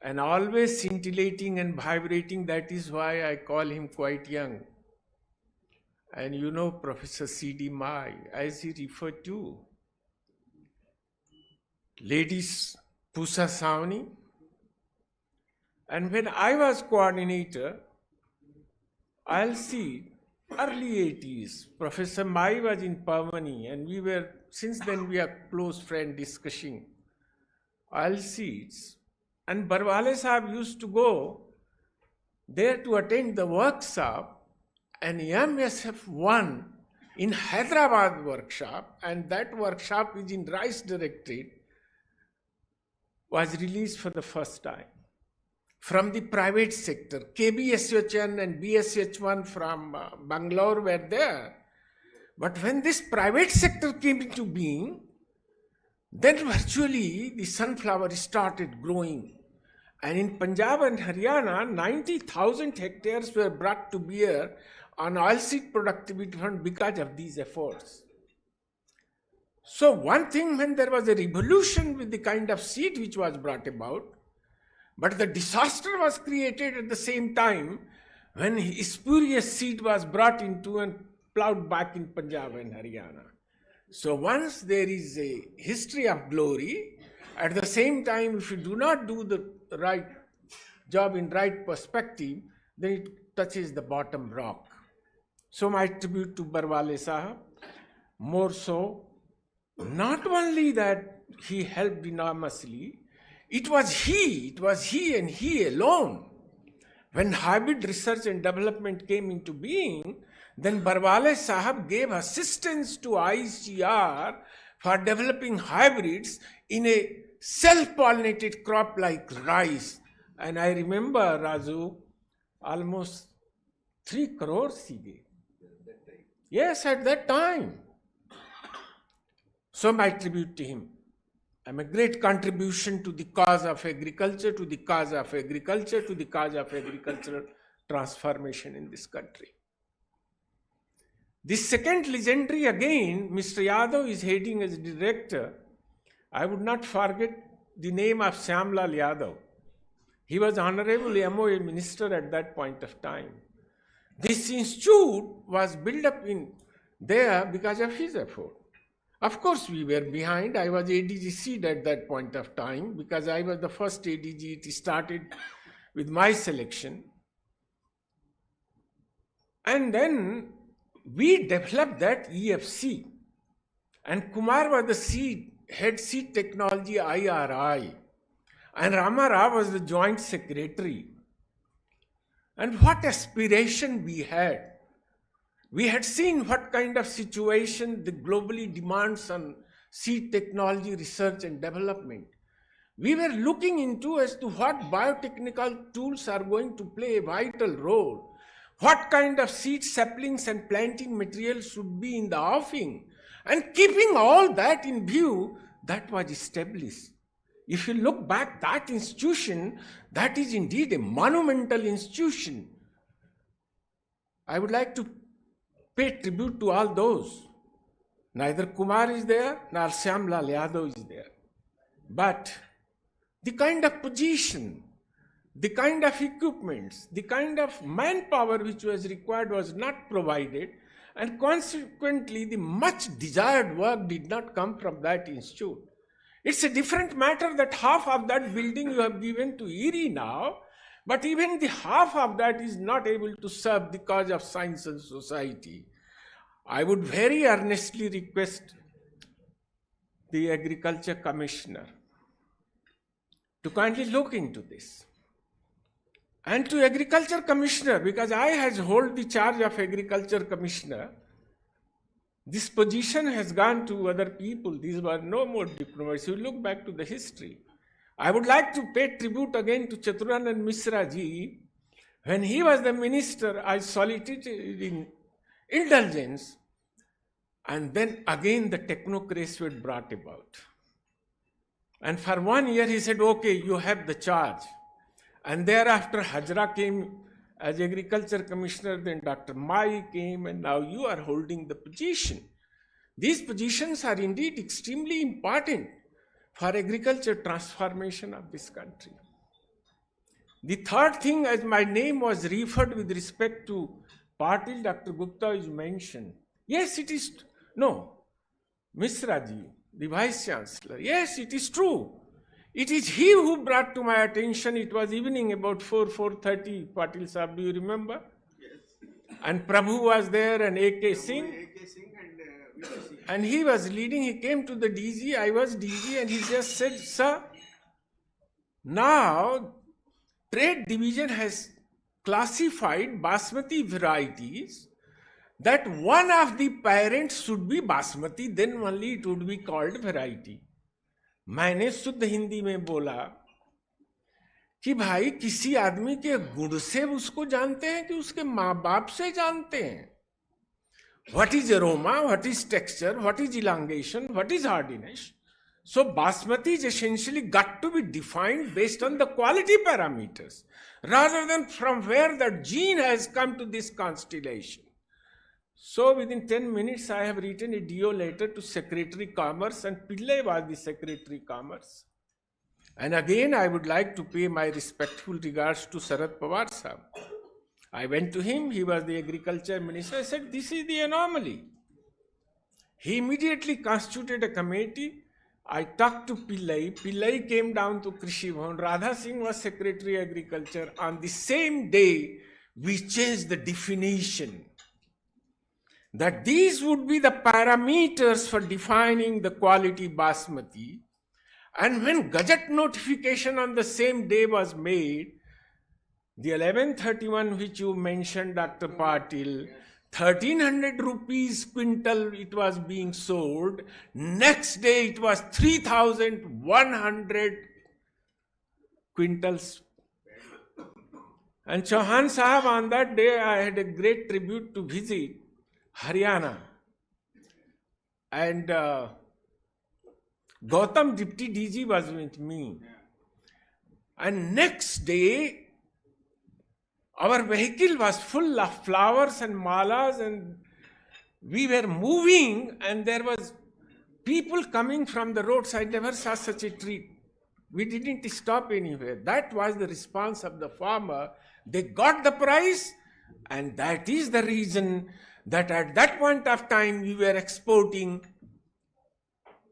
and always scintillating and vibrating, that is why I call him quite young. And you know Professor C.D. Mai, as he referred to, ladies Pusa Savni. And when I was coordinator, I'll see early 80s, Professor Mai was in Parbhani, and since then we are close friends discussing I'll see it. And Barwale Sahab used to go there to attend the workshop, and MSF 1 in Hyderabad workshop, and that workshop is in Rice Directorate, was released for the first time from the private sector. KBSHN and BSH1 from Bangalore were there. But when this private sector came into being, then virtually the sunflower started growing. And in Punjab and Haryana, 90,000 hectares were brought to bear on oilseed productivity fund because of these efforts. So one thing, when there was a revolution with the kind of seed which was brought about, but the disaster was created at the same time when spurious seed was brought into and plowed back in Punjab and Haryana. So once there is a history of glory, at the same time, if you do not do the right job in right perspective, then it touches the bottom rock. So my tribute to Barwale Sahab, more so, not only that he helped enormously, it was he and he alone. When hybrid research and development came into being, then Barwale Sahab gave assistance to ICR for developing hybrids in a self-pollinated crop like rice. And I remember, Raju, almost 3 crores he gave. Yes, at that time. So my tribute to him. I'm a great contribution to the cause of agriculture, to the cause of agriculture, to the cause of agricultural transformation in this country. This second legendary again, Mr. Yadav is heading as director. I would not forget the name of Shyamlal Yadav. He was Honorable MOA Minister at that point of time. This institute was built up in there because of his effort. Of course, we were behind. I was ADG seed at that point of time because I was the first ADG. It started with my selection. And then we developed that EFC. And Kumar was the head seed technology IRI. And Rama Rao was the joint secretary. And what aspiration we had. We had seen what kind of situation the globally demands on seed technology research and development. We were looking into as to what biotechnical tools are going to play a vital role. What kind of seed saplings and planting materials should be in the offing. And keeping all that in view, that was established. If you look back, that institution, that is indeed a monumental institution. I would like to pay tribute to all those. Neither Kumar is there, nor Shyamlal Yadav is there. But the kind of position, the kind of equipments, the kind of manpower which was required was not provided, and consequently the much desired work did not come from that institute. It's a different matter that half of that building you have given to ERI now, but even the half of that is not able to serve the cause of science and society. I would very earnestly request the Agriculture Commissioner to kindly look into this. And to Agriculture Commissioner, because I has hold the charge of Agriculture Commissioner, this position has gone to other people. These were no more diplomats. You look back to the history. I would like to pay tribute again to Chaturanand Mishra ji. When he was the minister, I solicited in indulgence. And then again the technocracy was brought about. And for 1 year he said, okay, you have the charge. And thereafter Hajra came as agriculture commissioner, then Dr. Mai came, and now you are holding the position. These positions are indeed extremely important for agriculture transformation of this country. The third thing, as my name was referred with respect to Patil, Dr. Gupta is mentioned. Yes, it is, no, Misra ji, the Vice Chancellor, yes, it is true. It is he who brought to my attention, it was evening about 4:30, Patil Sahab, do you remember? Yes. And Prabhu was there and A.K. Singh. And he was leading, he came to the DG, I was DG, and he just said, sir, now Trade Division has classified basmati varieties that one of the parents should be basmati, then only it would be called variety. मैंने शुद्ध हिंदी में बोला कि भाई किसी आदमी के गुण से उसको जानते हैं कि उसके माँ बाप से जानते हैं. What is aroma, what is texture, what is elongation, what is hardiness. So basmati is essentially got to be defined based on the quality parameters rather than from where the gene has come to this constellation. So within 10 minutes I have written a DO letter to Secretary Commerce, and Pillai was the Secretary Commerce. And again I would like to pay my respectful regards to Sharad Pawar Sahab. I went to him, he was the Agriculture Minister. I said, this is the anomaly. He immediately constituted a committee. I talked to Pillai. Pillai came down to KRISHI Bhavan. Radha Singh was Secretary Agriculture. On the same day, we changed the definition that these would be the parameters for defining the quality basmati. And when Gazette notification on the same day was made, the 1131 which you mentioned, Dr. Patil, 1300 rupees quintal it was being sold. Next day it was 3100 quintals. And Chauhan Sahab, on that day I had a great tribute to visit Haryana. And Gautam Deputy DG was with me. And next day, our vehicle was full of flowers and malas, and we were moving, and there was people coming from the roads. I never saw such a treat. We didn't stop anywhere. That was the response of the farmer. They got the price, and that is the reason that at that point of time we were exporting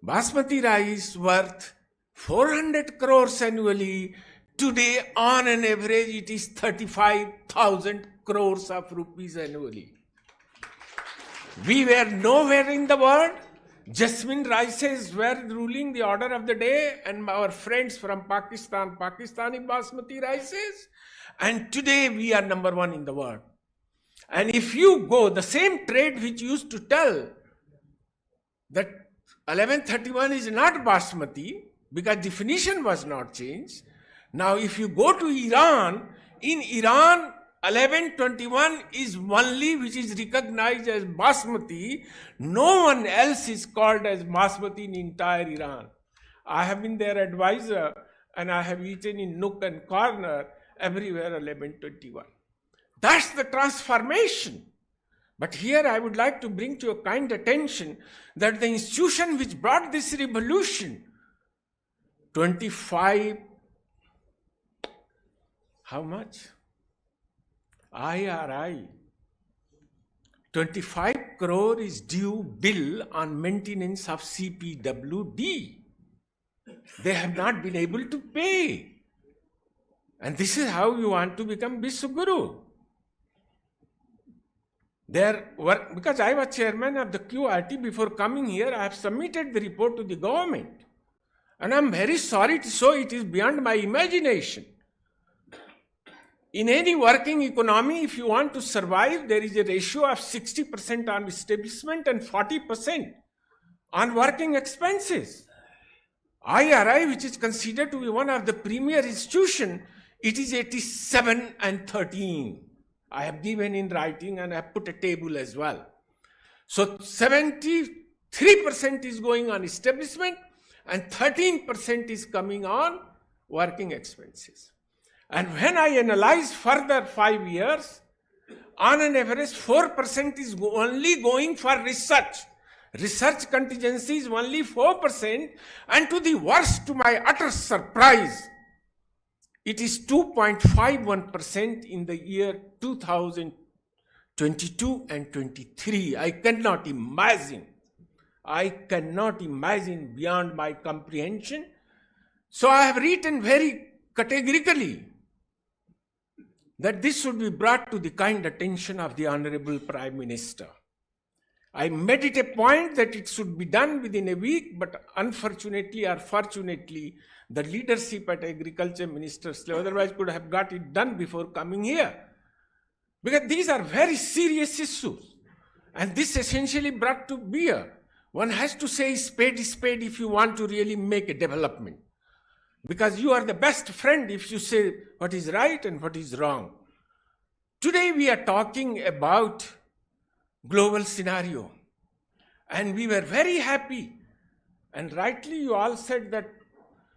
basmati rice worth 400 crores annually. Today, on an average, it is 35,000 crores of rupees annually. We were nowhere in the world. Jasmine rices were ruling the order of the day, and our friends from Pakistan, Pakistani basmati rices. And today, we are number one in the world. And if you go, the same trade which used to tell that 1131 is not basmati, because definition was not changed. Now, if you go to Iran, in Iran, 1121 is only which is recognized as basmati. No one else is called as basmati in entire Iran. I have been their advisor, and I have eaten in nook and corner everywhere 1121. That's the transformation. But here I would like to bring to your kind attention that the institution which brought this revolution, 25, how much? IRI. 25 crore is due bill on maintenance of CPWD. They have not been able to pay. And this is how you want to become Vishwaguru. Because I was chairman of the QRT before coming here, I have submitted the report to the government. And I am very sorry to say it is beyond my imagination. In any working economy, if you want to survive, there is a ratio of 60% on establishment and 40% on working expenses. IRI, which is considered to be one of the premier institutions, it is 87 and 13. I have given in writing and I have put a table as well. So 73% is going on establishment and 13% is coming on working expenses. And when I analyze further 5 years, on an average 4% is only going for research. Research contingency is only 4%, and to the worst, to my utter surprise, it is 2.51% in the year 2022 and 23. I cannot imagine beyond my comprehension. So I have written very categorically that this should be brought to the kind attention of the Honorable Prime Minister. I made it a point that it should be done within a week, but unfortunately or fortunately, the leadership at Agriculture Minister's level otherwise could have got it done before coming here. Because these are very serious issues. And this essentially brought to bear. One has to say spade is spade if you want to really make a development. Because you are the best friend if you say what is right and what is wrong. Today we are talking about global scenario. And we were very happy. And rightly you all said that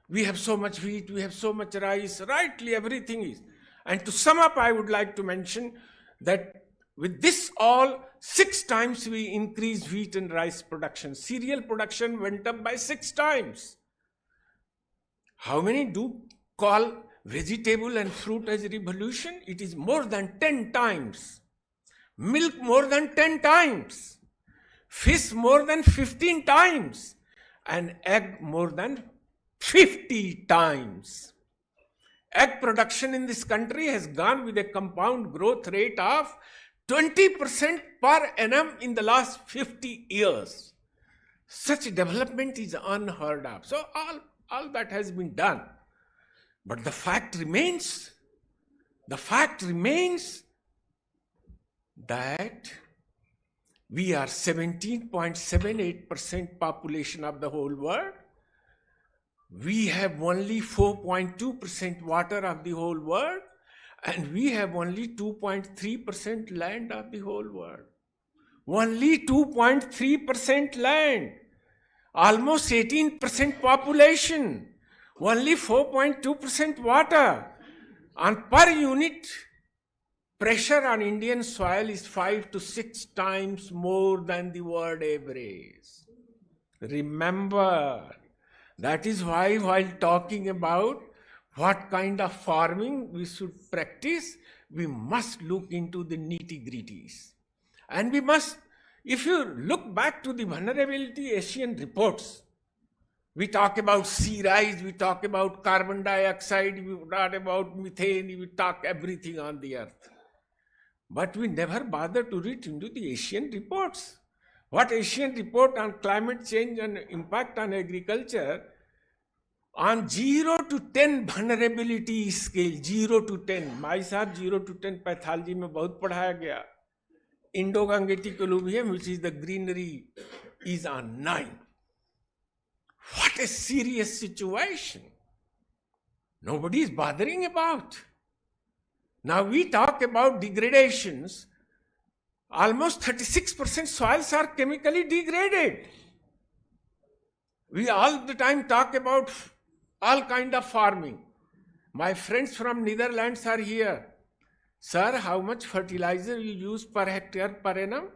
we have so much wheat, we have so much rice. Rightly everything is. And to sum up, I would like to mention that with this all, 6 times we increased wheat and rice production. Cereal production went up by 6 times. How many do call vegetable and fruit as a revolution? It is more than 10 times. Milk more than 10 times. Fish more than 15 times. And egg more than 50 times. Egg production in this country has gone with a compound growth rate of 20% per annum in the last 50 years. Such development is unheard of. So all that has been done. But the fact remains that we are 17.78% population of the whole world. We have only 4.2% water of the whole world, and we have only 2.3% land of the whole world. Only 2.3% land. Almost 18% population. Only 4.2% water. On per unit, pressure on Indian soil is 5 to 6 times more than the world average. Remember, that is why while talking about what kind of farming we should practice, we must look into the nitty-gritties. And we must, if you look back to the vulnerability Asian reports, we talk about sea rise, we talk about carbon dioxide, we talk about methane, we talk everything on the earth. But we never bother to read into the Asian reports. What Asian report on climate change and impact on agriculture, on 0 to 10 vulnerability scale, 0 to 10, भाई साहब 0 to 10 pathology में बहुत पढ़ाया गया. Indo-Gangetic alluvium, which is the greenery, is on 9. What a serious situation. Nobody is bothering about. Now we talk about degradations. Almost 36% soils are chemically degraded. We all the time talk about all kind of farming. My friends from Netherlands are here. Sir, how much fertilizer you use per hectare per annum?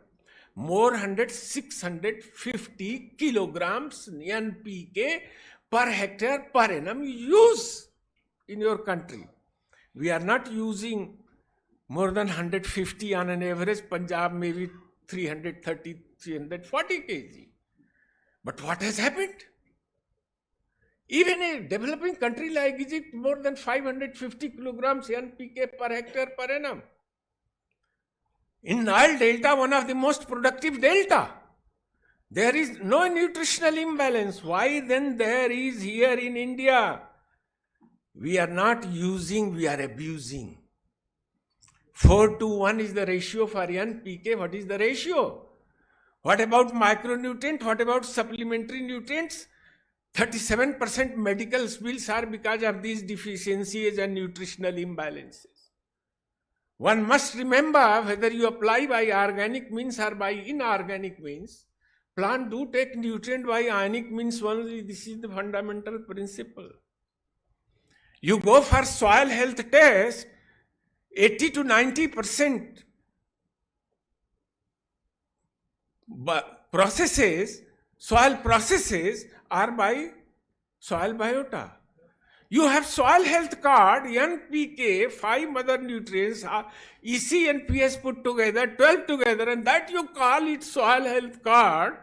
More 650 kilograms NPK per hectare per annum you use in your country. We are not using more than 150 on an average. Punjab maybe 330, 340 kg. But what has happened? Even a developing country like Egypt, more than 550 kilograms NPK per hectare per annum. In Nile Delta, one of the most productive delta, there is no nutritional imbalance. Why then there is here in India? We are not using, we are abusing. 4 to 1 is the ratio for NPK. What is the ratio? What about micronutrient? What about supplementary nutrients? 37% medical spills are because of these deficiencies and nutritional imbalances. One must remember whether you apply by organic means or by inorganic means. Plant do take nutrient by ionic means only. This is the fundamental principle. You go for soil health test, 80 to 90% processes, soil processes are by soil biota. You have soil health card, NPK, 5 mother nutrients, EC and PS put together, 12 together, and that you call it soil health card.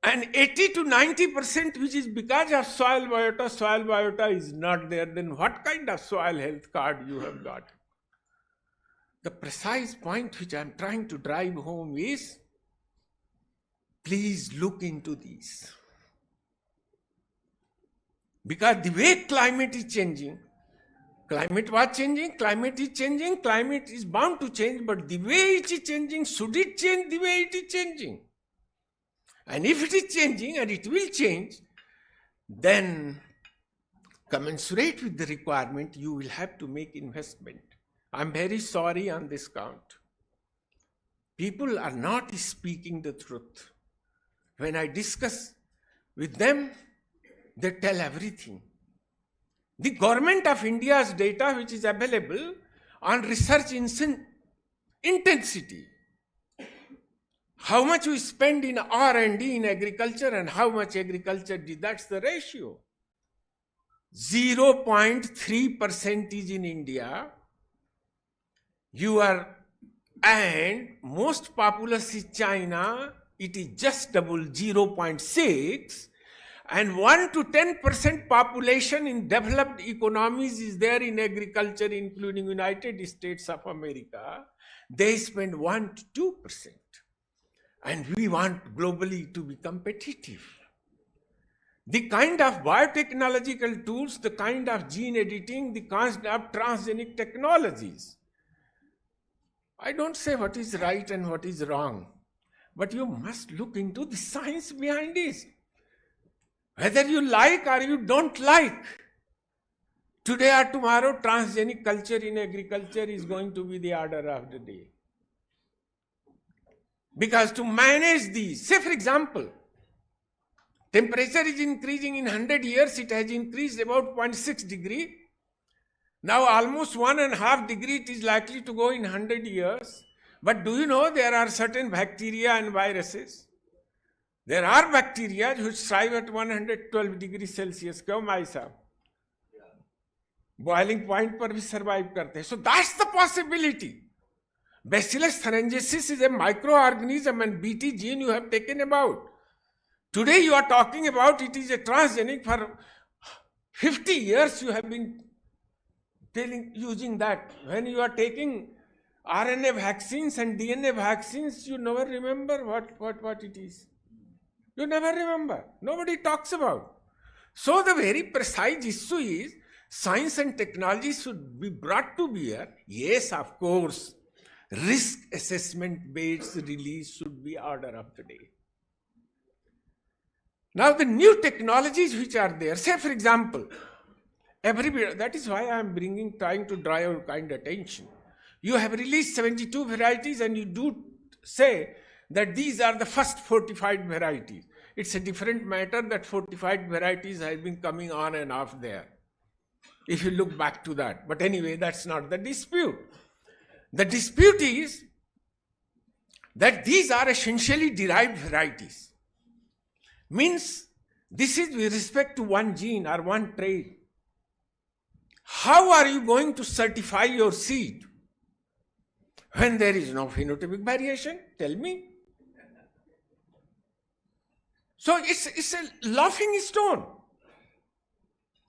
And 80 to 90% which is because of soil biota is not there. Then what kind of soil health card you have got? The precise point which I am trying to drive home is, please look into these. Because the way climate is changing, climate was changing, climate is changing, climate is bound to change, but the way it is changing, should it change the way it is changing? And if it is changing, and it will change, then commensurate with the requirement, you will have to make investment. I'm very sorry on this count. People are not speaking the truth. When I discuss with them, they tell everything. The government of India's data, which is available on research intensity, how much we spend in R&D in agriculture and how much agriculture did, that's the ratio. 0.3% is in India. And most populous is China, it is just double, 0.6. And 1 to 10% population in developed economies is there in agriculture, including United States of America. They spend 1 to 2%. And we want globally to be competitive. The kind of biotechnological tools, the kind of gene editing, the kind of transgenic technologies. I don't say what is right and what is wrong, but you must look into the science behind it. Whether you like or you don't like, today or tomorrow, transgenic culture in agriculture is going to be the order of the day. Because to manage these, say for example, temperature is increasing in 100 years, it has increased about 0.6 degree. Now almost 1.5 degree it is likely to go in 100 years. But do you know there are certain bacteria and viruses? There are bacteria which thrive at 112 degrees Celsius. क्यों भाई साहब? Boiling point पर भी survive करते हैं. So that's the possibility. Bacillus thuringiensis is a microorganism and BT gene you have taken about. Today you are talking about it is a transgenic. For 50 years you have been using that. When you are taking RNA vaccines and DNA vaccines, you never remember what it is. You never remember. Nobody talks about. So the very precise issue is science and technology should be brought to bear. Yes, of course. Risk assessment based release should be order of the day. Now the new technologies which are there, say for example, that is why I am trying to draw your kind attention. You have released 72 varieties and you do say that these are the first fortified varieties. It's a different matter that fortified varieties have been coming on and off there, if you look back to that. But anyway, that's not the dispute. The dispute is that these are essentially derived varieties. Means this is with respect to one gene or one trait. How are you going to certify your seed when there is no phenotypic variation? Tell me. So it's a laughing stone.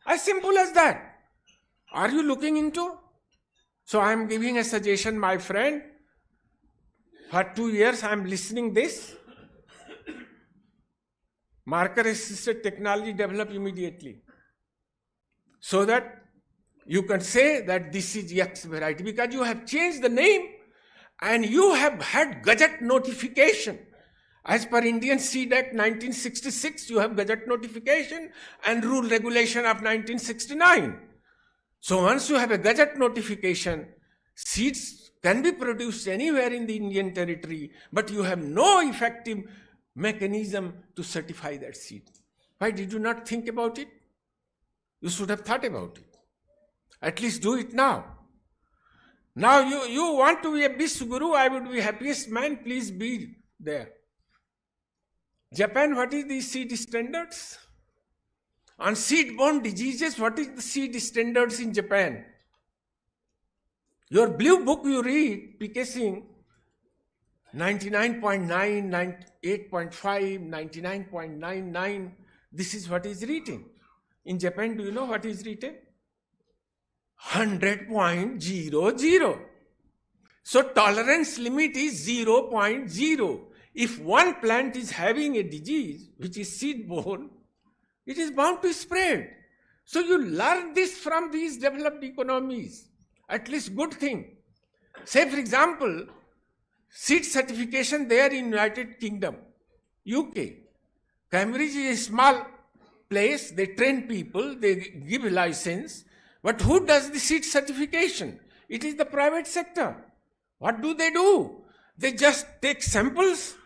As simple as that. Are you looking into? So I am giving a suggestion, my friend. For 2 years I am listening this. Marker assisted technology develop immediately. So that you can say that this is X variety, because you have changed the name and you have had Gazette notification. As per Indian Seed Act 1966, you have Gazette notification and Rule Regulation of 1969. So once you have a Gazette notification, seeds can be produced anywhere in the Indian territory, but you have no effective mechanism to certify that seed. Why did you not think about it? You should have thought about it. At least do it now. Now you want to be a Vishwaguru, I would be happiest man, please be there. Japan, what is the seed standards? On seed-borne diseases, what is the seed standards in Japan? Your blue book you read, PK Singh, 99.9, 98.5, 99.99, this is what is written. In Japan, do you know what is written? 100.00. So tolerance limit is 0.0. If one plant is having a disease, which is seed-borne, it is bound to spread. So you learn this from these developed economies. At least good thing. Say for example, seed certification there in United Kingdom, UK. Cambridge is a small place, they train people, they give a license. But who does the seed certification? It is the private sector. What do? They just take samples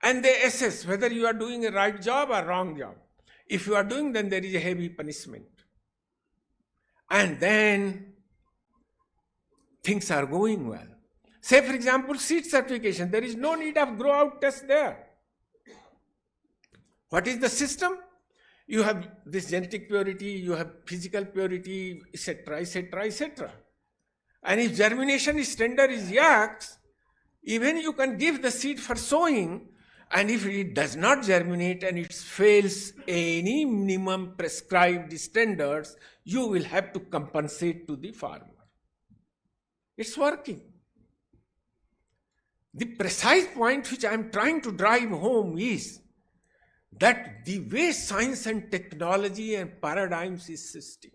and they assess whether you are doing a right job or wrong job. If you are doing, then there is a heavy punishment. And then things are going well. Say for example, seed certification, there is no need of grow out test there. What is the system? You have this genetic purity, you have physical purity, etc., etc., etc. And if germination standard is X, even you can give the seed for sowing, and if it does not germinate and it fails any minimum prescribed standards, you will have to compensate to the farmer. It's working. The precise point which I am trying to drive home is that the way science and technology and paradigms is system,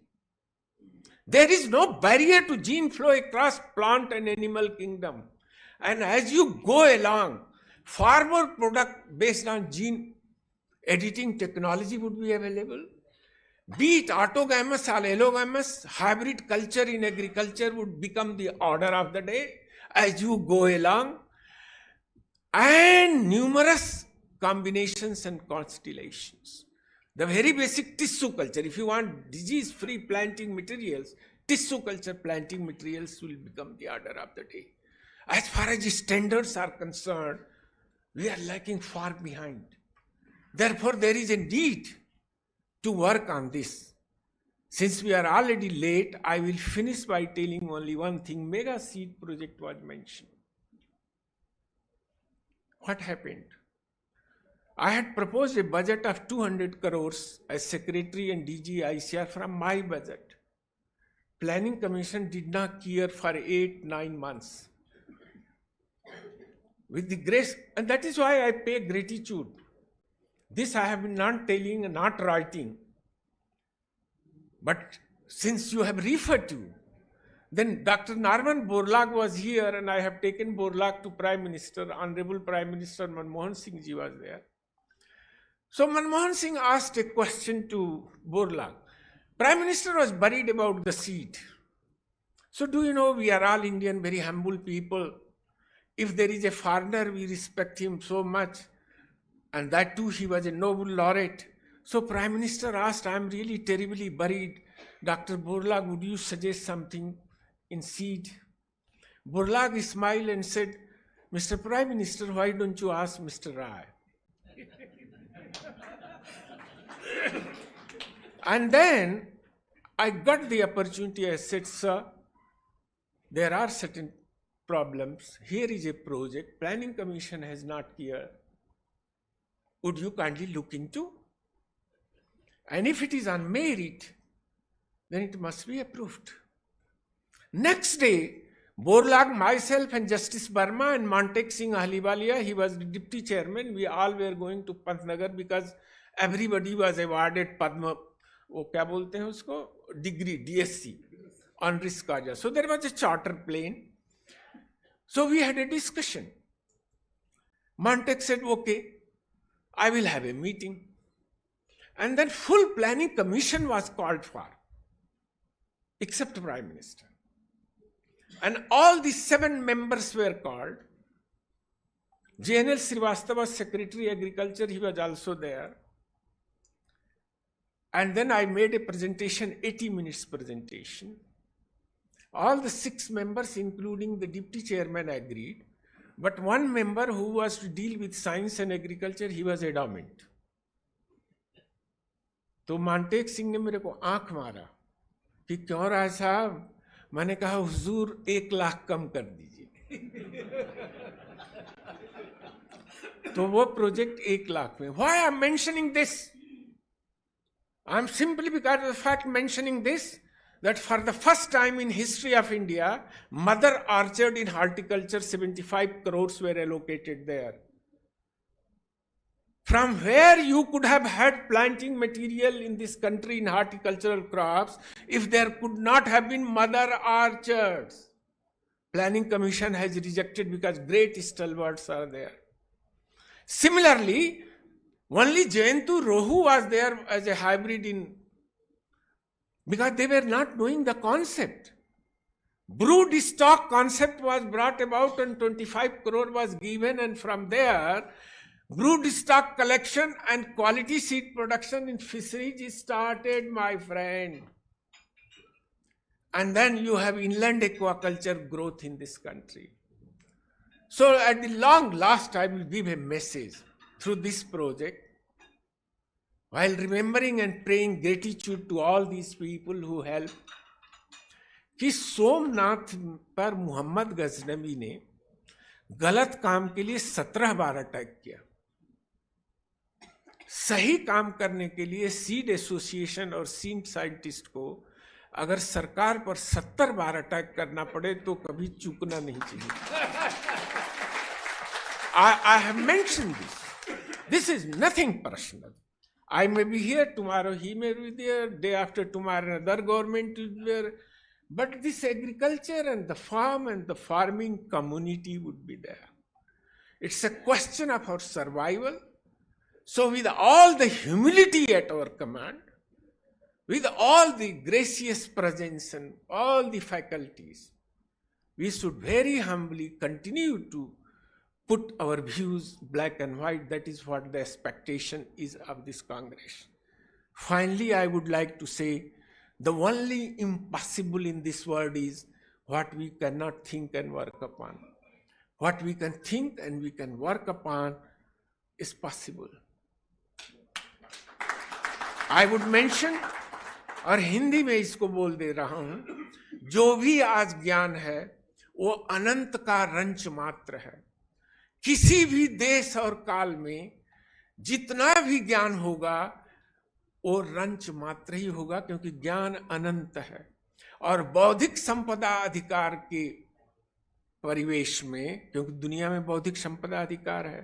there is no barrier to gene flow across plant and animal kingdom. And as you go along, far more product based on gene editing technology would be available. Be it autogamous or allogamous, hybrid culture in agriculture would become the order of the day as you go along. And numerous combinations and constellations. The very basic tissue culture, if you want disease-free planting materials, tissue culture planting materials will become the order of the day. As far as the standards are concerned, we are lagging far behind. Therefore, there is a need to work on this. Since we are already late, I will finish by telling only one thing. Mega seed project was mentioned. What happened? I had proposed a budget of 200 crores as Secretary and DG ICR from my budget. Planning Commission did not care for 8-9 months. With the grace, and that is why I pay gratitude. This I have been not telling and not writing. But since you have referred to, then Dr. Norman Borlaug was here and I have taken Borlaug to Prime Minister, Honorable Prime Minister Manmohan Singh ji was there. So Manmohan Singh asked a question to Borlaug. Prime Minister was worried about the seed. So do you know, we are all Indian, very humble people. If there is a foreigner, we respect him so much. And that too, he was a Nobel laureate. So Prime Minister asked, I am really terribly worried. Dr. Borlaug, would you suggest something in seed? Borlaug smiled and said, Mr. Prime Minister, why don't you ask Mr. Rai? And then I got the opportunity. I said, sir, there are certain problems. Here is a project. Planning Commission has not cared. Would you kindly look into? And if it is on merit, then it must be approved. Next day, Borlaug, myself and Justice Burma and Montek Singh Ahluwalia, he was the deputy chairman, we all were going to Pantnagar because everybody was awarded Padma, वो क्या बोलते हैं उसको, degree, DSc, honoris causa. So there was a charter plane. So we had a discussion. Montek said, okay, I will have a meeting. And then full planning commission was called for, except Prime Minister. And all the 7 members were called. JNL Srivastava, Secretary Agriculture, he was also there. And then I made a presentation, 80 minutes presentation. All the 6 members, including the deputy chairman, agreed. But one member who was to deal with science and agriculture, he was adamant. तो मांटेक सिंह ने मेरे को आंख मारा कि क्यों राय साहब, मैंने कहा हुजूर 1 लाख कम कर दीजिए। तो वो प्रोजेक्ट 1 लाख में। Why I am mentioning this? I am simply because of the fact mentioning this, that for the first time in history of India, mother orchard in horticulture, 75 crores were allocated there. From where you could have had planting material in this country in horticultural crops if there could not have been mother orchards. Planning Commission has rejected because great stalwarts are there. Similarly, only Jayantu Rohu was there as a hybrid in, because they were not knowing the concept. Brood stock concept was brought about and 25 crore was given, and from there brood stock collection and quality seed production in fisheries started, my friend. And then you have inland aquaculture growth in this country. So at the long last, I will give a message through this project, while remembering and praying gratitude to all these people who helped, कि सोमनाथ पर मोहम्मद गजनवी ने गलत काम के लिए 17 बार attack किया। सही काम करने के लिए सीड एसोसिएशन और सीड साइंटिस्ट को अगर सरकार पर 70 बार अटैक करना पड़े तो कभी चूकना नहीं चाहिए। I have mentioned this. This is nothing personal. I may be here tomorrow, he may be there, day after tomorrow another government will be there. But this agriculture and the farm and the farming community would be there. It's a question of our survival. So with all the humility at our command, with all the gracious presence and all the faculties, we should very humbly continue to put our views black and white. That is what the expectation is of this Congress. Finally, I would like to say, the only impossible in this world is what we cannot think and work upon. What we can think and we can work upon is possible. I would mention, और हिंदी में इसको बोल दे रहा हूं, जो भी आज ज्ञान है वो अनंत का रंच मात्र है। किसी भी देश और काल में जितना भी ज्ञान होगा वो रंच मात्र ही होगा, क्योंकि ज्ञान अनंत है। और बौद्धिक संपदा अधिकार के परिवेश में, क्योंकि दुनिया में बौद्धिक संपदा अधिकार है,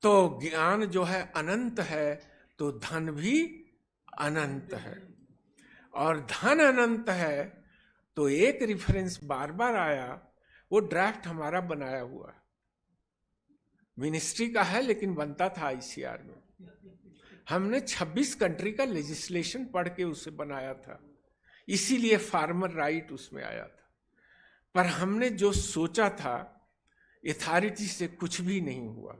तो ज्ञान जो है अनंत है, तो धन भी अनंत है। और धन अनंत है तो एक रेफरेंस बार बार आया, वो ड्राफ्ट हमारा बनाया हुआ मिनिस्ट्री का है, लेकिन बनता था आईसीआर में। हमने 26 कंट्री का लेजिस्लेशन पढ़ के उसे बनाया था, इसीलिए फार्मर राइट उसमें आया था। पर हमने जो सोचा था अथॉरिटी से कुछ भी नहीं हुआ।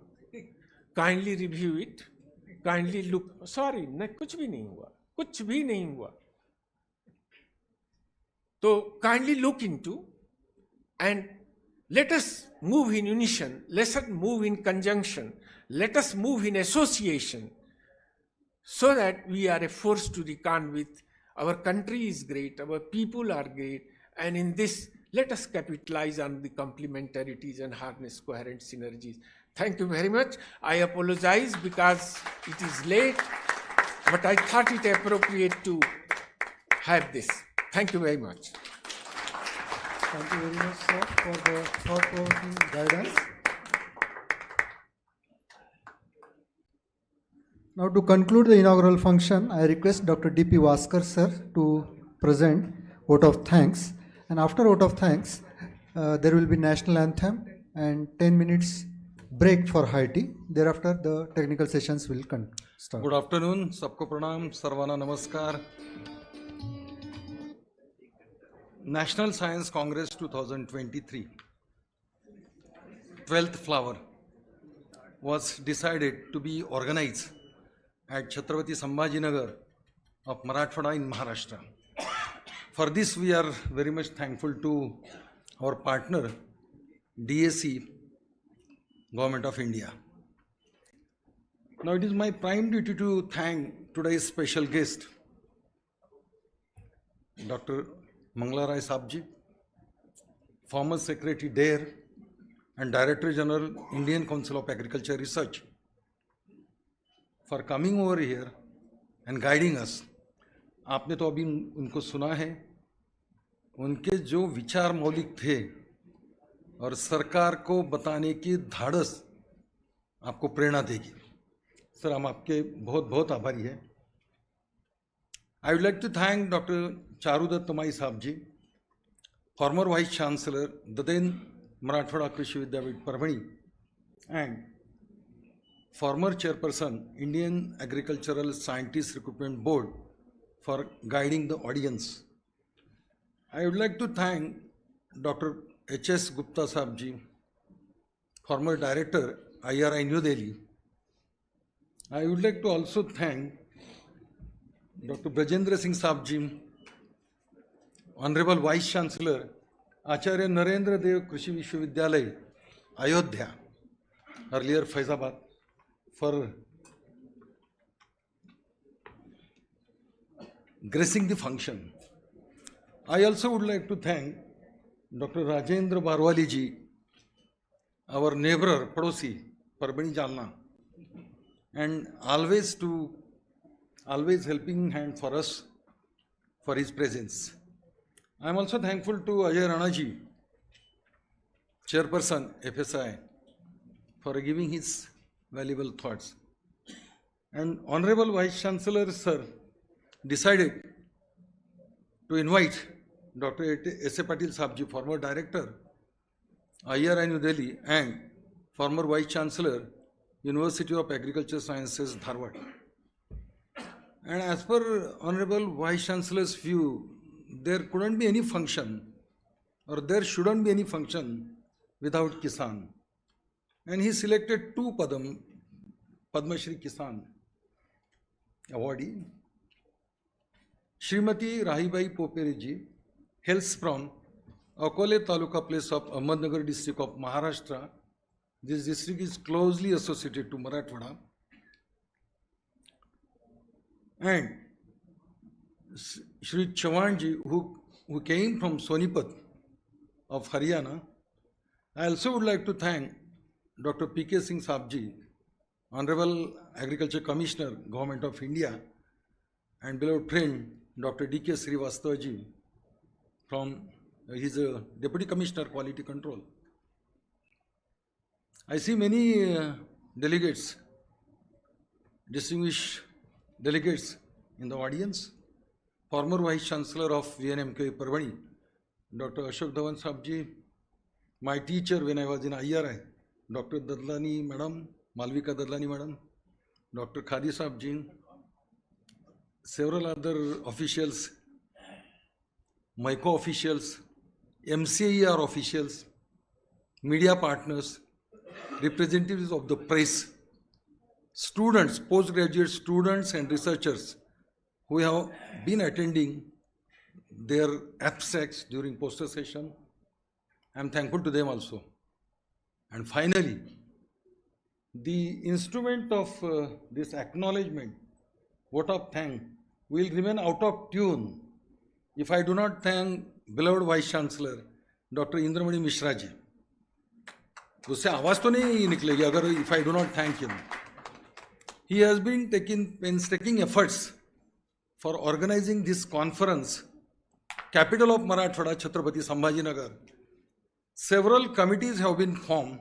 Kindly review it, kindly look, sorry न, कुछ भी नहीं हुआ, कुछ भी नहीं हुआ। तो kindly look into and let us move in unison, let us move in conjunction, let us move in association, so that we are a force to reckon with. Our country is great, our people are great, and in this, let us capitalize on the complementarities and harness coherent synergies. Thank you very much. I apologize because it is late, but I thought it appropriate to have this. Thank you very much. Thank you very much, sir, for the thought-provoking guidance. Now, to conclude the inaugural function, I request Dr. D.P. Vaskar, sir, to present vote of thanks. And after vote of thanks, there will be national anthem and 10 minutes break for high tea. Thereafter, the technical sessions will start. Good afternoon. Sabko pranam, sarvana namaskar. National Science Congress 2023, 12th flower, was decided to be organized at Chhatrapati Sambhajinagar of Marathwada in Maharashtra. For this, we are very much thankful to our partner, DAC, Government of India. Now, it is my prime duty to thank today's special guest, Dr. Manglarai Sabji, former Secretary DARE and Director General, Indian Council of Agriculture Research, for coming over here and guiding us. आपने तो अभी उनको सुना है, उनके जो विचार मौलिक थे और सरकार को बताने की धाड़स आपको प्रेरणा देगी. सर, हम आपके बहुत बहुत आभारी हैं. I would like to thank Dr. Charudat Tamai Saab ji, former Vice Chancellor, the then Marathwada KRISHI VIDYAPEETH Parbhani, and former Chairperson, Indian Agricultural Scientists Recruitment Board, for guiding the audience. I would like to thank Dr. H.S. Gupta Saab ji, former Director, IRI New Delhi. I would like to also thank Dr. Brajendra Singh Saab ji, Honorable Vice Chancellor, Acharya Narendra Dev Krishi Vishwavidyalaya, Ayodhya, earlier Faizabad, for gracing the function. I also would like to thank Dr. Rajendra Barwali ji, our neighbor, Padosi, Parbhani Jalna, and always helping hand for us for his presence. I am also thankful to Ajay Rana ji, Chairperson FSI, for giving his valuable thoughts. And Honorable Vice Chancellor Sir decided to invite Dr. S.A. Patil Saab, former Director, IRI New Delhi, and former Vice Chancellor, University of Agriculture Sciences, Dharwad. And as per Honorable Vice Chancellor's view, there couldn't be any function, or there shouldn't be any function without Kisan. And he selected two Padma Shri Kisan awardee. Srimati Rahibai Popere ji hails from Akole Taluka place of Ahmednagar district of Maharashtra. This district is closely associated to Marathwada. And Shri Chavan ji, who came from Sonipat of Haryana. I also would like to thank Dr. P.K. Singh Saab ji, Honorable Agriculture Commissioner, Government of India, and beloved friend Dr. D.K. Srivastava ji, from his Deputy Commissioner Quality Control. I see many delegates, distinguished delegates in the audience. Former Vice Chancellor of VNMK Parbhani, Dr. Ashok Dhawan Saab ji, my teacher when I was in IRI, Dr. Dadlani Madam, Malvika Dadlani Madam, Dr. Khadi Saab ji, several other officials, MAICO officials, MCAER officials, media partners, representatives of the press, students, postgraduate students and researchers who have been attending their abstracts during poster session. I am thankful to them also. And finally, the instrument of this acknowledgement, vote of thanks, will remain out of tune if I do not thank beloved Vice Chancellor, Dr. Indramani Mishra ji. उससे आवाज तो नहीं निकलेगी अगर if I do not thank him. He has been taking painstaking efforts for organizing this conference, capital of Marathwada, Chhatrapati Sambhajinagar. Several committees have been formed.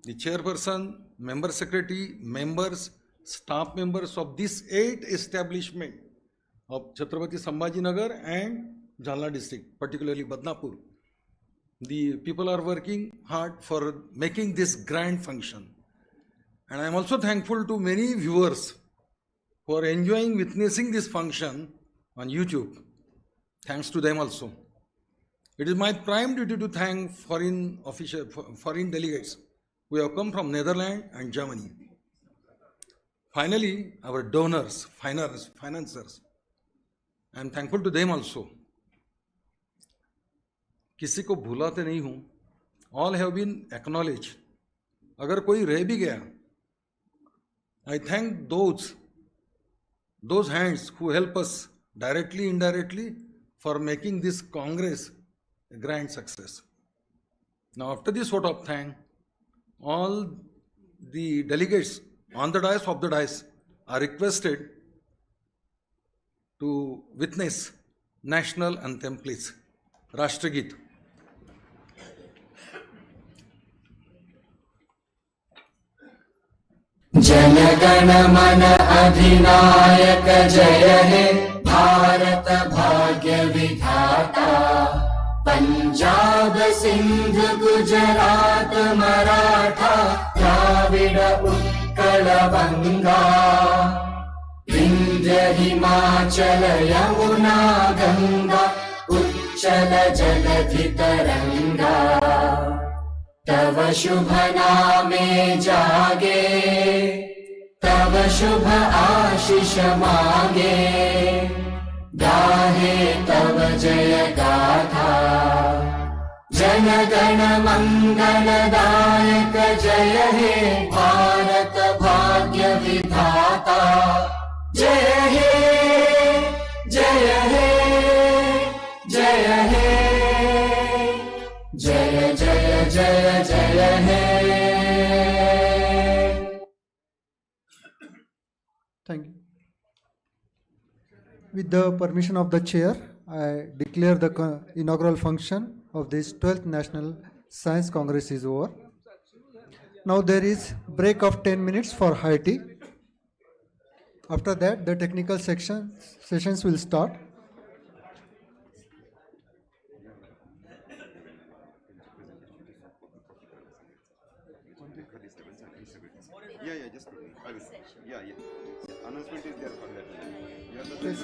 The chairperson, member secretary, members, staff members of this 8 establishment of Chhatrapati Sambhajinagar and Jalna district, particularly Badnapur. The people are working hard for making this grand function. And I am also thankful to many viewers who are enjoying witnessing this function on YouTube. Thanks to them also. It is my prime duty to thank foreign delegates who have come from Netherlands and Germany. Finally, our donors, financiers. I am thankful to them also. किसी को भूलाते नहीं हूँ. All have been acknowledged. अगर कोई रह भी गया, I thank those hands who help us directly, indirectly for making this Congress a grand success. Now, after this vote of thanks, all the delegates on the dais of the dais are requested to witness national anthem, please. Rashtrageet. जनगण मन अधिनायक जय हे भारत भाग्य विधाता पंजाब सिंध गुजरात मराठा द्राविड उत्कल बंगा विंध्य हिमाचल यमुना गंगा उच्चल जलधि तरंगा तव शुभ नामे जागे तव शुभ आशीष मांगे गाहे तव जय गाथा जन गण मंगल दायक जय हे भारत भाग्य विधाता जय हे जय हे जय हे जय जय जय जय हे. Thank you. With the permission of the chair, I declare the inaugural function of this 12th National Science Congress is over. Now there is break of 10 minutes for high tea. After that, the technical sessions will start. Yeah, just I will. Yeah. Announcement is there for that. You are the Yes,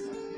sir.